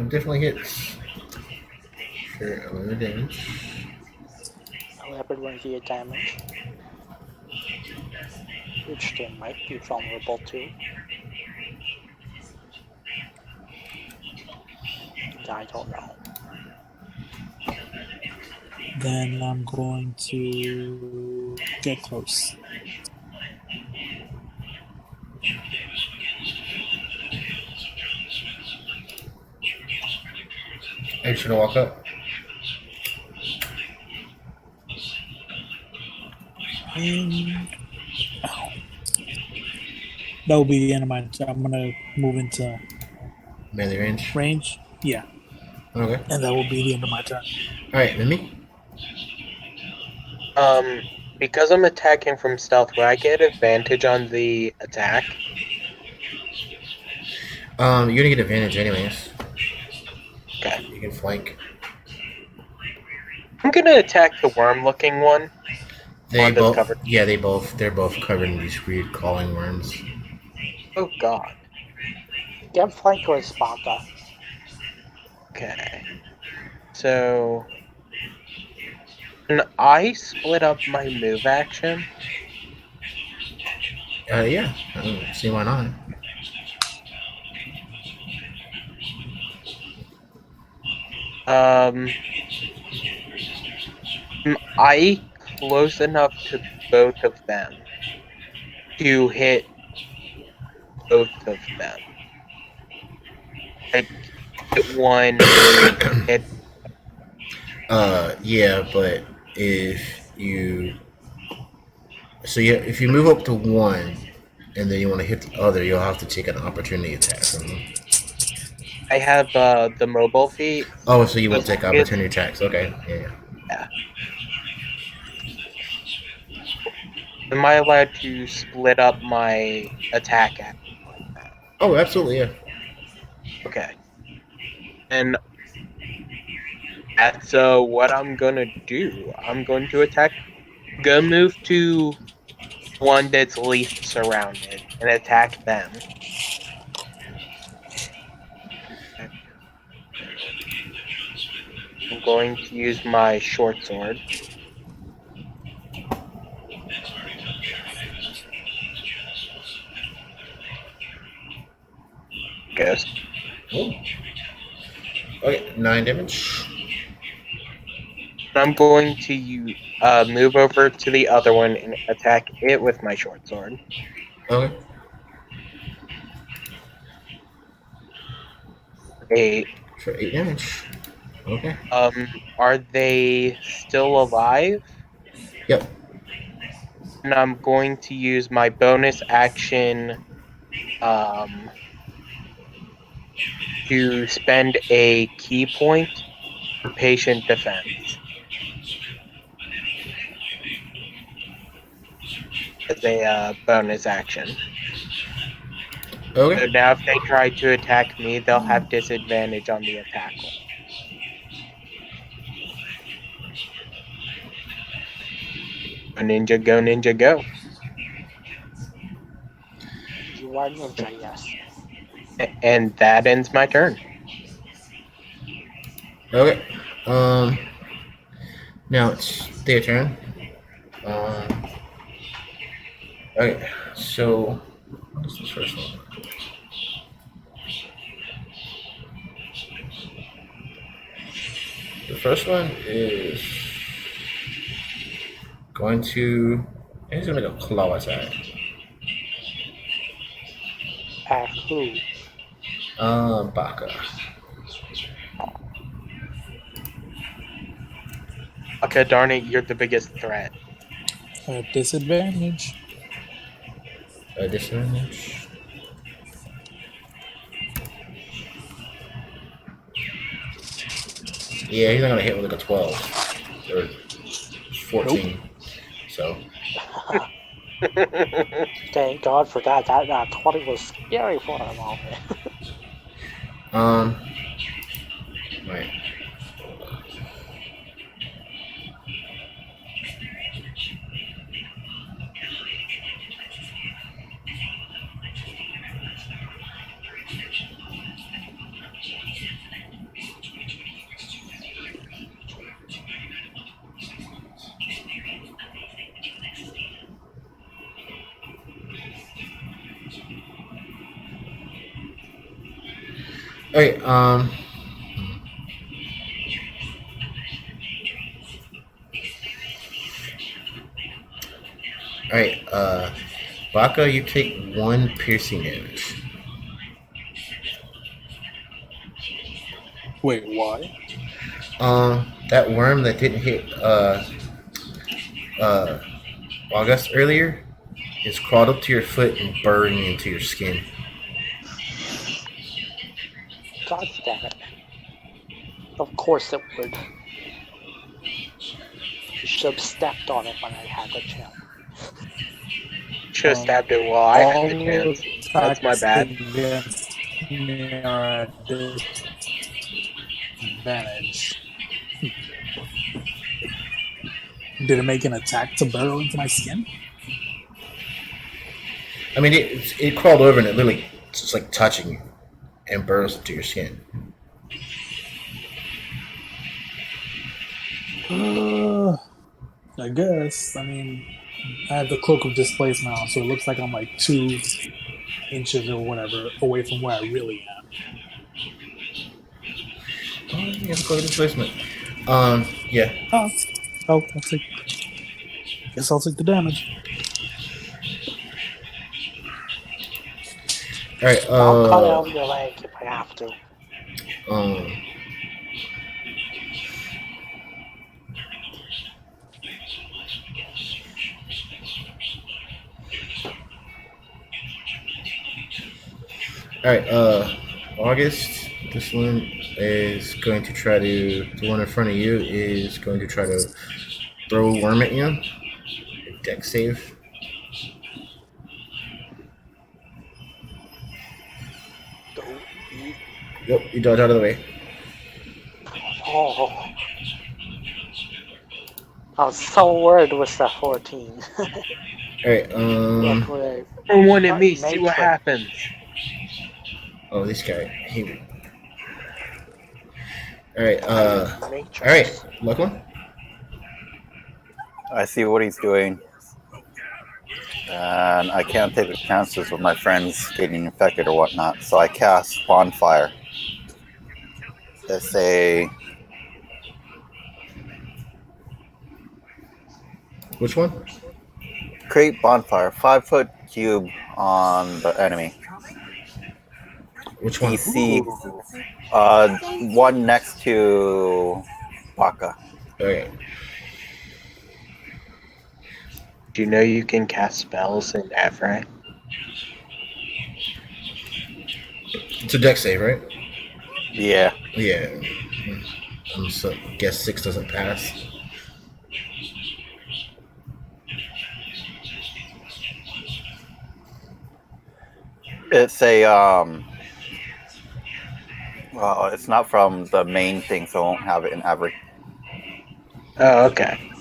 Definitely hits. For 11 damage. 11 radiant damage. Which they might be vulnerable to. I don't know. Then I'm going to get close. Are you just gonna walk up? That will be the end of my turn. I'm gonna move into Melee range. range. Yeah, Okay. and that will be the end of my turn. Alright, Mimi? Because I'm attacking from stealth, will I get advantage on the attack? You're gonna get advantage anyways. Okay. You can flank. I'm gonna attack the worm-looking one. They Wanda's both. covered. Yeah, they're both covered in these weird crawling worms. Oh god. Get flanked with Sparta. Okay. So... Can I split up my move action? Yeah. I don't see why not. Am I close enough to both of them to hit both of them? Like, hit one, hit. Yeah, but if you move up to one, and then you want to hit the other, you'll have to take an opportunity attack from them. I have the mobile feat. Oh, so you will Was take it- opportunity attacks. Okay, yeah. Yeah. Am I allowed to split up my attack act like that? Oh, absolutely, yeah. Okay. And that's what I'm gonna do. I'm going to attack. Gonna move to one that's least surrounded and attack them. I'm going to use my short sword. Goes. Okay, 9 damage. I'm going to move over to the other one and attack it with my short sword. Okay. 8. For 8 damage. Okay. Are they still alive? Yep. And I'm going to use my bonus action to spend a key point for patient defense as a bonus action. So Okay. now if they try to attack me, they'll have disadvantage on the attack roll. Go ninja, go ninja, go. You are ninja, yes. And that ends my turn. Okay. Now it's their turn. Okay. So, what is this first one? The first one is going to. He's gonna make a claw attack. At who? Baka. Okay, darn it, you're the biggest threat. At disadvantage. Disadvantage. Yeah, he's not gonna hit with like a 12 or 14. Nope. So. Thank God for that. That 20 was scary for a moment. Right. Okay, all right, Baka, you take 1 piercing damage. Wait, why? That worm that didn't hit August earlier is crawled up to your foot and burrowing into your skin. God damn it. Of course it would. You should have stepped on it when I had the chance. Should have stabbed it while I had the chance. That's my bad. Against me are at disadvantage. Did it make an attack to burrow into my skin? I mean, it crawled over and it literally just like touching you and burrows into your skin. I guess. I mean, I have the cloak of displacement on, so it looks like I'm like 2 inches or whatever away from where I really am. You have to go to displacement. Yeah. Oh, I'll take. Guess I'll take the damage. All right. I'll cut out your leg if I have to. All right. August. This one is going to try to. The one in front of you is going to try to throw a worm at you. Deck save. Don't eat. Yep. You dodge out of the way. Oh. I was so worried with that 14. All right. Luckily, Throw one at me, see Matrix. what happens. Oh, this guy. He. All right. Matrix. All right. Luclin. I see what he's doing. And I can't take the chances with my friends getting infected or whatnot, so I cast Bonfire. It's a Which one? create bonfire, 5-foot cube on the enemy. Which one? DC, one next to Waka. Okay. Do you know you can cast spells in Aerenal? It's a deck save, right? Yeah. Yeah. So guess 6 doesn't pass. It's a well, it's not from the main thing, so I won't have it in every. Oh, okay.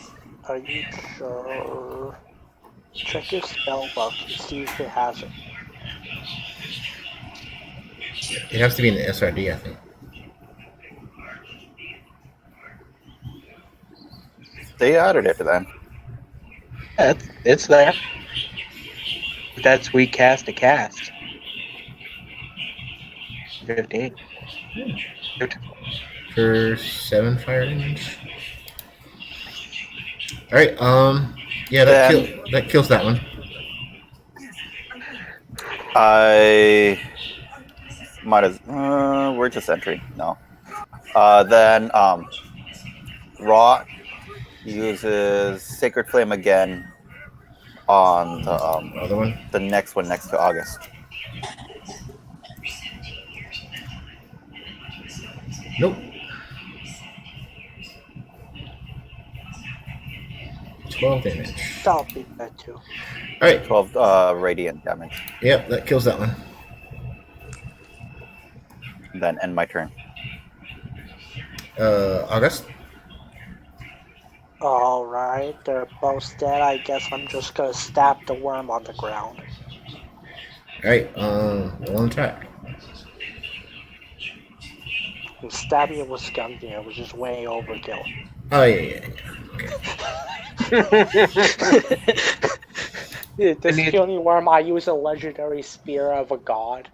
Are you sure? Check your spell book and see if it has it. It has to be in the SRD, I think. They added it then. Yeah, it's there. That's we cast a cast. 15. For 7 fire damage. Alright, yeah, that kills that one. I might as we're just entering. No. Then Raw uses Sacred Flame again on the Other one? the next one next to August. Nope. 12 damage. That'll be that too. Alright, 12 radiant damage. yep, that kills that one. Then end my turn. August? Alright, they're both dead. I guess I'm just gonna stab the worm on the ground. Alright, one attack. And stabbing it with Scumbeer was just way overkill. Oh, yeah. This is the only worm I use a legendary spear of a god.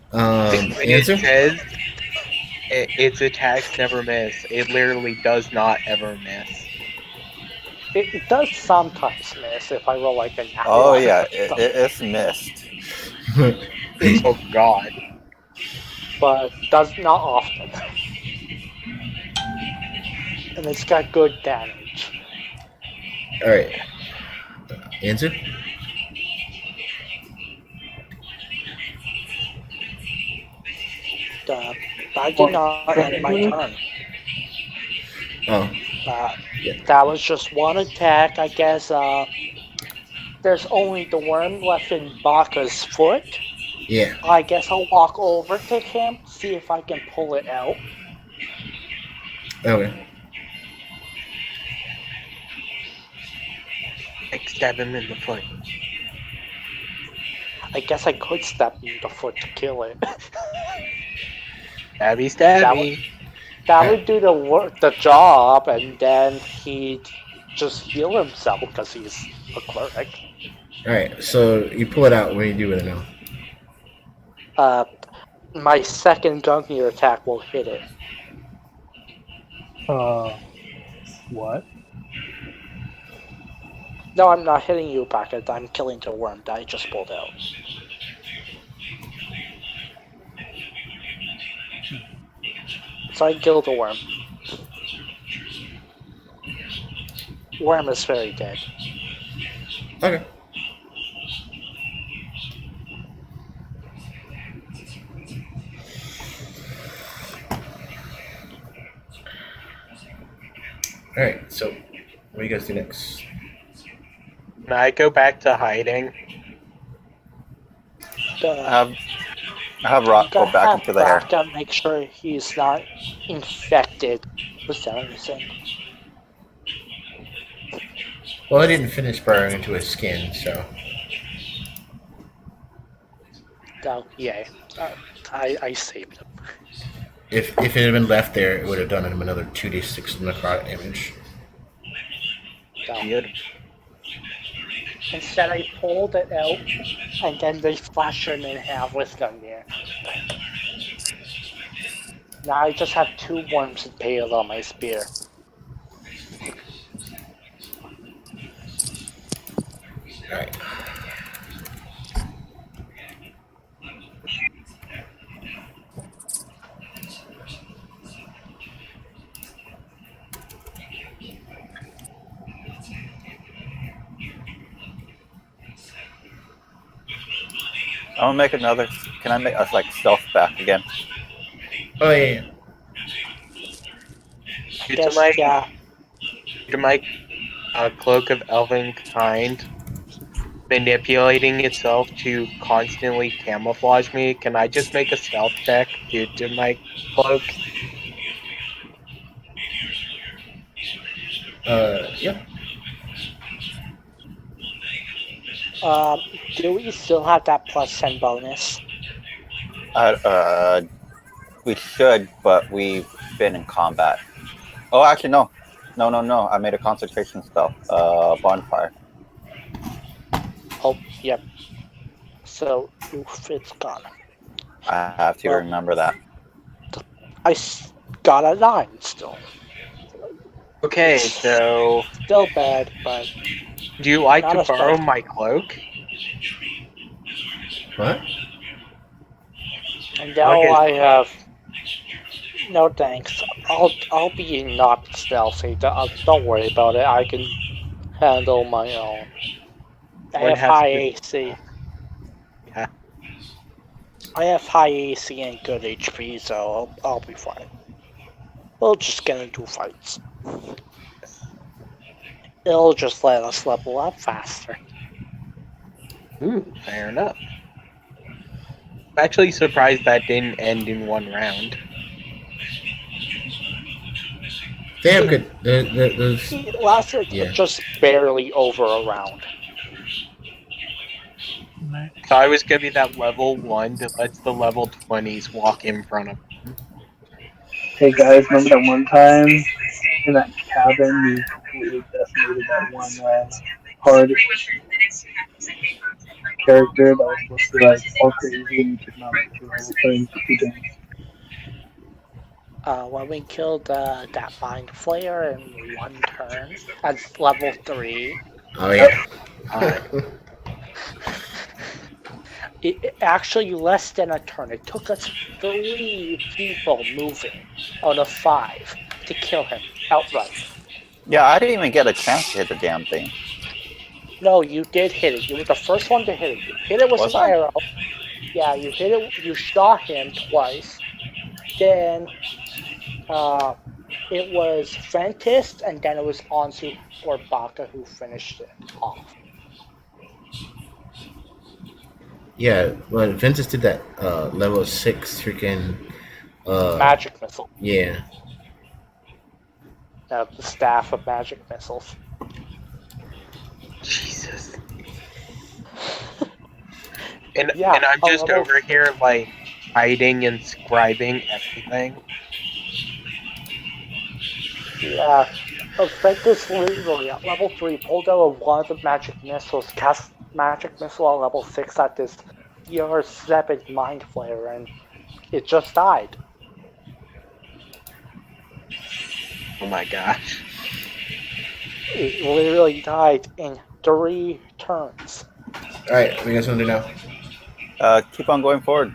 When it Answer? says its attacks never miss, it literally does not ever miss. It does sometimes miss if I roll like a nat Oh one. yeah, it's missed. Oh god. But does not often. And it's got good damage. Alright. Answer? I did not end my turn. Oh, That was just one attack. I guess there's only the worm left in Baka's foot. yeah. I guess I'll walk over to him, see if I can pull it out. Okay. Like stab him in the foot. I guess I could stab him in the foot to kill it. Stabby stabby. That would do the job, and then he'd just heal himself because he's a cleric. Alright, so you pull it out. What do you do with it now? My second Gungnir attack will hit it. What? No, I'm not hitting you, Bucket. I'm killing the worm that I just pulled out. So I killed the worm. Worm is very dead. Okay. Alright, so what do you guys do next? Can I go back to hiding? I have Rock go back into the hair. To make sure he's not infected with anything. Well, I didn't finish burrowing into his skin, so. Oh, yay. I saved him. If it had been left there, it would have done him another 2d6 necrotic damage. No. Instead, I pulled it out, and then they flashed him in half with Gungnir. Now I just have 2 worms impaled on my spear. Alright. I'm gonna make another. Can I make us like stealth back again? Oh, yeah. To my cloak of elven kind manipulating itself to constantly camouflage me. Can I just make a stealth check due to my cloak? Yeah. Do we still have that +10 bonus? We should, but we've been in combat. Oh, actually, no. No. I made a concentration spell. Bonfire. Oh, yep. So, oof, it's gone. I have to remember that. I got a 9 still. Okay, so Still bad, but do you like not to as borrow bad. my cloak? What? And now Okay. I have. No thanks. I'll be not stealthy. Don't worry about it. I can handle my own. I One have has high to- AC. Yeah. I have high AC and good HP, so I'll be fine. We'll just get into fights. It'll just let us level up faster. Ooh, fair enough. I'm actually surprised that didn't end in 1 round. They have good. Those. It lasted just barely over a round. So I was gonna be that level 1 that lets the level 20s walk in front of him. Hey guys, remember that one time in that cabin we completely decimated that one hard character that was supposed to like all crazy and you could not like do anything to them. When we killed that mind flayer in 1 turn at level 3. Oh, yeah. It actually less than a turn. It took us 3 people moving out of 5 to kill him outright. Yeah, I didn't even get a chance to hit the damn thing. No, you did hit it. You were the first one to hit it. You hit it with Was an I? arrow. Yeah, you hit it. You shot him twice. Then it was Fentis, and then it was Ansu or Baka who finished it off. Yeah, well, Ventus did that level 6 freaking. Magic missile. Yeah. The staff of magic missiles. Jesus. And Yeah, I'm just level- over here like hiding and scribing everything. Yeah. Fentis literally at level 3 pulled out one of the magic missiles, cast magic missile at level 6 at this year 7 mind flayer, and It just died. Oh my gosh. It literally died in 3 turns. Alright, we got something now. Keep on going forward.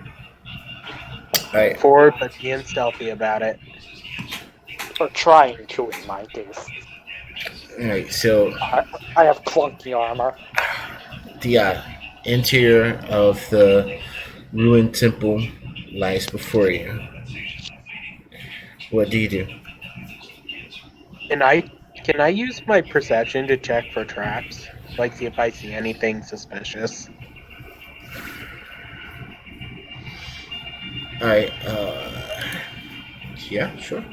Alright, Forward, but being stealthy about it. Or trying to, in my case. alright, so I have clunky armor. the interior of the ruined temple lies before you. What do you do? Can I use my perception to check for traps? Like, see if I see anything suspicious. Alright, yeah, sure.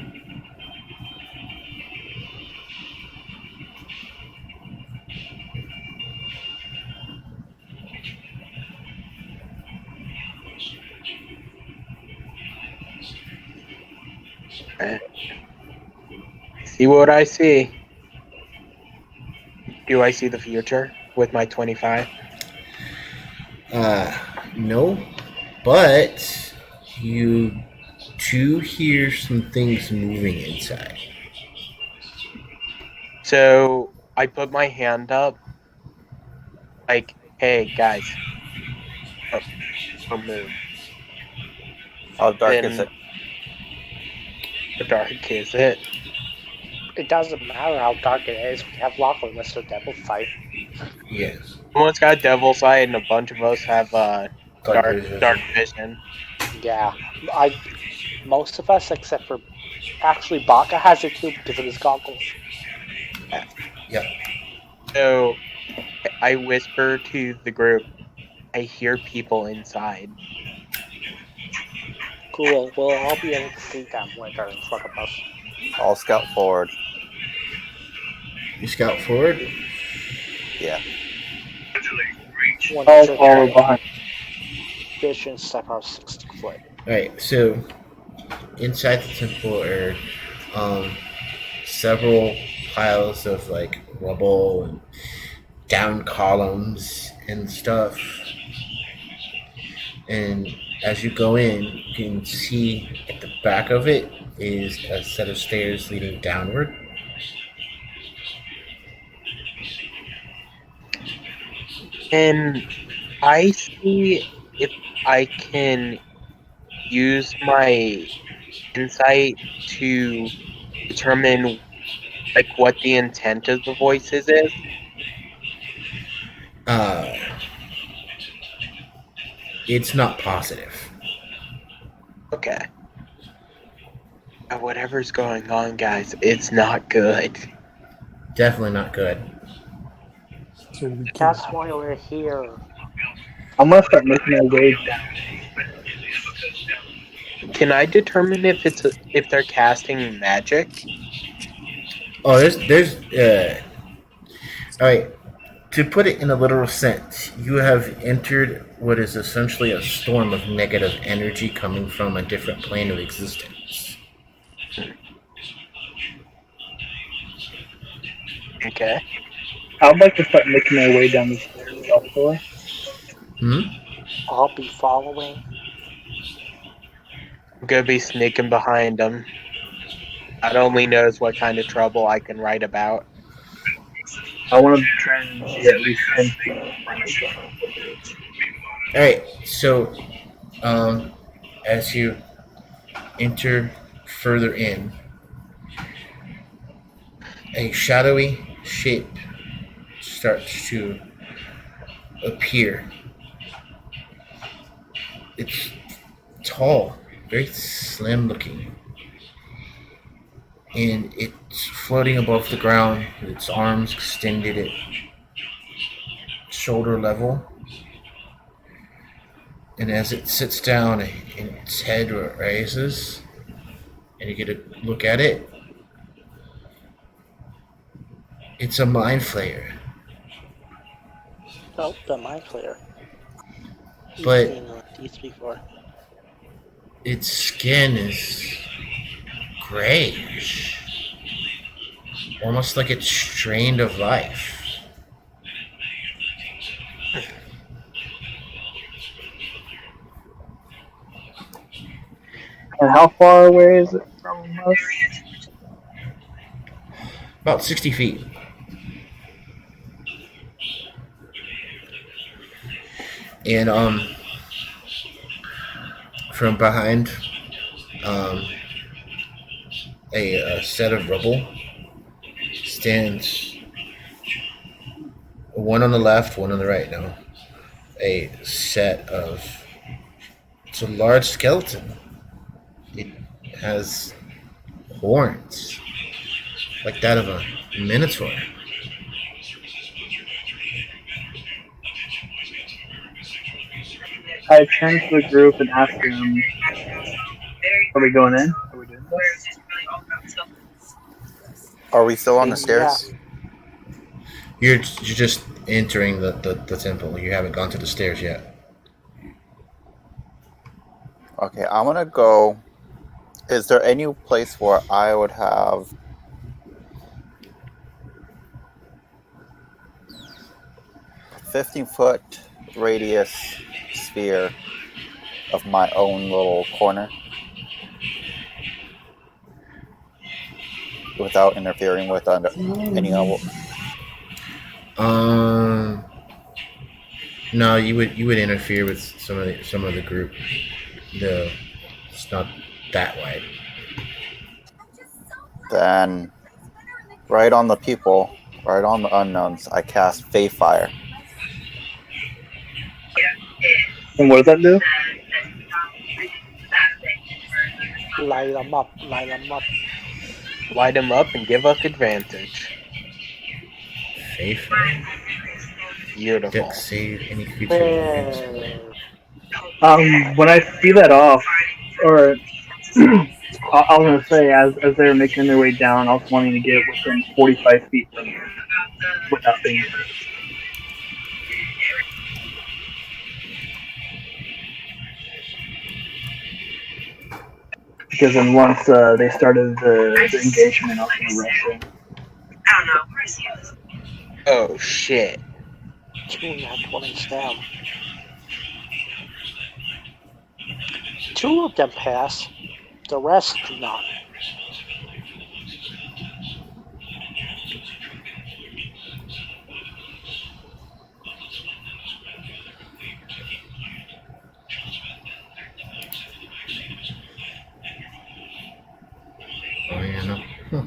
See what I see. Do I see the future with my 25? No, but you do hear some things moving inside. So I put my hand up, like, hey guys, or move. How dark Then- is it? How dark is it? It doesn't matter how dark it is. We have Luclin, Mr. Devil Fight. Yes. Someone's got Devil's Eye, and a bunch of us have dark vision. vision. Yeah, most of us except for actually Baka has it too because of his goggles. So I whisper to the group, I hear people inside. Cool. We'll all be able to see them when they're in front of us. All scout forward. You scout forward. Yeah. When I'll they're follow behind. vision step out 60 foot. Alright, so inside the temple are several piles of like rubble and down columns and stuff. And as you go in, you can see at the back of it is a set of stairs leading downward. And I see if I can use my insight to determine like what the intent of the voices is. It's not positive. Okay. Whatever's going on, guys, it's not good. Definitely not good. So we That's why we're here. I'm gonna start making my way down. Can I determine if if they're casting magic? Oh, there's all right. To put it in a literal sense, you have entered what is essentially a storm of negative energy coming from a different plane of existence. Okay. I would like to start making my way down the stairs stealthily. I'll be following. I'm gonna be sneaking behind them. God only knows what kind of trouble I can write about. I want to try and be at least 10 feet in front of them. All right. So, as you enter further in, a shadowy shape starts to appear. It's tall, very slim looking, and it's floating above the ground with its arms extended at shoulder level. And as it sits down and its head raises, and you get a look at it, it's a mind flayer. Oh, the mind player. But These before. its skin is grayish, almost like it's strained of life. And how far away is it from us? About 60 feet. And from behind a set of rubble stands one on the left, one on the right now. A set of. It's a large skeleton. It has horns, like that of a minotaur. I turn to the group and ask them, are we going in? Are we doing this? Are we still on the stairs? You're just entering the temple. You haven't gone to the stairs yet. Okay, I'm gonna go. Is there any place where I would have a 15-foot radius sphere of my own little corner without interfering with any other? No, you would interfere with some of the group. It's not that wide. Then, right on the people, right on the unknowns, I cast Fey Fire. And what does that do? Light them up, light them up. Light them up and give us advantage. Safe. Beautiful. Dex save any creature. When I see that off, or I was gonna say, as they were making their way down, I was wanting to get within 45 feet from them without being hurt. Because then once they started the engagement, I was gonna rush in. Oh shit. 2 nat 20s down. 2 of them pass, the rest do not. Oh yeah, no. Huh.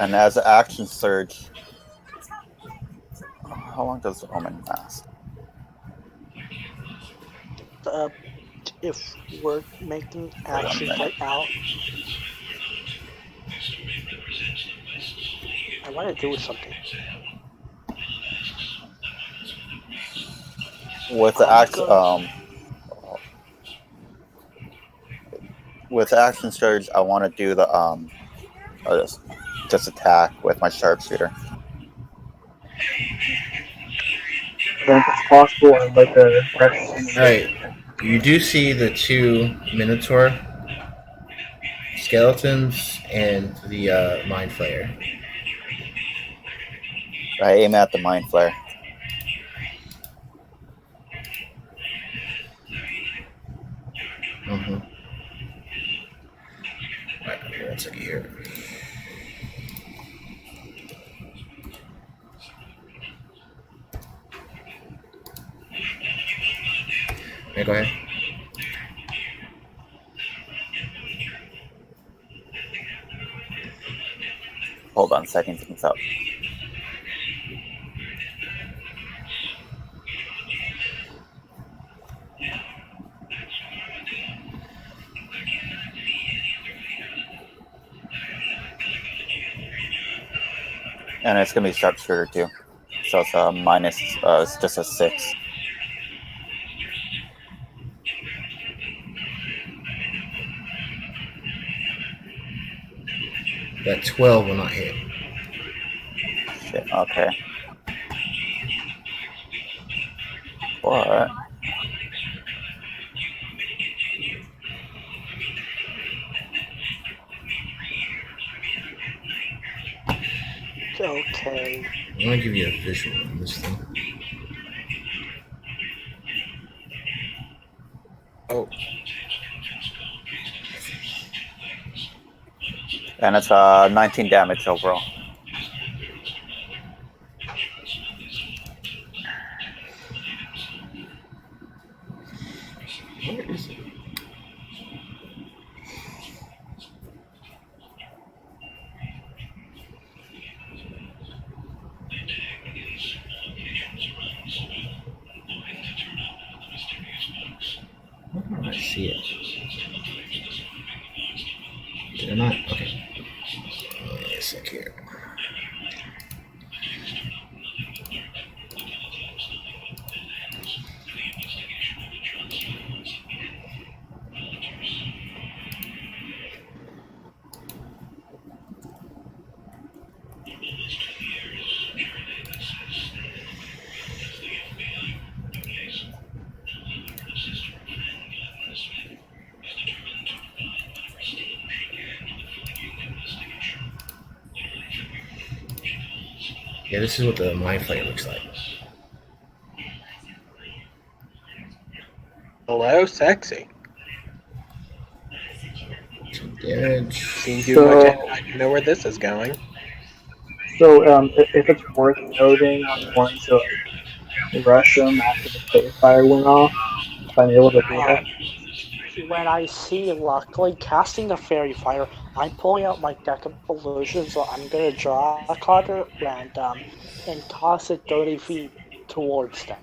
And as an action surge, how long does the omen last? If we're making actions right now, I want to do something. With the action surge, I want to do the just attack with my sharpshooter. Then if it's possible, I'd like to press. Alright. You do see the 2 minotaur skeletons and the mind flayer. I aim at the mind flare. Mm-hmm. Alright, here, 1 second here. Okay, go ahead. Hold on, setting things up. And it's gonna be sharpshooter too, so it's a minus. It's just a 6. That 12 will not hit. Shit. Okay. But Okay. I'm gonna give you a visual on this thing. And it's 19 damage overall. Where is it? Where do I see it? Did I not? Okay. Wait a sec here. Yeah, this is what the mind flare looks like. Hello, sexy. Damage. Seen too much. I know where this is going. So, if it's worth noting, I'm going to like, rush them after the clear fire went off. If I'm able to do that. When I see Luclin casting the Fairy Fire, I'm pulling out my deck of illusions, so I'm gonna draw a card at random and toss it 30 feet towards them.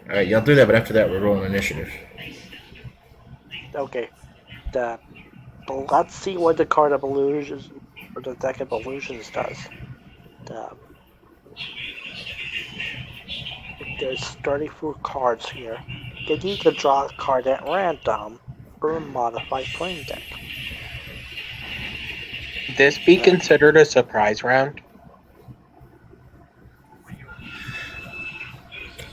Alright, y'all do that, but after that, we're rolling initiative. Okay. But let's see what the card of illusions or the deck of illusions does. There's 34 cards here. You need to draw a card at random or modify playing deck. Would this be considered a surprise round?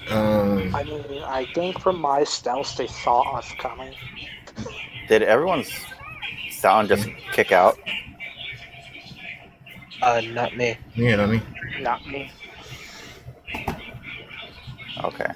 I mean, I think from my stealth they saw us coming. Did everyone's sound just kick out? Not me. Yeah, not me. Not me. Okay.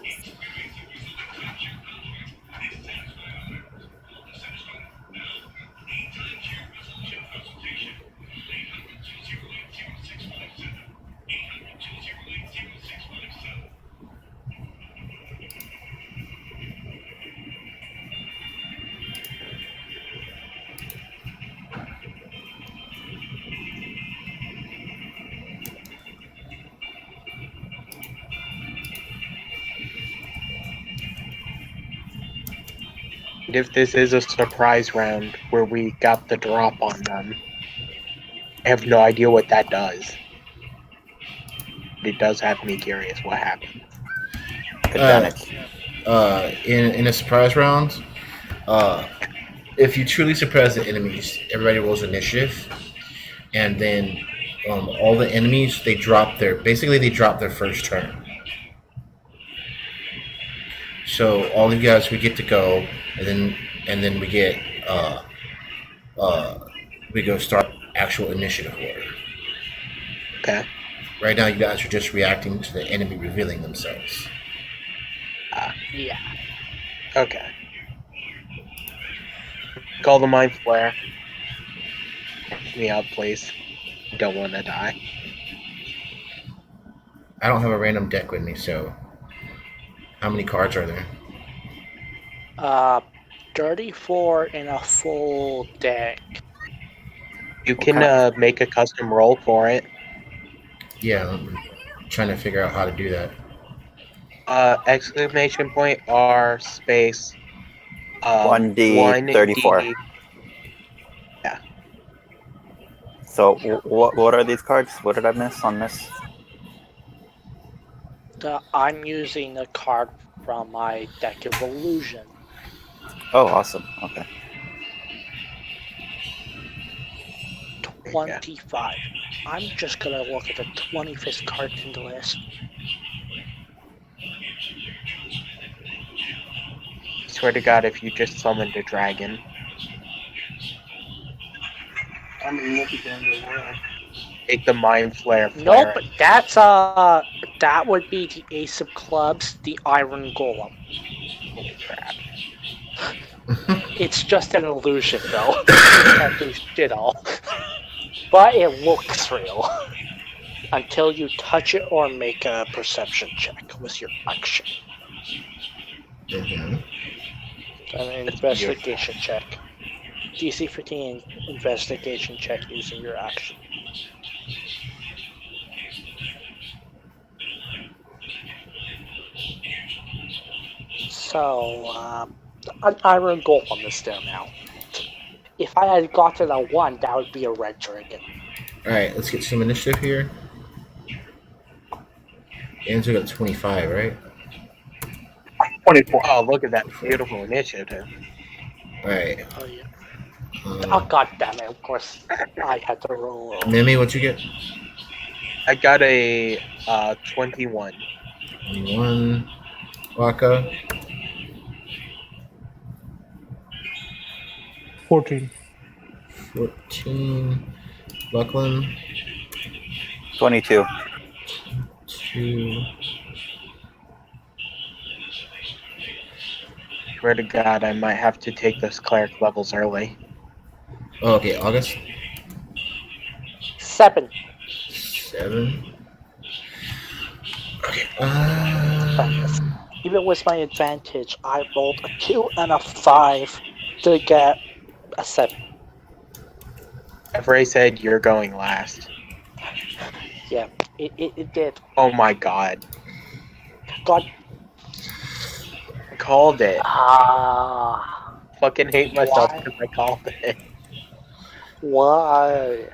If this is a surprise round where we got the drop on them, I have no idea what that does. But it does have me curious what happened. Advantage. In a surprise round, if you truly surprise the enemies, everybody rolls initiative, and then all the enemies they drop their first turn. So all of you guys we get to go, and then we get we go start actual initiative order. Okay. Right now, you guys are just reacting to the enemy revealing themselves. Yeah. Okay. Call the mind flare. Get me out, please. I don't want to die. I don't have a random deck with me, so how many cards are there? 34 in a full deck. You can make a custom roll for it. Yeah, I'm trying to figure out how to do that. Exclamation point R space 1D 34. Yeah. So what are these cards? What did I miss on this? I'm using a card from my deck of illusion. Oh, awesome. Okay. 25. I'm just gonna look at the 25th card in the list. Swear to God, if you just summoned a dragon. I mean, look at the end of the world. Take the mind flare. No, but that's that would be the Ace of Clubs, the Iron Golem. Holy crap. It's just an illusion, though. You can't do shit all. But it looks real. Until you touch it or make a perception check with your action. Mhm. An investigation check. DC 15 investigation check using your action. So, an iron golem is there now. If I had gotten a 1, that would be a red dragon. Alright, let's get some initiative here. Andrew got 25, right? 24. Oh, look at that beautiful initiative. Alright. Oh, yeah. Oh, god damn it. Of course, I had to roll. Mimi, what'd you get? I got a 21. 21. Waka. 14. 14. Luclin. 22. 2. Swear to God, I might have to take those cleric levels early. Oh, okay, August. 7. 7. Okay. Even with my advantage, I rolled a 2 and a 5 to get a 7. I've already said you're going last. Yeah, it did. Oh my god. God. I called it. Ah. Fucking hate myself Why? because I called it. Why?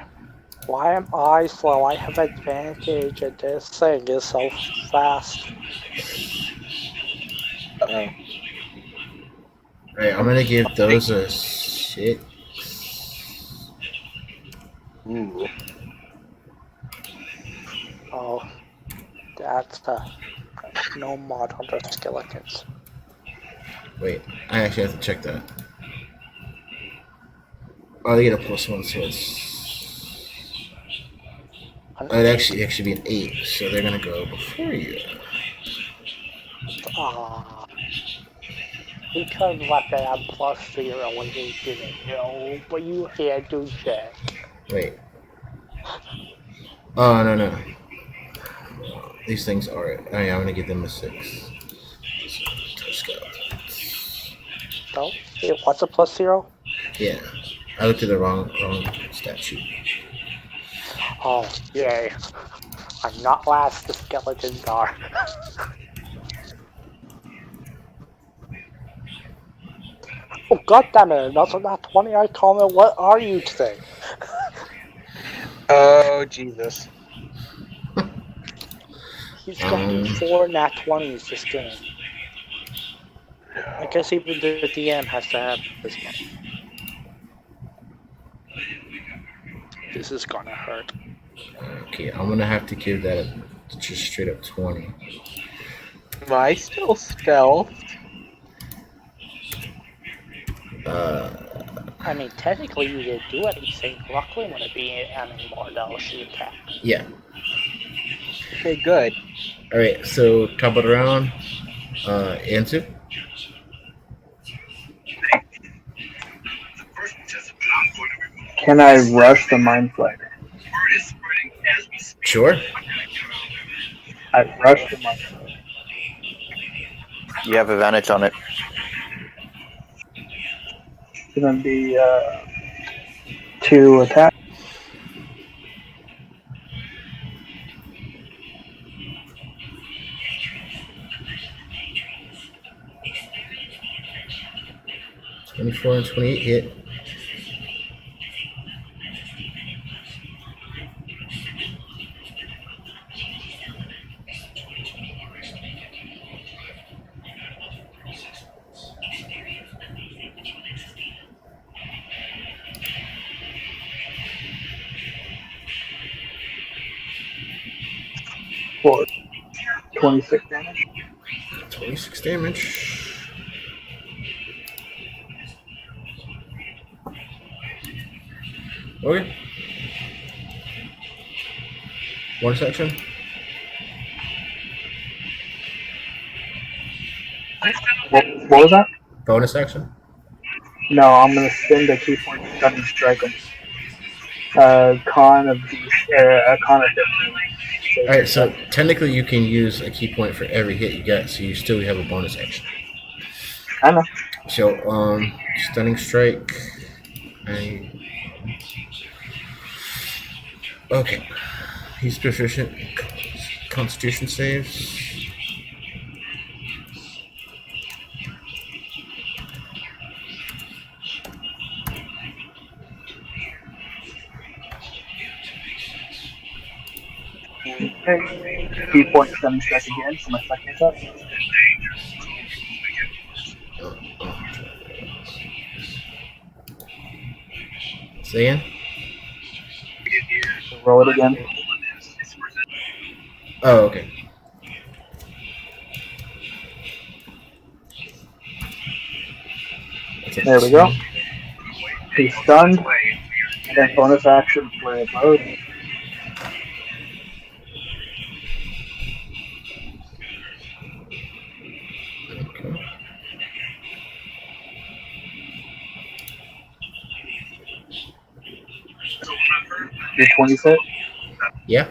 Why am I slow? I have advantage and this thing is so fast. Uh-oh. Alright, I'm gonna give those a 6. Ooh. Oh, that's no mod on the skeletons. Wait, I actually have to check that. Oh, they get a +1, so it's. It'd actually be an 8, so they're gonna go before you. Ah. He could have left it at +0 when he didn't know, but you can't do shit. Wait. Oh, no. These things are. Oh, yeah, I'm gonna give them a 6. No? It was a +0? Yeah. I looked at the wrong stat sheet. Oh, yay. I'm not last, the skeletons are. Oh, goddammit, another not 20 I comment, what are you today? Oh, Jesus. He's gotten 4 nat 20s this game. I guess even the DM has to have this much. This is gonna hurt. Okay, I'm gonna have to give that just straight up 20. Am I still stealth? I mean, technically you didn't do anything. Luckily, when it be anymore, though, she attacked. Yeah. Okay, good. Alright, so top of the round, Anzu. Can I rush the Mind Flayer? Sure. I rush the Mind Flayer. You have advantage on it. It's gonna be 2 attack. $24 and 28 hit. For 26 damage. 26 damage. Okay. One section. What was that? Bonus action. No, I'm gonna spend a key point to sudden strike him. Con of con of 15. All right, so technically you can use a key point for every hit you get, so you still have a bonus action. I know. So, stunning strike. Okay. He's proficient. Constitution saves. Okay. Key point sudden strike again for my second attack. Say again? Roll it again. Oh, okay. There we go. He's stunned. And then bonus action flare mode. Okay. Your 20 set. Yeah.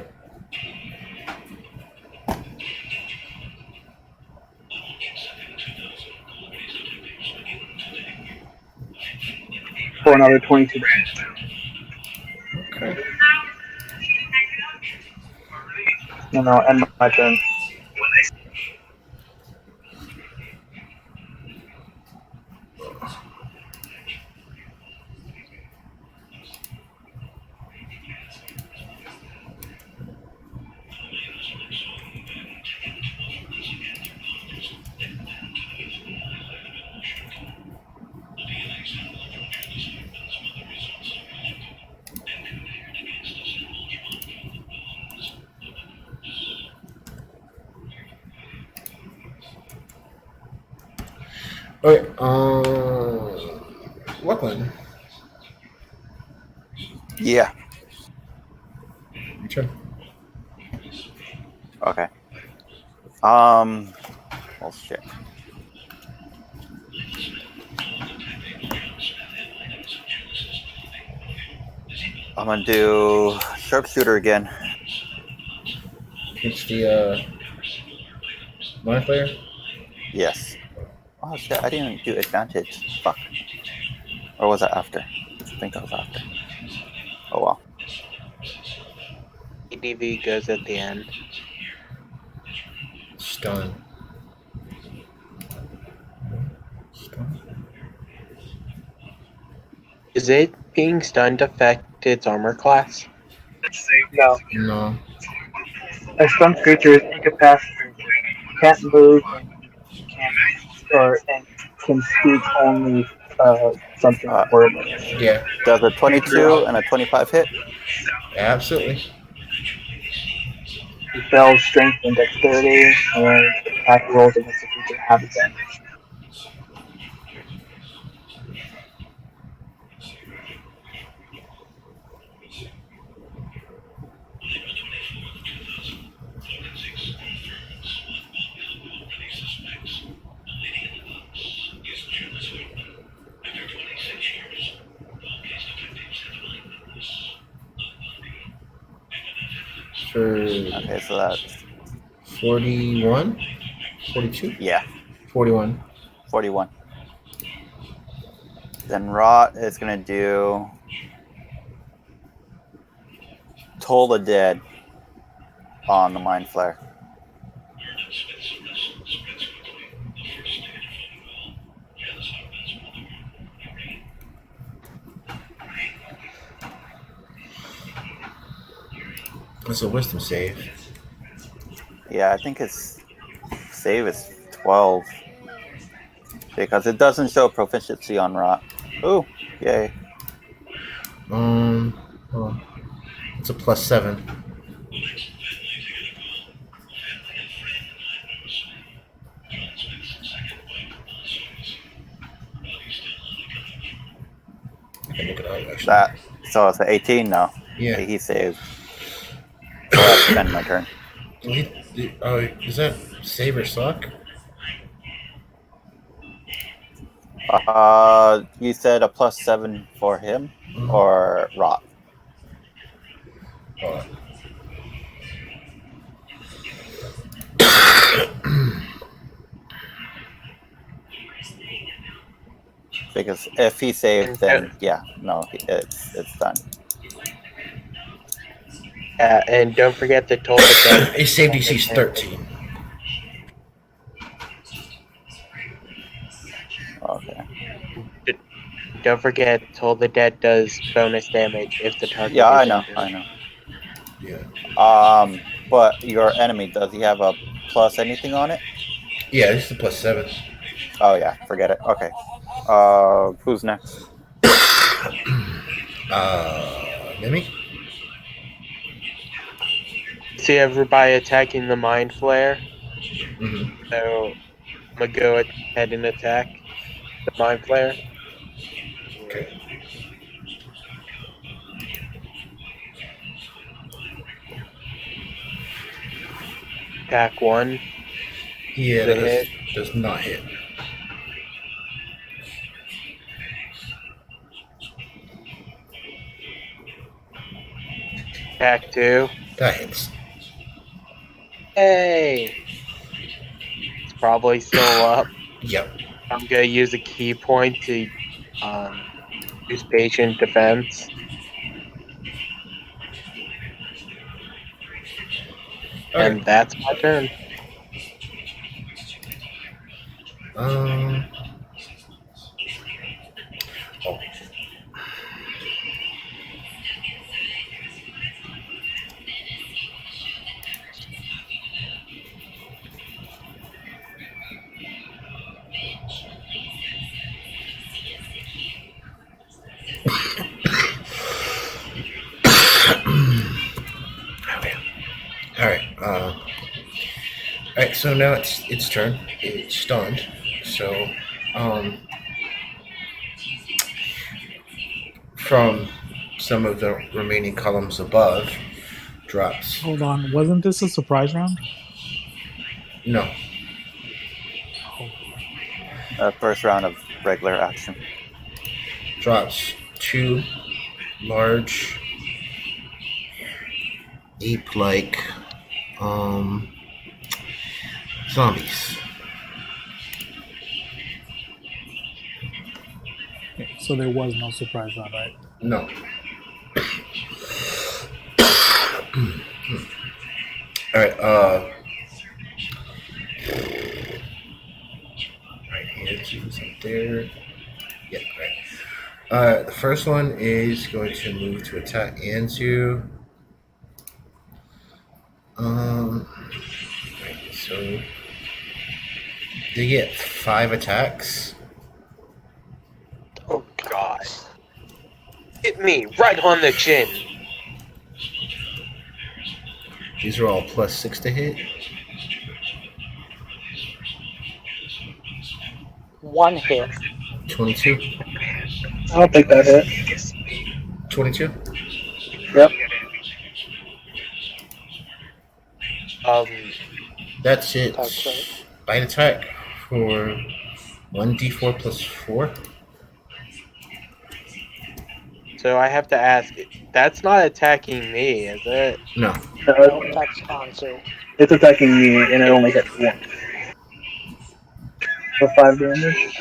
For another 22. Okay. And I'll end my turn. Okay. Luclin. Yeah. Your turn. Okay. Well, shit. I'm gonna do sharpshooter again. It's the mind player. Yes. Oh shit! I didn't do advantage. Fuck. Or was that after? I think that was after. Oh well. ADV goes at the end. Stun. Stun. Is it being stunned affect its armor class? No. No. A stunned creature is incapacitated. Can't move and can speak only something wordless. Yeah. Does a 22 and a 25 hit? Absolutely. Spells strength and dexterity, and attack rolls against the creature have advantage. For Okay, so that's 41? 42? yeah, 41. 41. Then Rot is gonna do Toll the Dead on the Mind Flare. That's a wisdom save. Yeah, I think his save is 12 because it doesn't show proficiency on Rot. Ooh, yay! Hold on. It's a +7. I can look it up actually. That so it's an 18 now. Yeah. He saved. So I have to spend my turn. Is that save or suck? You said a +7 for him or Rock? Hold on. Because if he saved, then yeah, no, it's done. Yeah, and don't forget to toll the dead. His save DC is 13. Okay. Don't forget, Toll the Dead does bonus damage if the target Yeah, is I know, injured. I know. Yeah. But your enemy, does he have a plus anything on it? Yeah, this is a +7. Oh yeah, forget it. Okay. Who's next? Mimi? See everybody attacking the Mind Flare? Mm-hmm. So I'm gonna go ahead and attack the Mind Flare. Okay. Attack 1. Yeah, The that hit. does not hit. Attack 2. That hits. Hey! It's probably still up. Yep. I'm gonna use a key point to use patient defense. Okay. And that's my turn. Oh. Okay. Alright, so now it's turn. It's stunned. So, from some of the remaining columns above, drops. Hold on, wasn't this a surprise round? No. First round of regular action. Drops 2 large ape-like zombies. Okay, so there was no surprise round, right? No. Alright, right here, choose up there. Yeah, right. The first one is going to move to attack Anzu. Right, so they get 5 attacks. Oh god. Hit me right on the chin. These are all +6 to hit. 1 hit. 22. I'll take that hit. 22. Yep. That's it. That's right. Bite attack for 1d4 plus 4. So I have to ask, that's not attacking me, is it? No. No, that's Anzu. It's attacking me, and it only hits once. For 5 damage.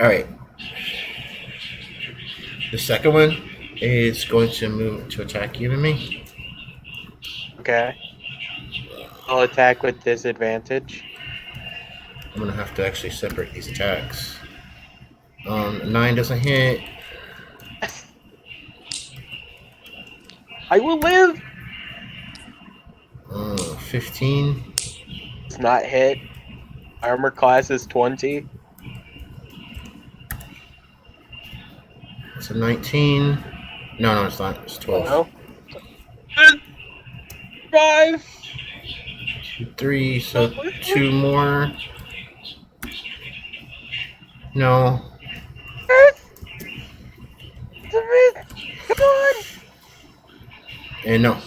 Alright. The second one is going to move to attack you and me. Okay. I'll attack with disadvantage. I'm going to have to actually separate these attacks. 9 doesn't hit. I will live! 15. It's not hit. Armor class is 20. It's a 19. No, it's not. It's 12. No. 5! 2, 3, so 2 more. No. Come on! And no.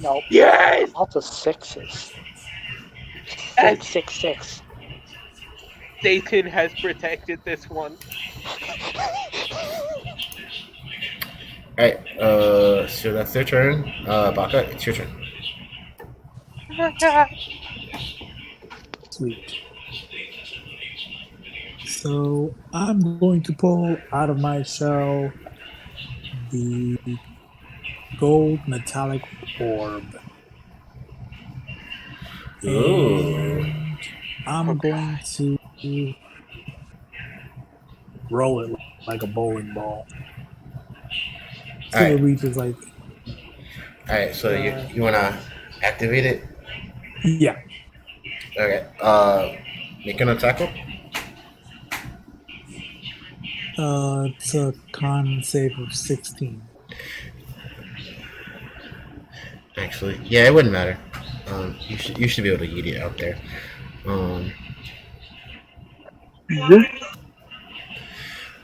Nope. Yes! Lots of 6s. Yes! 6, 6, 6. Satan has protected this one. Alright, so that's their turn. Baka, it's your turn. Oh my god. Sweet. So I'm going to pull out of my shell the gold metallic orb. Ooh. And I'm going to roll it like a bowling ball. So it Alright, reaches like, alright, so you wanna activate it? yeah. Okay, make an attack roll. It's a con save of 16. Actually, yeah, it wouldn't matter. You should be able to eat it out there. I'm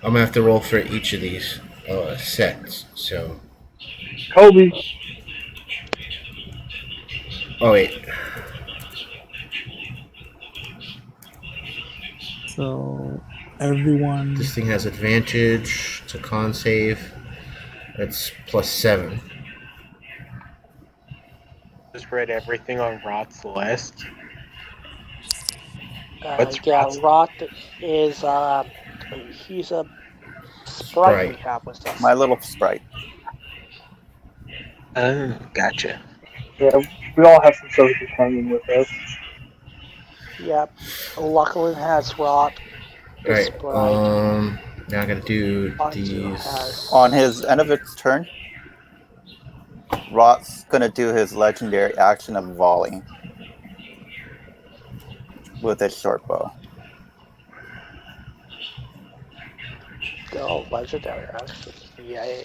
gonna have to roll for each of these sets. So, Kobe. oh wait, So everyone, this thing has advantage to con save. That's +7. Just read everything on Rot's list. What's Yeah, Rot's? Rot is he's a sprite we have with us. My little sprite. Oh, gotcha. Yeah, we all have some sort of companion with us. Yep. Luclin has Rot. All right. Sprite. Now I gotta do Undo these. has- On his end of its turn, Rot's gonna do his legendary action of volley with his short bow. Oh, legendary action. Yay.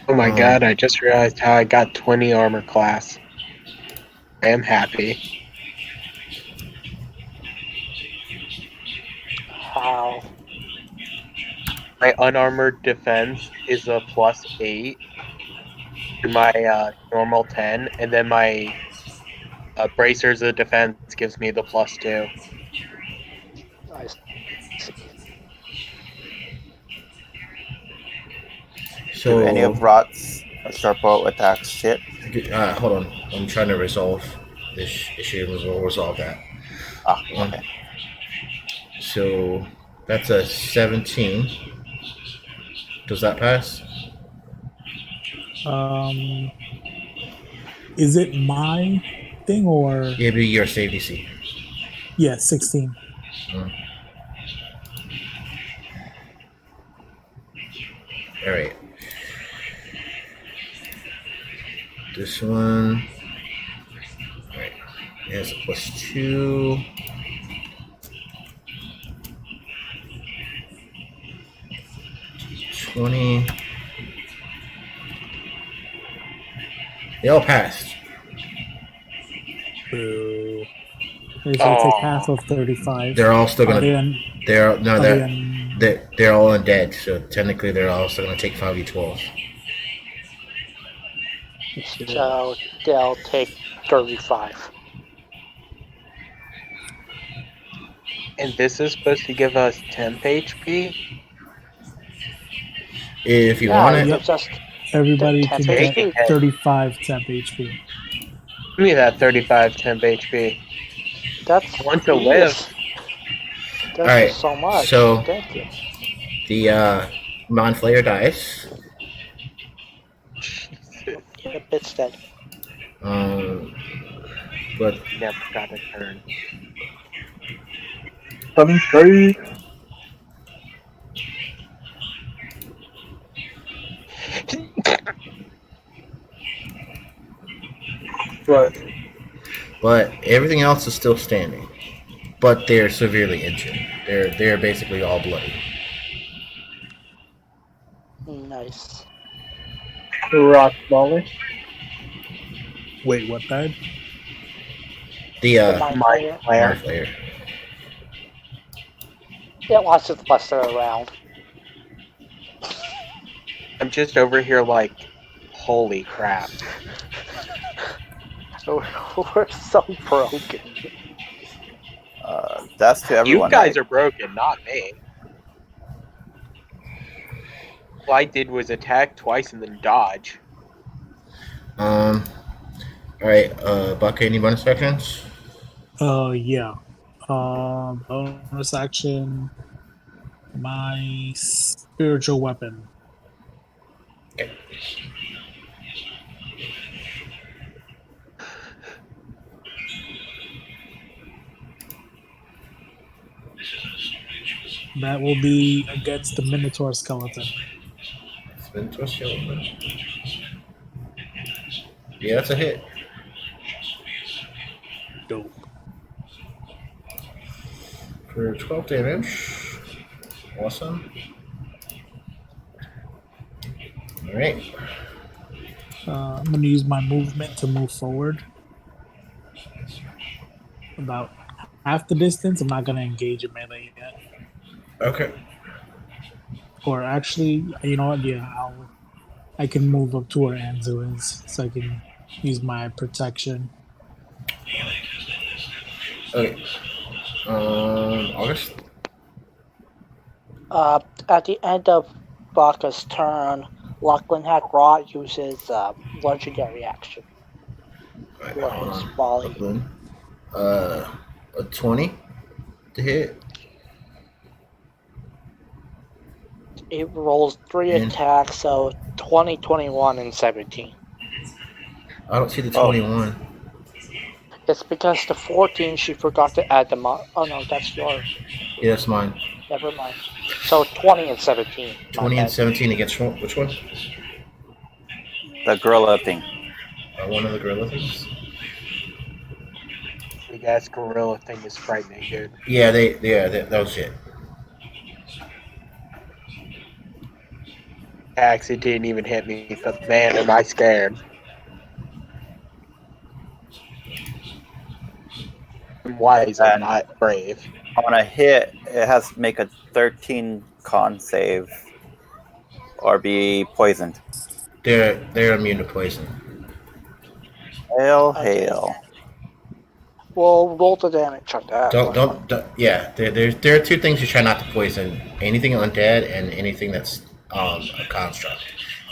Oh my god, I just realized how I got 20 armor class. I am happy. How? My unarmored defense is a +8 to my normal 10, and then my bracers of defense gives me the +2. I see. So Do any of Rot's short bow attacks hit? hold on. I'm trying to resolve this issue. We'll resolve that. Ah, okay. So that's a 17. Does that pass? Is it my thing or? It'd be your save DC. Yeah, 16. All right. This one. All right. It has a +2. $20. They all passed. Boo. Okay, so take half of 35. They're all still Are they gonna. un- They're no. are They're they un- they're all undead. So technically, they're all still gonna take 5d12. So they'll take 35. And this is supposed to give us temp HP? If you want it. Yep. Just Everybody the can temp get HP. 35 temp HP. Give me that 35 temp HP. That's I want to live. Thank All right, you so much. so- Thank you. The Mind Flayer dies. The bit's dead. But Never got a turn. Coming straight. What? but everything else is still standing. But they're severely injured. They're basically all bloody. Nice. Rock volley. Wait, what died? The The Mind Mind Flayer. Mind Flayer. Flayer. It wants to buster around. I'm just over here like, holy crap. We're so broken. That's to everyone. You guys right? are broken, not me. All I did was attack twice and then dodge. All right, Buck, any bonus actions? Yeah. Bonus action. My spiritual weapon. Okay. That will be against the Minotaur skeleton. Spin twist skeleton. Yeah, that's a hit. Dope. For 12 damage. Awesome. Alright. I'm going to use my movement to move forward. About half the distance. I'm not going to engage in melee yet. Okay. Or actually, you know what? Yeah, I can move up to where Anzu is, so I can use my protection. Okay. August? At the end of Baka's turn, Luclin had Rot use his legendary action. Alright, Or hold his on. volley. Brooklyn. A 20 to hit. It rolls 3 And- attacks, so 20, 21, and 17. I don't see the Oh. 21. It's because the 14 she forgot to add them up. Oh no, that's yours. Yeah, that's mine. Never mind. So 20 and 17. 20 and 17 against which one? The gorilla thing. One of the gorilla things? Big ass gorilla thing is frightening, dude. Yeah, that was it. Actually didn't even hit me, but man, am I scared. I'm wise, I'm not brave. On a hit, it has to make a 13 con save or be poisoned. They're immune to poison. Hail, Okay. hail. Well, roll the damage on that. Don't yeah. There are two things you try not to poison: anything undead and anything that's a construct.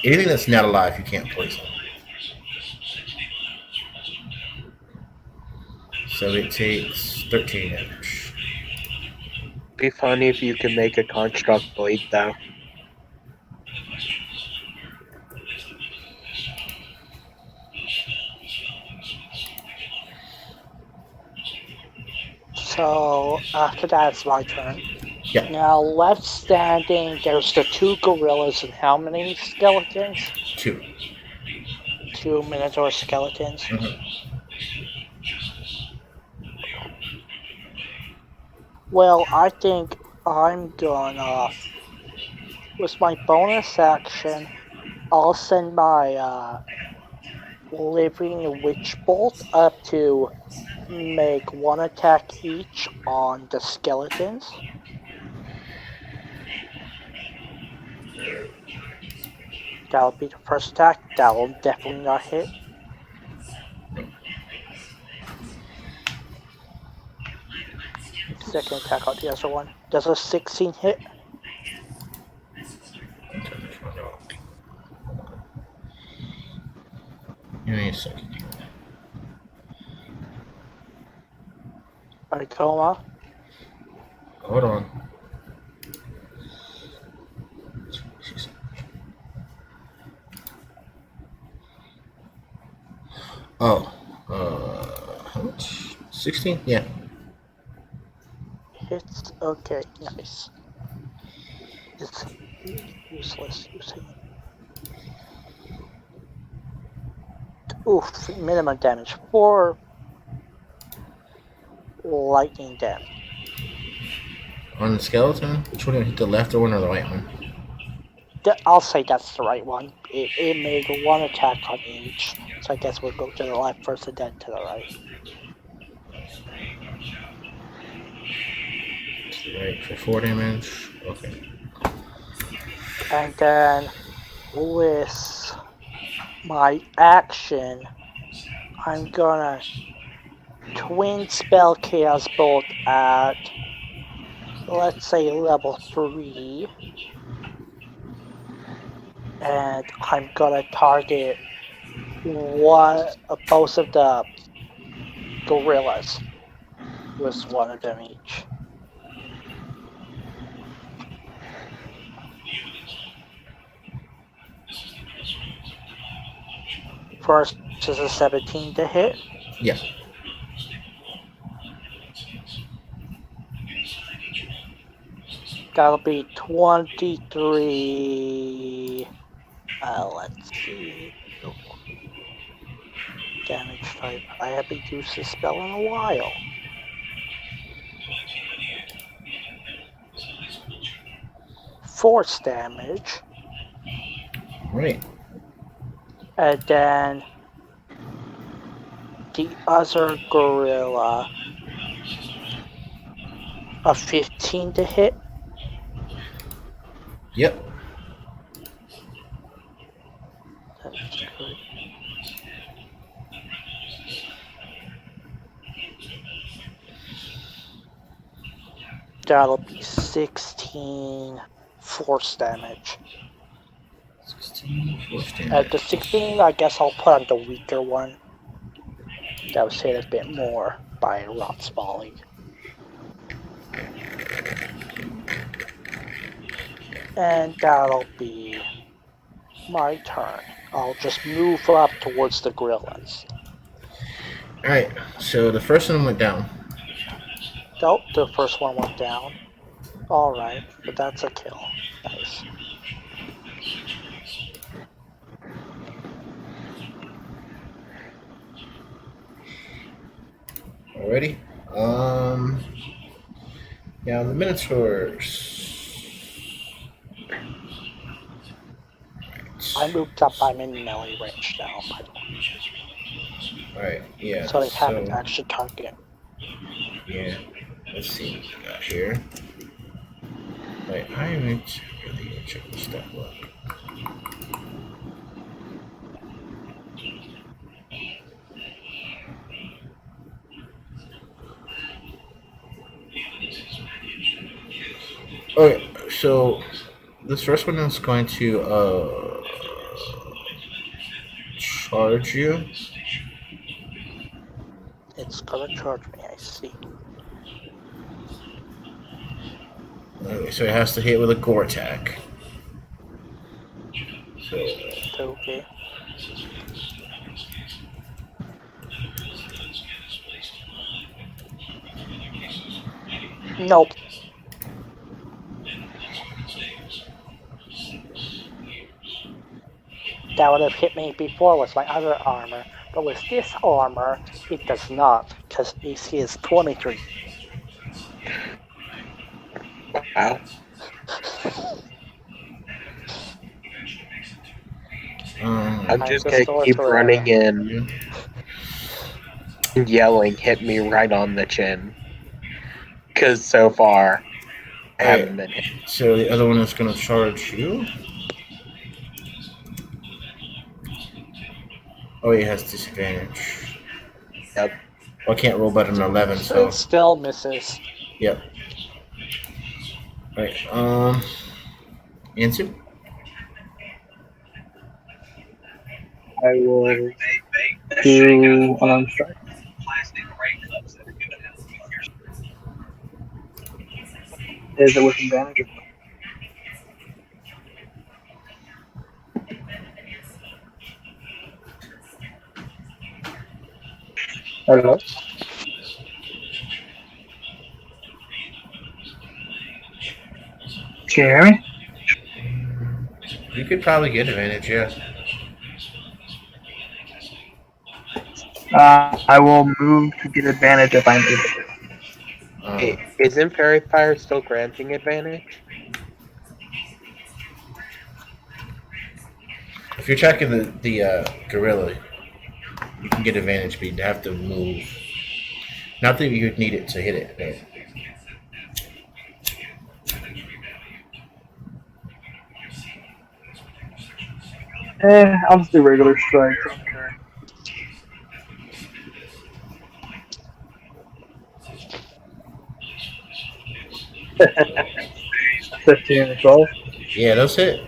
Anything that's not alive, you can't poison. So it takes 13 damage. Be funny if you could make a construct bleed, though. So after that, it's my turn. Yeah. Now left standing, there's the 2 gorillas and how many skeletons? 2. 2 Minotaur skeletons. Mhm. Well, I think I'm gonna, with my bonus action, I'll send my Living Witch Bolt up to make 1 attack each on the skeletons. That'll be the first attack. That will definitely not hit. Second attack on the other one. Does a 16 hit? Give me a second. Arcoma. Hold on. Oh, how much? 16? Yeah. Hits. Okay, nice. It's useless using. Oof, minimum damage. 4 lightning damage. On the skeleton? Which one? Hit the left one or the right one? I'll say that's the right one. It made 1 attack on each. So I guess we'll go to the left first and then to the right. Right, for 4 damage. Okay. And then with my action, I'm gonna Twin Spell Chaos Bolt at, let's say, level 3. And I'm gonna target both of the gorillas with one of them each. First is a 17 to hit. Yeah. That'll be 23. Let's see. Damage type. I haven't used this spell in a while. Force damage. Right. And then the other gorilla, a 15 to hit. Yep. That's good. That'll be 16 force damage. 16 force damage. At the 16, I guess I'll put on the weaker one. That was hit a bit more by Rot's Volley. And that'll be my turn. I'll just move up towards the gorillas. Alright, so the first one went down. Nope, the first one went down. Alright, but that's a kill. Nice. Already? Yeah, the Minotaurs. I moved up, I'm in melee range now, by the way. Alright, yeah. So they have an extra target. Yeah. Let's see what we got here. Right, I am really check this stuff up. Okay, so this first one is going to charge you. It's gonna charge me, I see. Okay, so it has to hit with a gore attack. So Okay. Nope. That would have hit me before with my other armor, but with this armor, it does not, because AC is 23. Wow. I'm just gonna keep running in and yelling, hit me right on the chin. Because so far, I haven't been hit. So the other one is going to charge you. Oh, he has disadvantage. Yep. Well, I can't roll better than 11, so. It still misses. Yep. Right. Answer. I will do unarmed strike. Is it with advantage? Hello? Can you hear me? You could probably get advantage, yeah. I will move to get advantage if I'm able to. Hey, isn't Fairy Fire still granting advantage? If you're tracking the gorilla, you can get advantage, but you'd have to move. Not that you'd need it to hit it, but. I'll just do regular strike. Okay. 15 and 12. Yeah, those hit.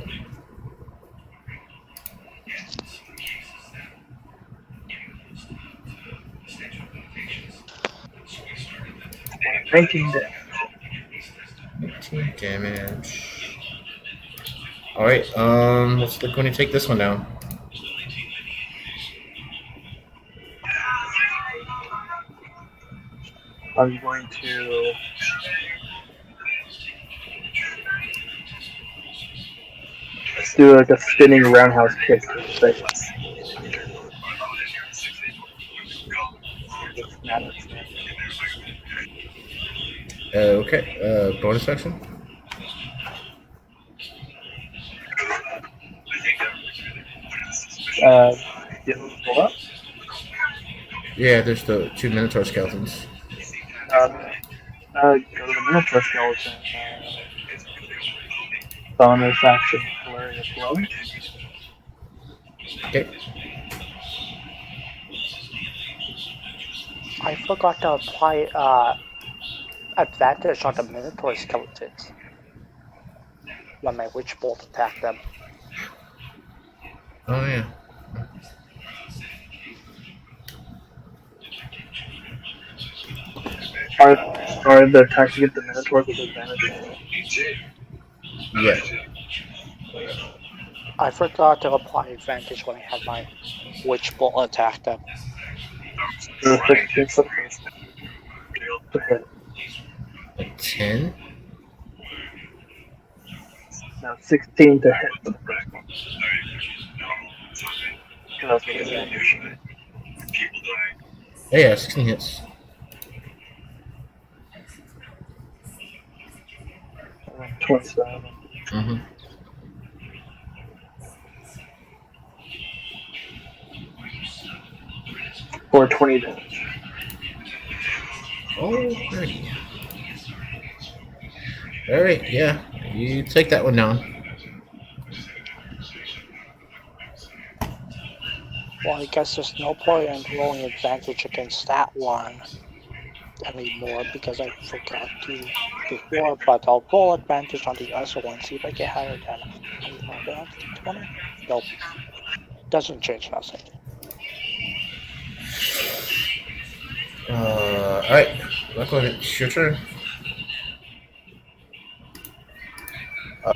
Ranking damage. 19 damage. Alright, let's look when you take this one down. I'm going to let's do like a spinning roundhouse kick to the face. Okay, bonus action? Get them pull up. Yeah, there's the 2 Minotaur skeletons. Go to the Minotaur skeleton. Bonus action, flurry of blows. Okay. I forgot to apply advantage on the Minotaur skeletons when my Witch Bolt attacked them. Oh, yeah. Are the attacks against the Minotaurs with advantage? Yeah. I forgot to apply advantage when I had my Witch Bolt attack them. 16 foot. Okay. A 10? Now 16 to hit for the first one. That's with advantage. Yeah, 16 hits. And then 27. Mm-hmm. For 20 damage. Alrighty. Alright, yeah. You take that one down. Well, I guess there's no point in rolling advantage against that one anymore because I forgot to before, but I'll roll advantage on the other one, see if I get higher than 20. Nope. Doesn't change nothing. Alright. Luclin, it's your turn.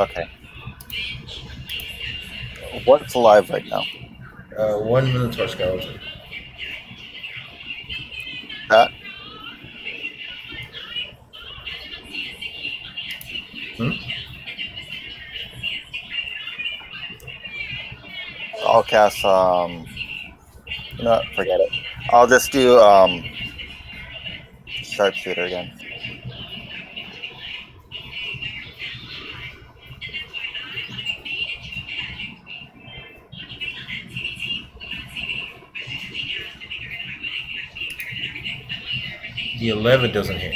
Okay. What's alive right now? 1 Minotaur skeleton. That? I'll cast, you know what, forget it. I'll just do, Sharpshooter again. The 11 doesn't hit.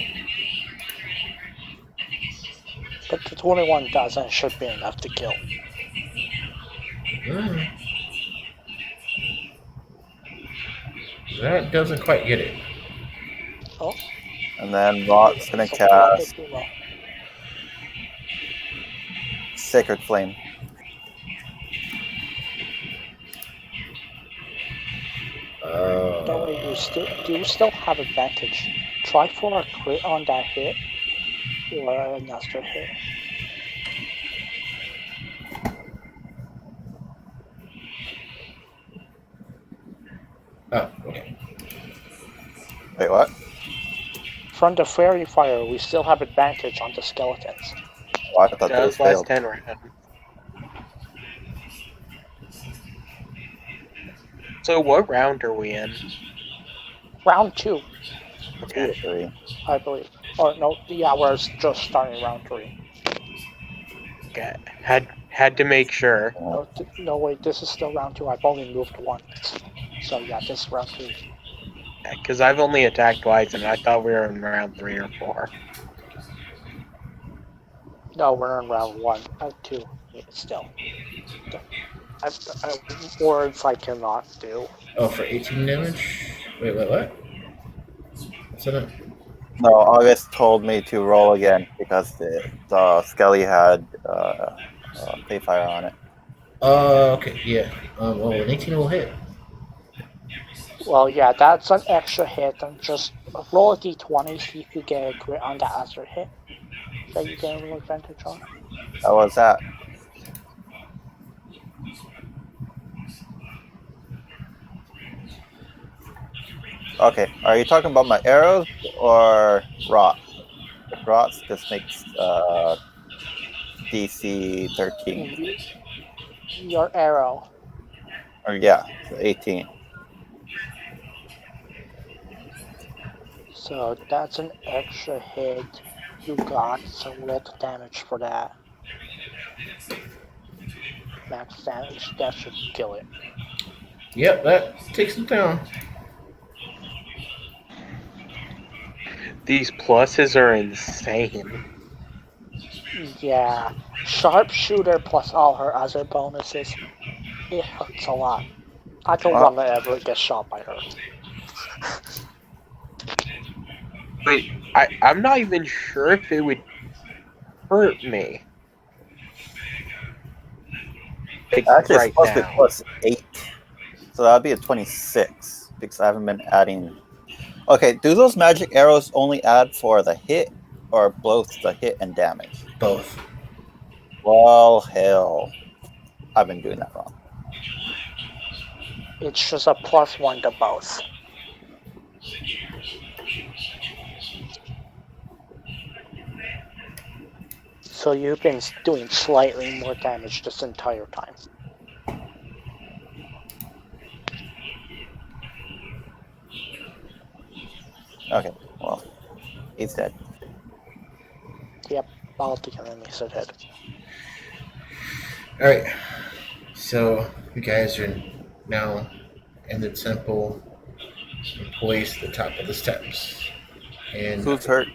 But the 21 doesn't, should be enough to kill. That doesn't quite get it. Oh. And then Rot's gonna So cast Sacred Flame. No, you still have advantage. Try for a crit on that hit or another hit. Oh, okay. Wait, what? From the fairy fire, we still have advantage on the skeletons. Oh, I thought That those was last failed. 10 round. So what round are we in? Round 2, 2 to 3. I believe. Or no, yeah, we're just starting round 3. Okay. Had to make sure. No, wait, this is still round 2. I've only moved once. So yeah, this is round 3. Because I've only attacked twice and I thought we were in round 3 or 4. No, we're in round 1. 2. Still. Words I cannot do. Oh, for 18 damage? Wait, what? What's that? No, August told me to roll again because the Skelly had clay fire on it. Okay, yeah. Well, an 18 will hit. Well, yeah, that's an extra hit, and just roll a d20, see if you get a crit on that other hit that you get a little advantage on. How was that? Okay, are you talking about my arrows or rot? Rot just makes DC 13. Your arrow. Or yeah, 18. So that's an extra hit you got, so roll the damage for that. Max damage, that should kill it. Yep, that takes him down. These pluses are insane. Yeah, sharpshooter plus all her other bonuses, it hurts a lot. I don't Well, want to ever get shot by her. Wait, I'm not even sure if it would hurt me. Like, actually, it's right supposed to be now. plus 8. So that'd be a 26 because I haven't been adding. Okay, do those magic arrows only add for the hit or both the hit and damage? Both. Well, hell. I've been doing that wrong. It's just a +1 to both. So you've been doing slightly more damage this entire time. Okay, well, he's dead. Yep, all the enemies are dead. Alright. So, you guys are now in the temple, poised at the top of the steps. And Who's hurt?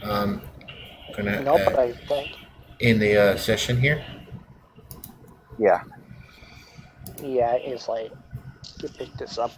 gonna No, but I think. in the session here. Yeah. Yeah, it's like, you pick this up.